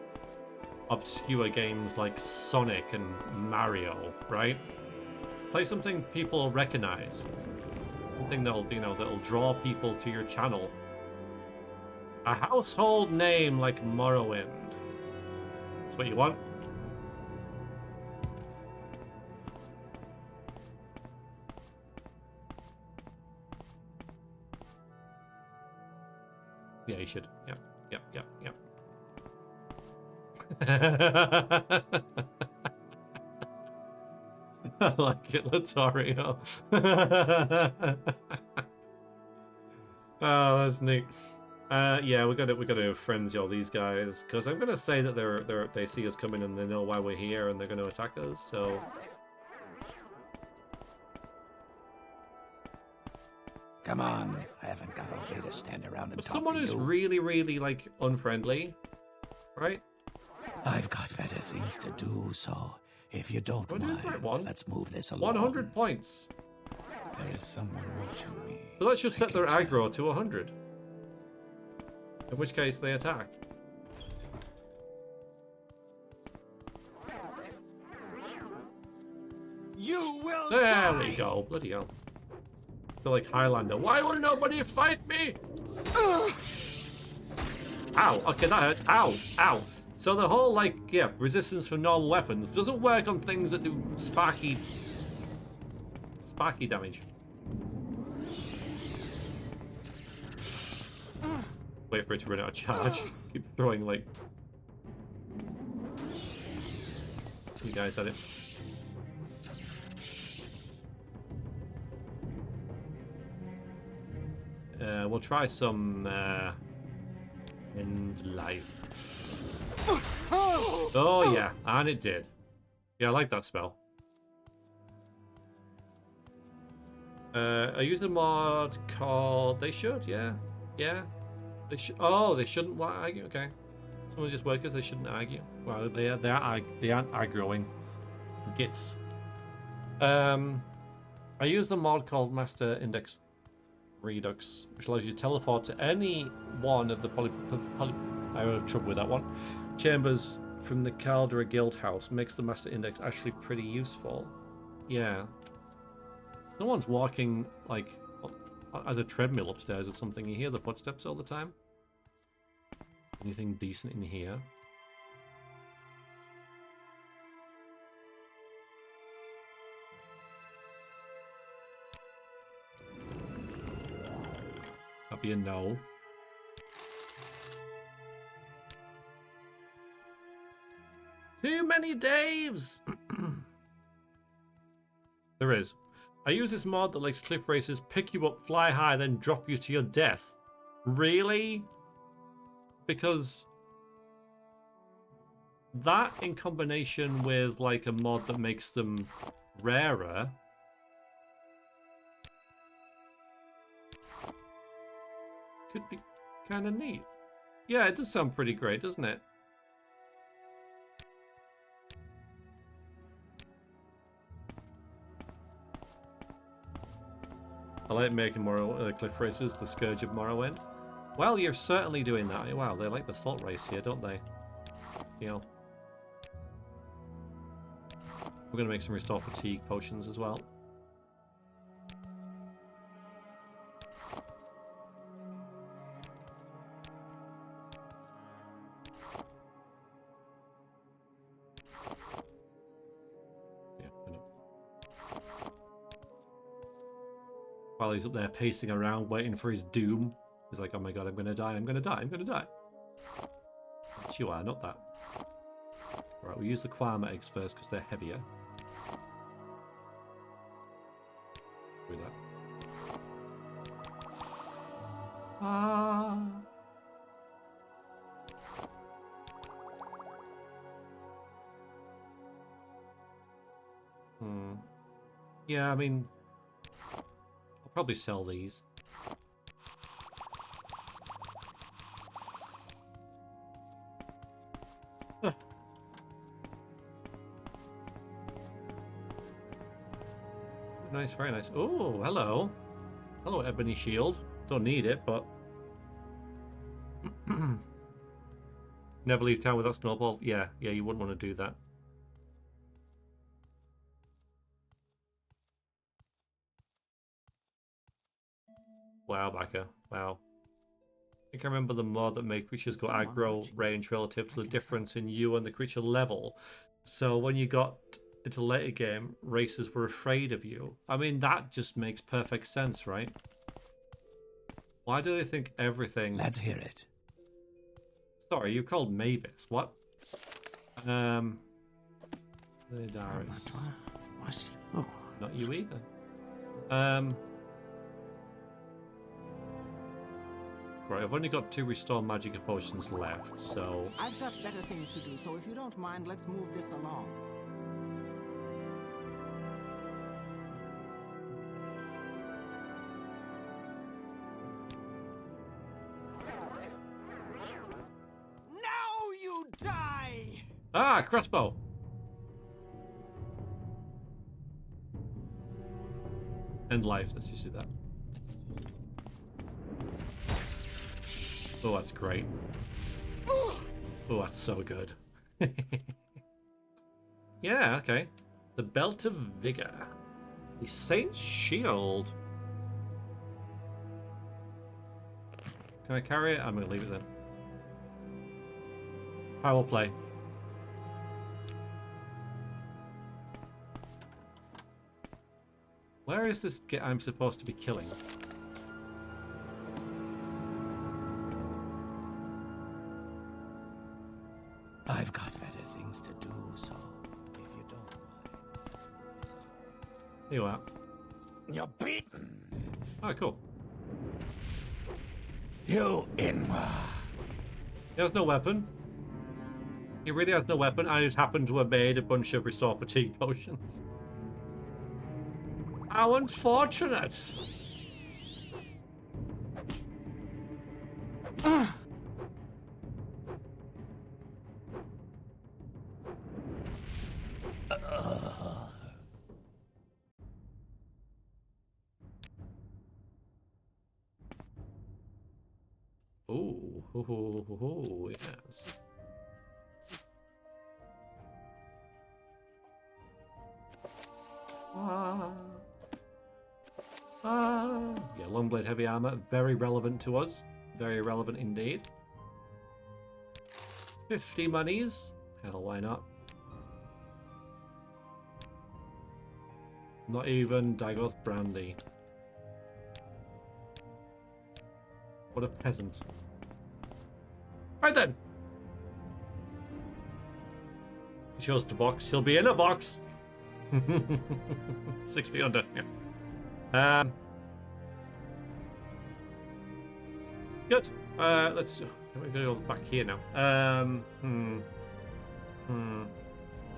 obscure games like Sonic and Mario, right? Play something people recognize. Something that'll, you know, that'll draw people to your channel. A household name like Morrowind. That's what you want? Yeah, you should. Yep. I like it, Latorio. Oh, that's neat. Yeah, we got to frenzy all these guys because I'm gonna say that they see us coming and they know why we're here and they're gonna attack us. So Come on, I haven't got all day to stand around and talk someone to who's you. really like unfriendly, right? I've got better things to do, so if you don't We're doing mind, the right one. let's move this along. 100 points. There is someone watching me. So let's just I set their can aggro to 100. In which case they attack. You will There die! we go. Bloody hell. I feel like Highlander. Why will nobody fight me? Ow. Okay, that hurts. Ow. Ow. So the whole, like, yeah, resistance from normal weapons doesn't work on things that do sparky damage. Wait for it to run out of charge. Keep throwing, like... You guys at it. We'll try some end life. Oh yeah, and it did. Yeah, I like that spell. I use a mod called. They should, yeah. They should. Oh, they shouldn't argue. Okay, someone just workers. They shouldn't argue. Well, they aren't aggroing. Gits. I use the mod called Master Index Redux, which allows you to teleport to any one of the I have trouble with that one. Chambers from the Caldera Guild House makes the Master Index actually pretty useful. Yeah. Someone's walking like at a treadmill upstairs or something. You hear the footsteps all the time. Anything decent in here? That'd be a no. Too many Daves! There is. I use this mod that lets cliff racers pick you up, fly high, then drop you to your death. Really? Because that in combination with like a mod that makes them rarer could be kind of neat. Yeah, it does sound pretty great, doesn't it? I like making cliff races the scourge of Morrowind. Well, you're certainly doing that. Wow, they like the salt race here, don't they? You know. We're going to make some restore fatigue potions as well. While he's up there pacing around, waiting for his doom. He's like, oh my god, I'm gonna die, I'm gonna die, I'm gonna die. Yes, you are, not that. Alright, we'll use the Quama eggs first because they're heavier. Do that. Ah. Yeah, I mean... probably sell these. Nice, very nice. Oh, hello. Hello, Ebony Shield. Don't need it, but... Never leave town without snowball. Yeah, you wouldn't want to do that. Wow, Baka. Wow. I think I remember the mod that made creatures go aggro range relative to the difference in you and the creature level. So when you got into later game, racers were afraid of you. I mean, that just makes perfect sense, right? Why do they think everything... Let's hear it. Sorry, you're called Mavis. What? Ledaris. Oh. Not you either. Right, I've only got 2 restore magic potions left, so... I've got better things to do, so if you don't mind, let's move this along. Now you die! Ah, crossbow! End life, let's just do that. Oh, that's great. Oh, that's so good. Yeah, okay. The Belt of Vigor. The Saint's Shield. Can I carry it? I'm going to leave it then. Power play. Where is this I'm supposed to be killing? I've got better things to do, so if you don't mind. Here you are. You're beaten. Oh, cool. You Inwa. He has no weapon. He really has no weapon. I just happen to have made a bunch of restore fatigue potions. How unfortunate! Oh, yes. Yeah, long blade heavy armor, very relevant to us. Very relevant indeed. 50 monies. Hell, why not? Not even Dagoth brandy. What a peasant. Right then. He chose to box. He'll be in a box. 6 feet under. Yeah. Good. Let's. We're gonna go back here now.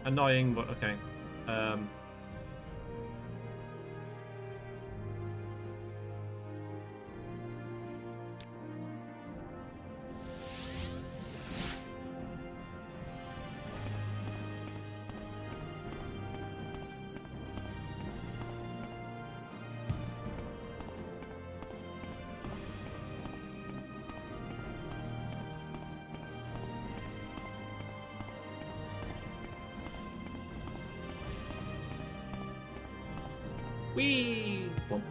Annoying, but okay. Whee! Boom.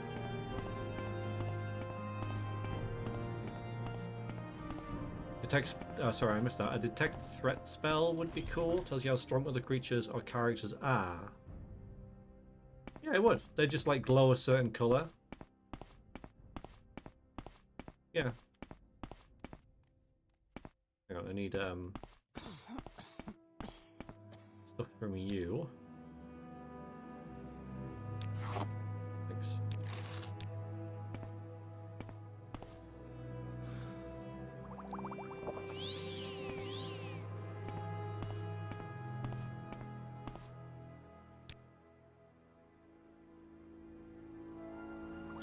Detect. Sorry, I missed that. A detect threat spell would be cool. Tells you how strong other creatures or characters are. Yeah, it would. They just like glow a certain color. Yeah. Hang on, I need stuff from you. Thanks.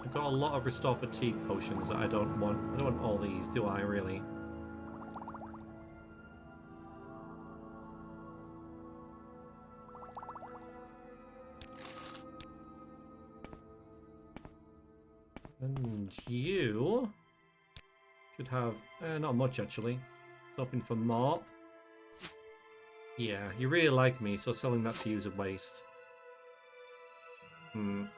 I've got a lot of restore fatigue potions that I don't want. I don't want all these, do I really? And you should have not much actually. Hoping for more. Yeah, you really like me, so selling that to you is a waste. Okie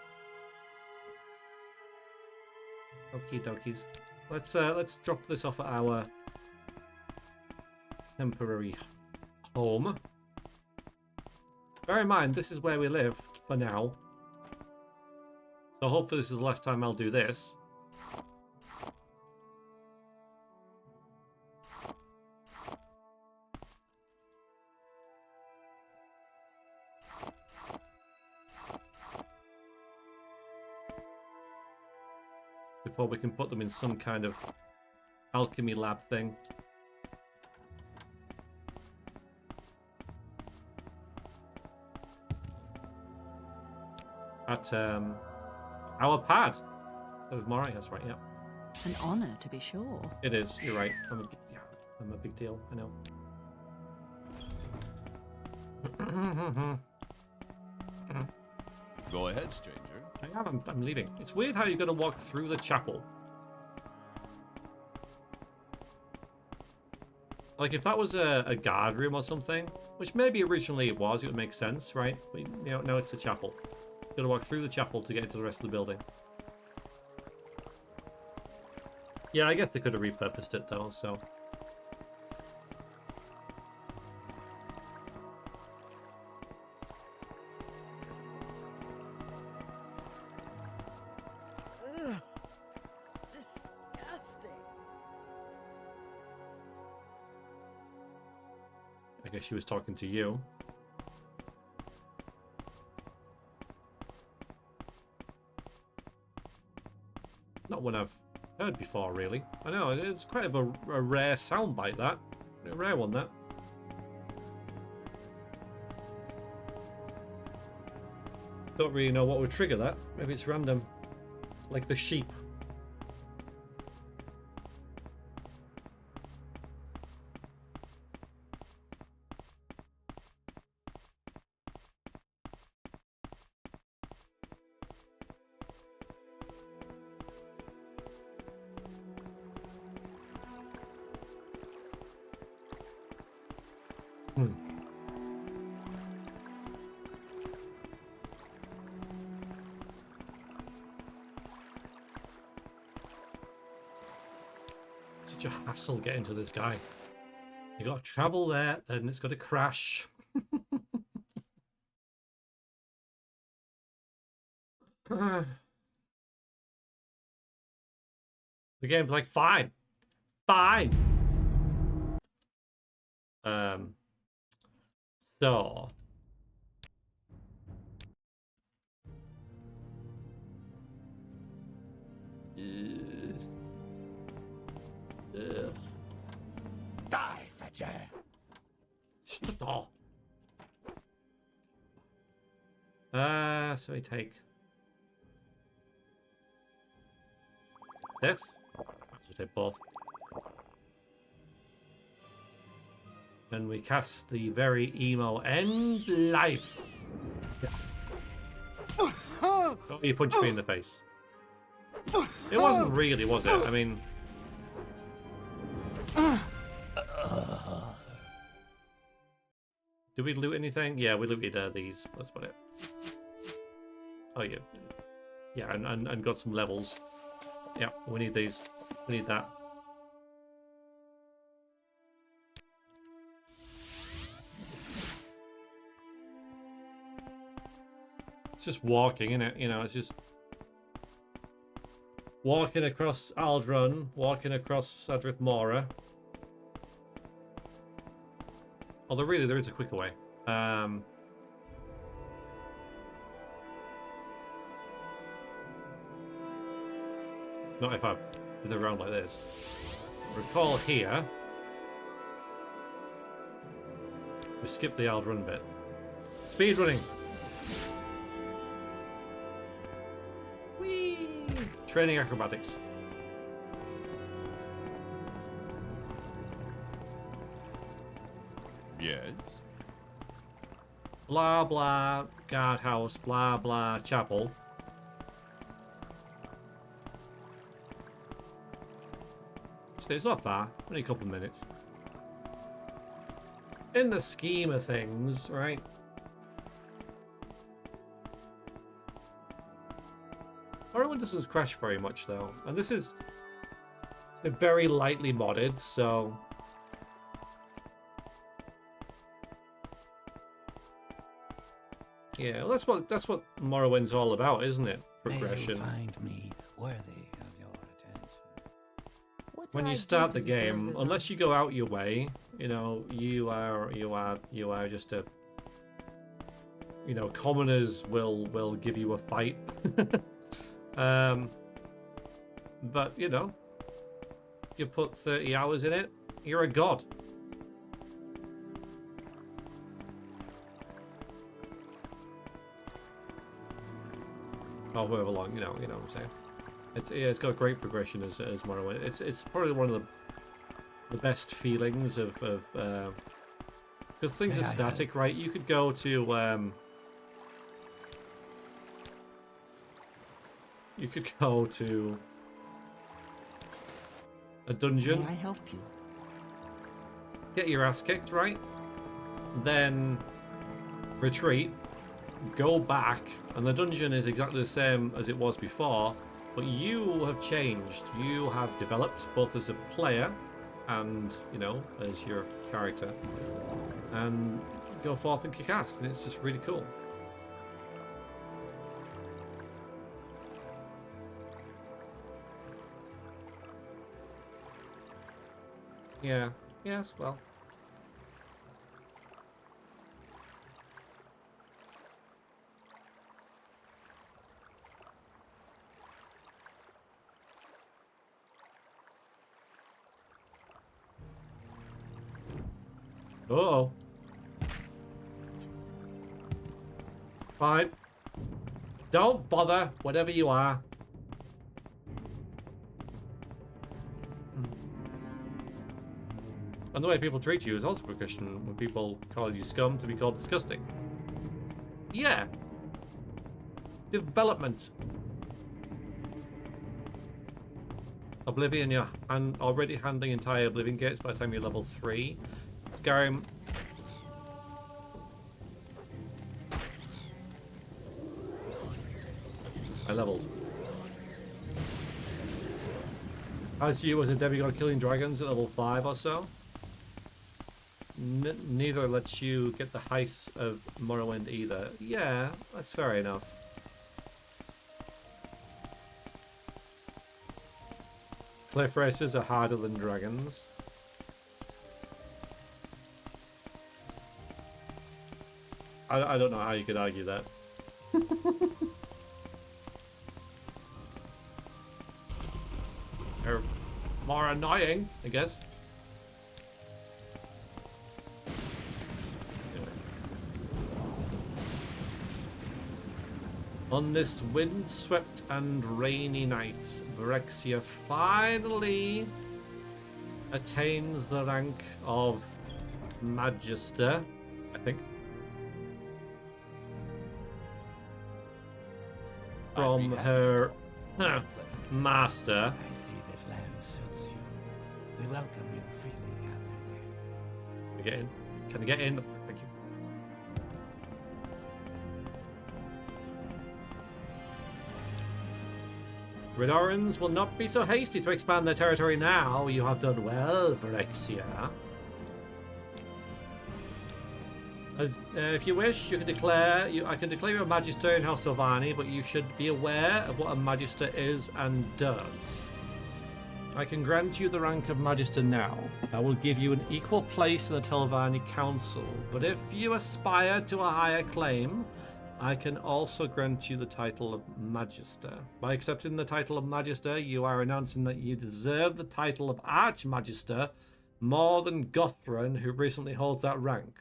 dokies. Let's drop this off at our temporary home. Bear in mind, this is where we live for now. So hopefully this is the last time I'll do this. Before we can put them in some kind of alchemy lab thing. At our pad. That was Morrowind, that's right, yeah. An honor, to be sure. It is, you're right. I'm a big deal, I know. Go ahead, stranger. I'm leaving. It's weird how you're going to walk through the chapel. Like, if that was a guard room or something, which maybe originally it was, it would make sense, right? But, you know, now it's a chapel. You've got to walk through the chapel to get into the rest of the building. Yeah, I guess they could have repurposed it, though, so... I guess she was talking to you. Not one I've heard before, really. I know, it's quite a rare soundbite, that. A rare one, that. Don't really know what would trigger that. Maybe it's random. Like the sheep. Such a hassle getting to this guy. You got to travel there, then it's got to crash. The game's like, fine. Fine. So. Die, Vrexia. Stop. So we take this. So we take both. And we cast the very emo end life. Oh, you punched me in the face. It wasn't really, was it? I mean... Did we loot anything? Yeah, we looted these. That's about it. Oh, yeah. Yeah, and got some levels. Yeah, we need these. We need that. It's just walking, isn't it? You know, it's just... walking across Aldrun, walking across Sadrith Mora. Although really there is a quicker way. Not if I did it around like this. Recall here. We skipped the Aldrun bit. Speed running. Whee! Training acrobatics. Yes. Blah blah guardhouse, blah blah chapel. So it's not far, only a couple of minutes. In the scheme of things, right? Morrowind doesn't crash very much though, and this is very lightly modded, so. Yeah, well, that's what Morrowind's all about, isn't it? Progression. May you find me worthy of your attention. What do When I you do start to the deserve game, this unless you go out your way, you know, you are just a, you know, commoners will give you a fight. But you know, you put 30 hours in it, you're a god. Or however long, you know what I'm saying. It's got great progression as Morrowind. It's probably one of the best feelings of because things are static, right? You could go to a dungeon. May I help you? Get your ass kicked, right? Then retreat, go back, and the dungeon is exactly the same as it was before, but you have changed. You have developed both as a player and, you know, as your character, and go forth and kick ass, and it's just really cool. Yeah. Yes, well. Uh-oh. Fine. Don't bother, whatever you are. And the way people treat you is also progression. When people call you scum, to be called disgusting. Yeah. Development. Oblivion, you're already handling entire Oblivion gates by the time you're level 3. Skyrim. I leveled. As you as a demigod killing dragons at level 5 or so. Neither lets you get the heist of Morrowind either. Yeah, that's fair enough. Cliff races are harder than dragons. I don't know how you could argue that. They're more annoying, I guess. On this windswept and rainy night, Vrexia finally attains the rank of Magister, I think. From her master. I see this land suits you. We welcome you freely. Can we get in? Can I get in? Thank you. Redorans will not be so hasty to expand their territory now. You have done well, Vrexia. If you wish, you can declare. I can declare you a Magister in House Silvani, but you should be aware of what a Magister is and does. I can grant you the rank of Magister now. I will give you an equal place in the Telvanni Council, but if you aspire to a higher claim, I can also grant you the title of Magister. By accepting the title of Magister, you are announcing that you deserve the title of Archmagister more than Gothran, who recently holds that rank.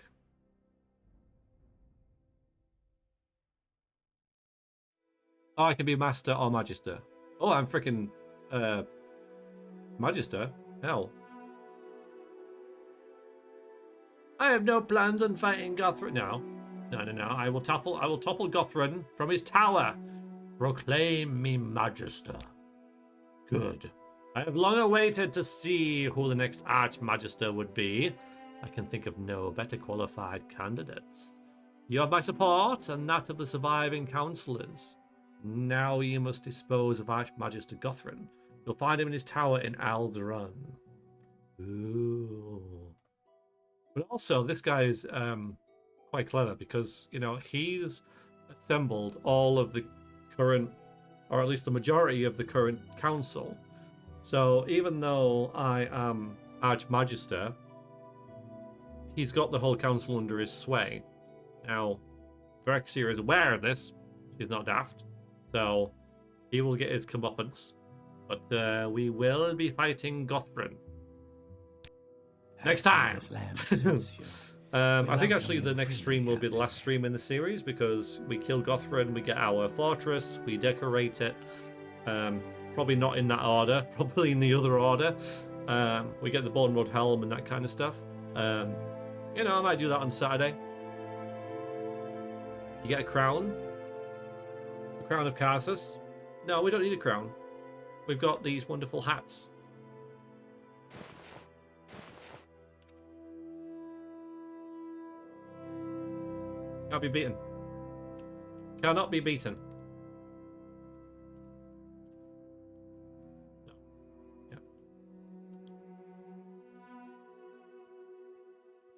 Oh, I can be Master or Magister. Oh, I'm freaking Magister? Hell. I have no plans on fighting Gothran. No. No. I will topple Gothran from his tower. Proclaim me Magister. Good. I have long awaited to see who the next Archmagister would be. I can think of no better qualified candidates. You have my support and that of the surviving councillors. Now you must dispose of Archmagister Gothran. You'll find him in his tower in Alderaan. Ooh. But also, this guy is quite clever because, you know, he's assembled all of the current, or at least the majority of the current council. So even though I am Archmagister, he's got the whole council under his sway. Now, Vrexia is aware of this. She's not daft. So he will get his comeuppance But we will be fighting Gothrin next I time. think this land suits you. I think actually the next stream will be the last stream in the series because we kill Gothrin, we get our fortress, we decorate it. Probably not in that order, probably in the other order. We get the Bonewood Helm and that kind of stuff. You know, I might do that on Saturday. You get a crown. The crown of Karsus. No, we don't need a crown. We've got these wonderful hats. Can't be beaten. Cannot be beaten. No. Yeah.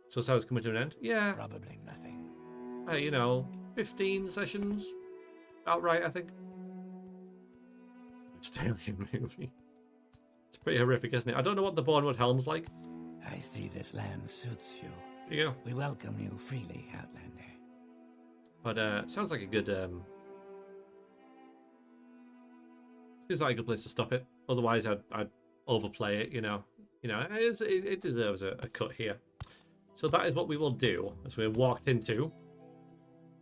So it's coming to an end? Yeah. Probably nothing. You know, 15 sessions. Outright, I think. It's alien movie. It's pretty horrific, isn't it? I don't know what the Bournewood Helm's like. I see this land suits you. Yeah. We welcome you freely, Outlander. But it sounds like a good seems like a good place to stop it. Otherwise I'd overplay it, you know. It deserves a cut here. So that is what we will do as we're walked into.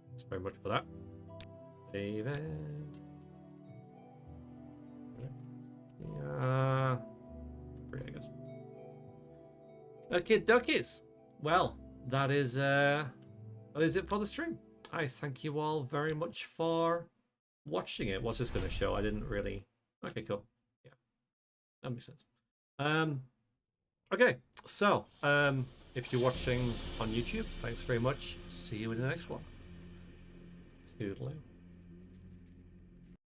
Thanks very much for that. David. Yeah. I guess. Okay, duckies. Well, that is it for the stream. I thank you all very much for watching it. What's this going to show? I didn't really. Okay, cool. Yeah, that makes sense. Okay, so if you're watching on YouTube, thanks very much. See you in the next one. Toodaloo.